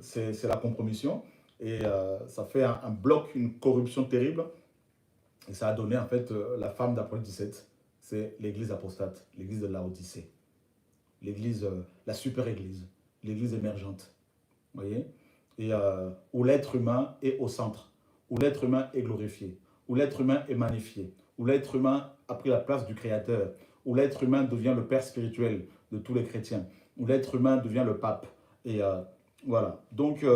c'est la compromission et ça fait un bloc, une corruption terrible. Et ça a donné en fait la femme d'Apocalypse 17. C'est l'église apostate, l'église de Laodicée, l'église, la super église, l'église émergente, vous voyez, et où l'être humain est au centre, où l'être humain est glorifié, où l'être humain est magnifié, où l'être humain a pris la place du Créateur, où l'être humain devient le père spirituel de tous les chrétiens, où l'être humain devient le pape, et voilà. Donc,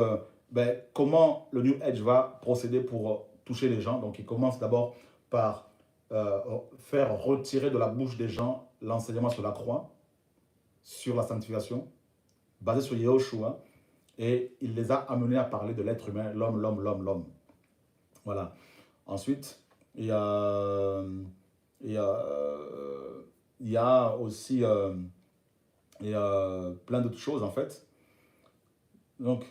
comment le New Age va procéder pour toucher les gens? Donc, il commence d'abord par faire retirer de la bouche des gens l'enseignement sur la croix, sur la sanctification, basé sur Yehoshua, Et il les a amenés à parler de l'être humain, l'homme, l'homme, l'homme, l'homme. Voilà. Ensuite, il y a, il y a, il y a aussi plein d'autres choses en fait. Donc,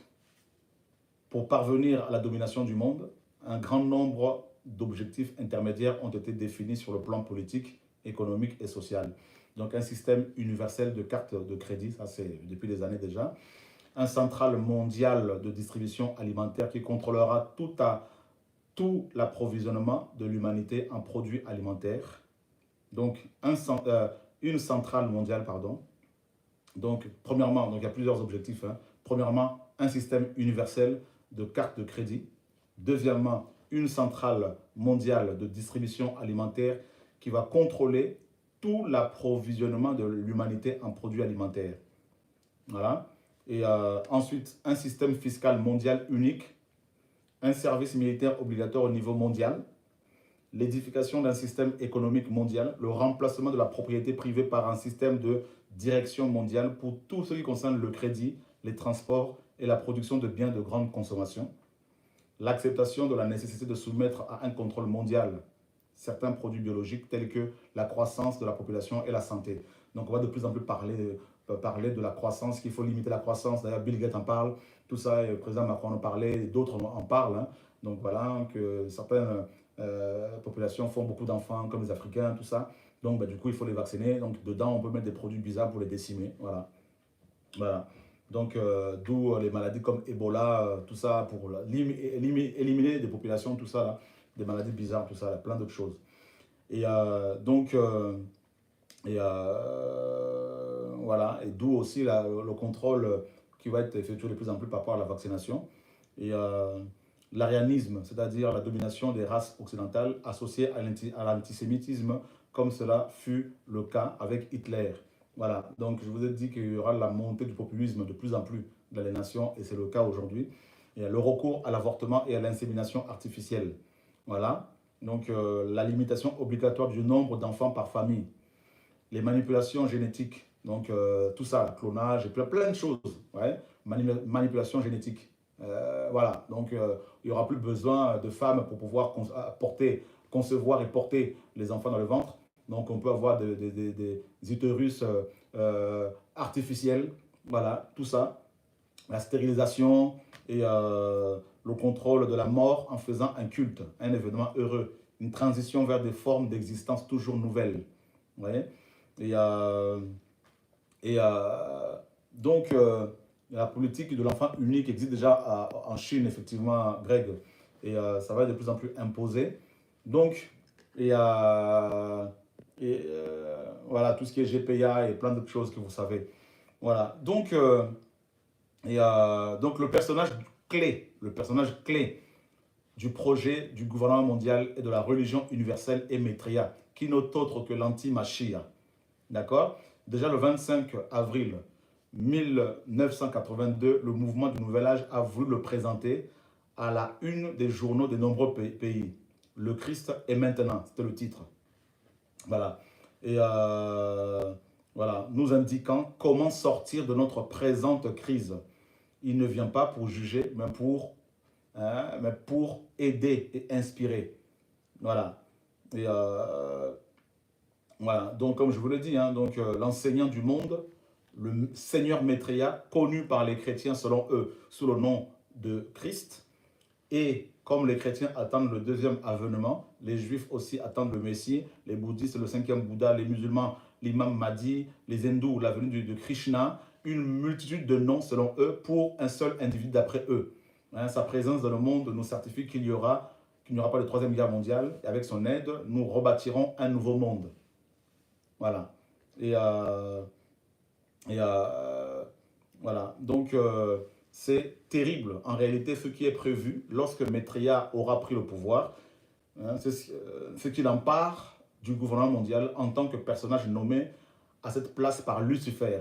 pour parvenir à la domination du monde, un grand nombre d'objectifs intermédiaires ont été définis sur le plan politique, économique et social. Donc un système universel de cartes de crédit, ça c'est depuis des années déjà. Un central mondial de distribution alimentaire qui contrôlera tout l'approvisionnement de l'humanité en produits alimentaires. Donc une centrale mondiale, pardon. Donc premièrement, donc il y a plusieurs objectifs. Hein. Premièrement, un système universel de cartes de crédit. Deuxièmement, une centrale mondiale de distribution alimentaire qui va contrôler tout l'approvisionnement de l'humanité en produits alimentaires. Voilà. Et ensuite, un système fiscal mondial unique, un service militaire obligatoire au niveau mondial, l'édification d'un système économique mondial, le remplacement de la propriété privée par un système de direction mondiale pour tout ce qui concerne le crédit, les transports et la production de biens de grande consommation, l'acceptation de la nécessité de soumettre à un contrôle mondial certains produits biologiques tels que la croissance de la population et la santé. Donc on va de plus en plus parler de la croissance, qu'il faut limiter la croissance. D'ailleurs, Bill Gates en parle, tout ça, le président Macron en parlait, d'autres en parlent. Hein. Donc voilà, que certaines populations font beaucoup d'enfants, comme les Africains, tout ça. Donc du coup, il faut les vacciner. Donc dedans, on peut mettre des produits bizarres pour les décimer. Voilà. Voilà. Donc, d'où les maladies comme Ebola, tout ça, pour éliminer des populations, tout ça, là, des maladies bizarres, tout ça, là, plein d'autres choses. Et voilà, et d'où aussi le contrôle qui va être effectué de plus en plus par rapport à la vaccination. Et l'arianisme, c'est-à-dire la domination des races occidentales associée à l'antisémitisme, comme cela fut le cas avec Hitler. Voilà, donc je vous ai dit qu'il y aura la montée du populisme de plus en plus dans les nations, et c'est le cas aujourd'hui. Il y a le recours à l'avortement et à l'insémination artificielle. Voilà, donc la limitation obligatoire du nombre d'enfants par famille, les manipulations génétiques, donc tout ça, clonage, et plein de choses, ouais, manipulation génétique. Voilà, donc il n'y aura plus besoin de femmes pour pouvoir concevoir et porter les enfants dans le ventre. Donc on peut avoir des utérus artificiels, voilà, tout ça. La stérilisation et le contrôle de la mort en faisant un culte, un événement heureux, une transition vers des formes d'existence toujours nouvelles. Vous voyez. Et, donc, la politique de l'enfant unique existe déjà en Chine, effectivement, Greg, et ça va être de plus en plus imposé. Donc, voilà, tout ce qui est GPA et plein d'autres choses que vous savez. Voilà, donc, donc le personnage clé du projet du gouvernement mondial et de la religion universelle est Maitreya, qui n'est autre que l'anti-Mashia. D'accord? Déjà le 25 avril 1982, le mouvement du Nouvel Âge a voulu le présenter à la une des journaux de nombreux pays. Le Christ est maintenant, c'était le titre. Voilà. Et voilà, nous indiquant comment sortir de notre présente crise. Il ne vient pas pour juger, mais pour aider et inspirer. Voilà. Et voilà. Donc, comme je vous l'ai dit, hein, l'enseignant du monde, le Seigneur Maitreya, connu par les chrétiens selon eux sous le nom de Christ. Et comme les chrétiens attendent le deuxième avènement, les juifs aussi attendent le Messie, les bouddhistes le cinquième Bouddha, les musulmans l'imam Mahdi, les hindous la venue de Krishna, une multitude de noms selon eux pour un seul individu d'après eux. Hein, sa présence dans le monde nous certifie qu'il n'y aura pas de troisième guerre mondiale, et avec son aide, nous rebâtirons un nouveau monde. Voilà. Et voilà. Donc, c'est terrible, en réalité, ce qui est prévu lorsque Maitreya aura pris le pouvoir. Hein, c'est ce qu'il empare du gouvernement mondial en tant que personnage nommé à cette place par Lucifer.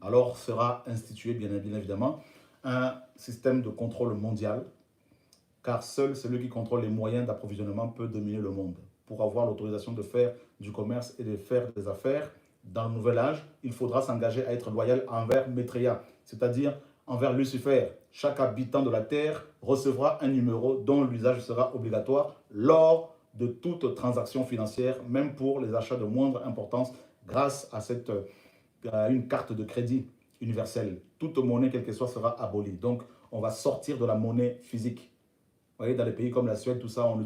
Alors sera institué, bien évidemment, un système de contrôle mondial, car seul celui qui contrôle les moyens d'approvisionnement peut dominer le monde. Pour avoir l'autorisation de faire du commerce et de faire des affaires dans le nouvel âge, il faudra s'engager à être loyal envers Maitreya, c'est-à-dire envers Lucifer. Chaque habitant de la terre recevra un numéro dont l'usage sera obligatoire lors de toute transaction financière, même pour les achats de moindre importance, grâce à une carte de crédit universelle. Toute monnaie, quelle que soit, sera abolie. Donc, on va sortir de la monnaie physique. Vous voyez, dans les pays comme la Suède, tout ça, on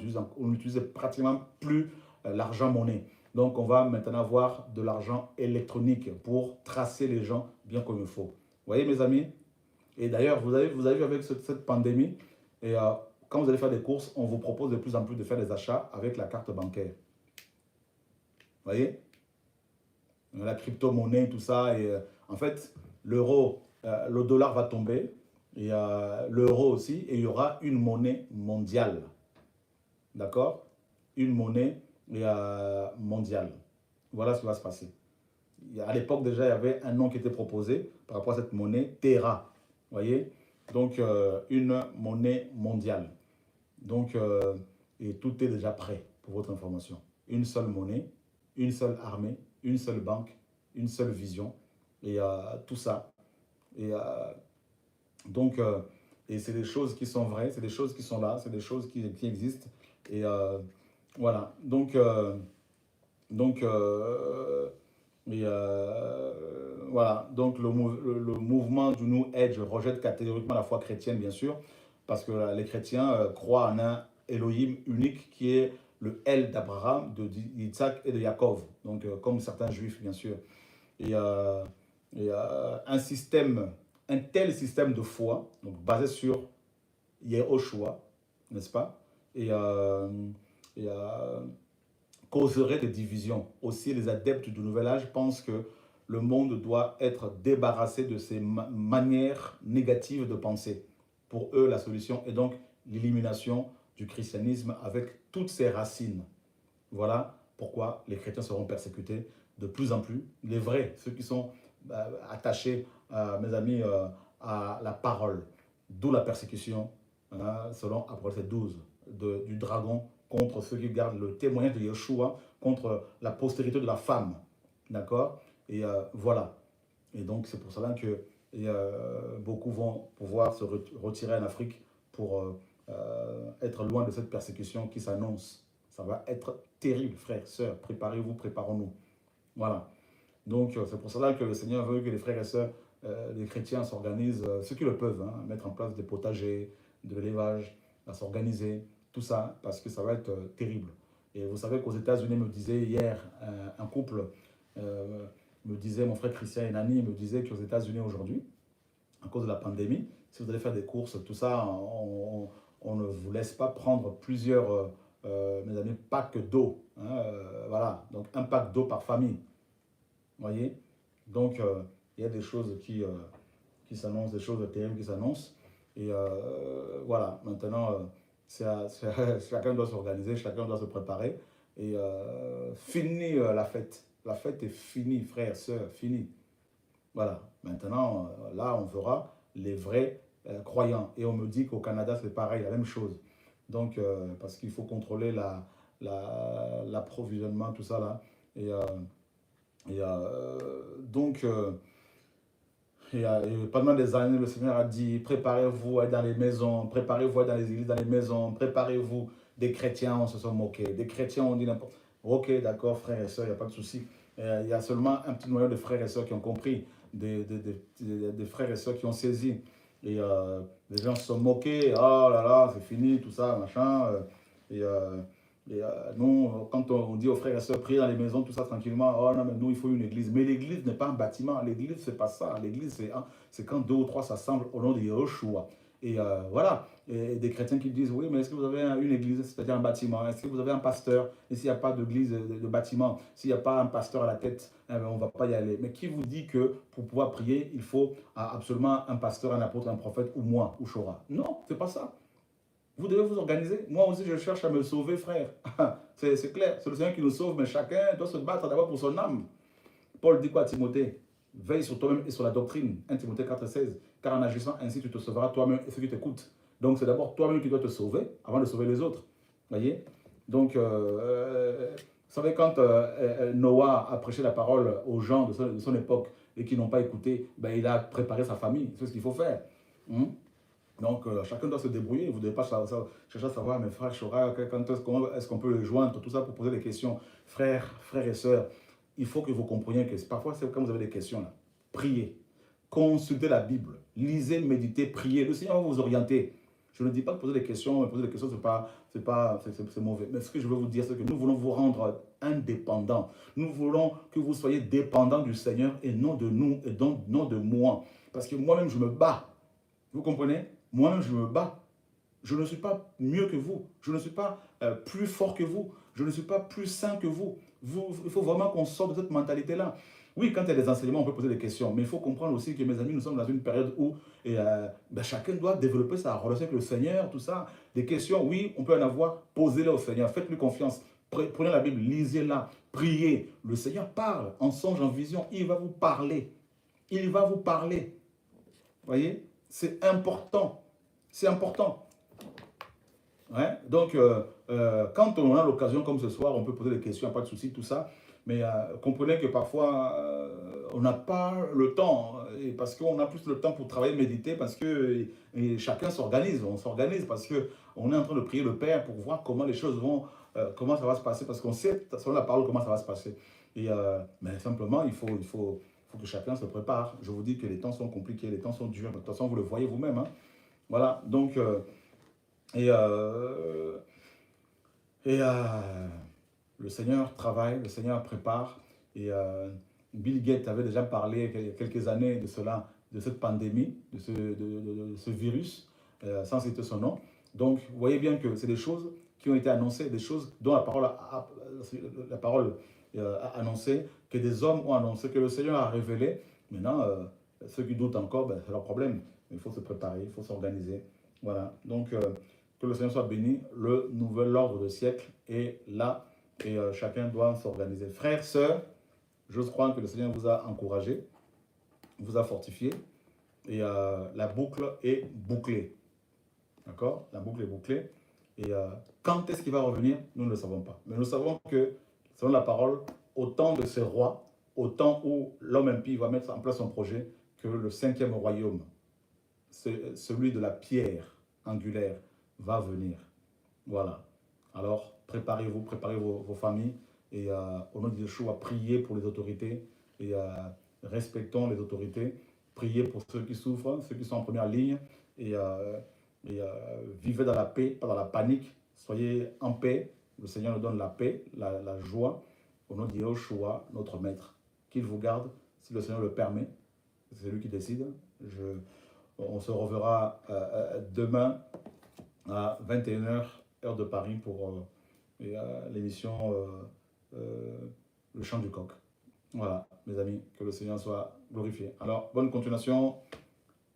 n'utilise pratiquement plus l'argent monnaie. Donc, on va maintenant avoir de l'argent électronique pour tracer les gens bien comme il faut. Vous voyez, mes amis? Et d'ailleurs, vous avez vu avec cette pandémie, et quand vous allez faire des courses, on vous propose de plus en plus de faire des achats avec la carte bancaire. Vous voyez? La crypto-monnaie, tout ça. Et en fait, l'euro, le dollar va tomber, et l'euro aussi, et il y aura une monnaie mondiale. D'accord? Une monnaie mondiale. Voilà ce qui va se passer. À l'époque, déjà, il y avait un nom qui était proposé par rapport à cette monnaie, Terra. Vous voyez? Donc, une monnaie mondiale. Donc, et tout est déjà prêt pour votre information. Une seule monnaie, une seule armée, une seule banque, une seule vision, et tout ça. Et donc, et c'est des choses qui sont vraies, c'est des choses qui sont là, c'est des choses qui existent. Et voilà. Donc, voilà. Donc le mouvement du New Age rejette catégoriquement la foi chrétienne, bien sûr, parce que les chrétiens croient en un Elohim unique qui est le El d'Abraham, d'Isaac et de Jacob. Donc, comme certains juifs, bien sûr. Et un tel système de foi, donc basé sur Yehoshua, n'est-ce pas? Et, causerait des divisions. Aussi, les adeptes du Nouvel Âge pensent que le monde doit être débarrassé de ces manières négatives de penser. Pour eux, la solution est donc l'élimination du christianisme avec toutes ses racines. Voilà pourquoi les chrétiens seront persécutés de plus en plus. Les vrais, ceux qui sont attachés, mes amis, à la parole. D'où la persécution, selon Apocalypse 12, du dragon contre ceux qui gardent le témoignage de Yeshua, contre la postérité de la femme. D'accord? Et voilà. Et donc, c'est pour cela que beaucoup vont pouvoir se retirer en Afrique pour être loin de cette persécution qui s'annonce. Ça va être terrible, frères, sœurs. Préparez-vous, préparons-nous. Voilà. Donc, c'est pour cela que le Seigneur veut que les frères et sœurs, les chrétiens s'organisent, ceux qui le peuvent, mettre en place des potagers, de l'élevage, à s'organiser, tout ça, parce que ça va être terrible. Et vous savez qu'aux États-Unis, me disait hier, un couple me disait, mon frère Christian et Nani me disait qu'aux États-Unis aujourd'hui, à cause de la pandémie, si vous allez faire des courses, tout ça, on ne vous laisse pas prendre plusieurs, mes amis, packs d'eau. Voilà, donc un pack d'eau par famille. Vous voyez? Donc, il y a des choses qui s'annoncent, des choses terribles qui s'annoncent. Et voilà, maintenant, chacun doit s'organiser, chacun doit se préparer. Et fini la fête. La fête est finie, frères, sœurs, finie. Voilà, maintenant, là, on verra les vrais croyants. Et on me dit qu'au Canada, c'est pareil, la même chose. Donc, parce qu'il faut contrôler l'approvisionnement, tout ça là. Et donc, pendant des années, le Seigneur a dit, préparez-vous à être dans les maisons, préparez-vous à être dans les églises, dans les maisons, préparez-vous. Des chrétiens, on se sont moqués. Des chrétiens, on dit n'importe quoi. Ok, d'accord, frères et sœurs, il n'y a pas de souci. Il y a seulement un petit noyau de frères et sœurs qui ont compris, des frères et sœurs qui ont saisi. Et les gens se sont moqués, oh là là, c'est fini, tout ça, machin. Nous, quand on dit aux frères et sœurs, priez dans les maisons, tout ça tranquillement, oh non, mais nous, il faut une église. Mais l'église n'est pas un bâtiment, l'église, c'est pas ça. L'église, c'est quand deux ou trois s'assemblent au nom de Yahushua. Et voilà, et des chrétiens qui disent, oui, mais est-ce que vous avez une église, c'est-à-dire un bâtiment? Est-ce que vous avez un pasteur? Et s'il n'y a pas d'église, de bâtiment, s'il n'y a pas un pasteur à la tête, eh bien, on ne va pas y aller. Mais qui vous dit que pour pouvoir prier, il faut absolument un pasteur, un apôtre, un prophète, ou moi, ou Shora? Non, c'est pas ça. Vous devez vous organiser. Moi aussi, je cherche à me sauver, frère. C'est clair, c'est le Seigneur qui nous sauve, mais chacun doit se battre d'abord pour son âme. Paul dit quoi à Timothée? Veille sur toi-même et sur la doctrine. 1 Timothée 4,16. Car en agissant ainsi, tu te sauveras toi-même et ceux qui t'écoutent. Donc, c'est d'abord toi-même qui dois te sauver avant de sauver les autres. Voyez? Donc, vous savez, quand Noah a prêché la parole aux gens de son époque et qui n'ont pas écouté, ben, il a préparé sa famille. C'est ce qu'il faut faire. Hmm. Donc, chacun doit se débrouiller. Vous ne devez pas chercher à savoir, mes frères, comment est-ce qu'on peut le joindre, tout ça pour poser des questions. Frères et sœurs, il faut que vous compreniez que parfois, quand vous avez des questions, là, priez, consultez la Bible, lisez, méditez, priez. Le Seigneur va vous orienter. Je ne dis pas de poser des questions, mais poser des questions, c'est mauvais. Mais ce que je veux vous dire, c'est que nous voulons vous rendre indépendants. Nous voulons que vous soyez dépendants du Seigneur et non de nous, et donc non de moi. Parce que moi-même, je me bats. Vous comprenez? Moi-même, je me bats. Je ne suis pas mieux que vous. Je ne suis pas plus fort que vous. Je ne suis pas plus sain que vous. Il faut vraiment qu'on sorte de cette mentalité-là. Oui, quand il y a des enseignements, on peut poser des questions. Mais il faut comprendre aussi que, mes amis, nous sommes dans une période où chacun doit développer sa relation avec le Seigneur, tout ça. Des questions, oui, on peut en avoir. Posez-les au Seigneur. Faites-lui confiance. Prenez la Bible, lisez-la, priez. Le Seigneur parle en songe, en vision. Il va vous parler. Il va vous parler. Vous voyez? C'est important. C'est important. Ouais. Donc, quand on a l'occasion comme ce soir, on peut poser des questions, pas de souci, tout ça. Mais comprenez que parfois, on n'a pas le temps. Et parce qu'on a plus le temps pour travailler, méditer, parce que et chacun s'organise. On s'organise parce qu'on est en train de prier le Père pour voir comment les choses vont, comment ça va se passer. Parce qu'on sait, selon la parole, comment ça va se passer. Et, mais simplement, il faut que chacun se prépare. Je vous dis que les temps sont compliqués, les temps sont durs. De toute façon, vous le voyez vous-même. Hein. Voilà. Donc, et, euh, le Seigneur travaille, le Seigneur prépare. Et Bill Gates avait déjà parlé il y a quelques années de cela, de cette pandémie, de ce virus, sans citer son nom. Donc, vous voyez bien que c'est des choses qui ont été annoncées, des choses dont la parole a annoncé, que des hommes ont annoncé, que le Seigneur a révélé. Maintenant, ceux qui doutent encore, ben, c'est leur problème. Il faut se préparer, il faut s'organiser. Voilà. Donc, que le Seigneur soit béni. Le nouvel ordre de siècle est là et chacun doit s'organiser. Frères, sœurs, je crois que le Seigneur vous a encouragé, vous a fortifié et la boucle est bouclée. D'accord? La boucle est bouclée. Et quand est-ce qu'il va revenir? Nous ne le savons pas. Mais nous savons que, selon la parole, au temps de ces rois, au temps où l'homme impie va mettre en place son projet, que le 5e royaume, celui de la pierre angulaire, va venir. Voilà. Alors, préparez-vous, préparez vos familles. Et au nom de Yeshua, priez pour les autorités. Et respectons les autorités. Priez pour ceux qui souffrent, ceux qui sont en première ligne. Et, vivez dans la paix, pas dans la panique. Soyez en paix. Le Seigneur nous donne la paix, la joie. Au nom de Yeshua, notre Maître. Qu'il vous garde, si le Seigneur le permet. C'est lui qui décide. On se reverra demain à 21h, heure de Paris, pour l'émission Le Chant du Coq. Voilà, mes amis, que le Seigneur soit glorifié. Alors, bonne continuation.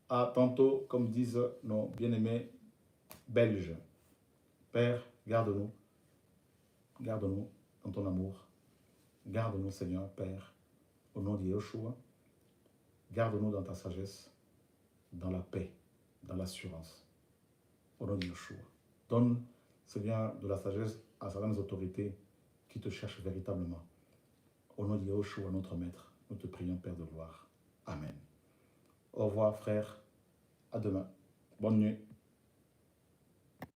À tantôt, comme disent nos bien-aimés belges. Père, garde-nous. Garde-nous dans ton amour. Garde-nous, Seigneur, Père, au nom de Yeshua. Garde-nous dans ta sagesse, dans la paix, dans l'assurance. Au nom de Yeshua. Donne, Seigneur, de la sagesse à certaines autorités qui te cherchent véritablement. Au nom de Yeshua, notre Maître, nous te prions, Père de gloire. Amen. Au revoir, frères. À demain. Bonne nuit.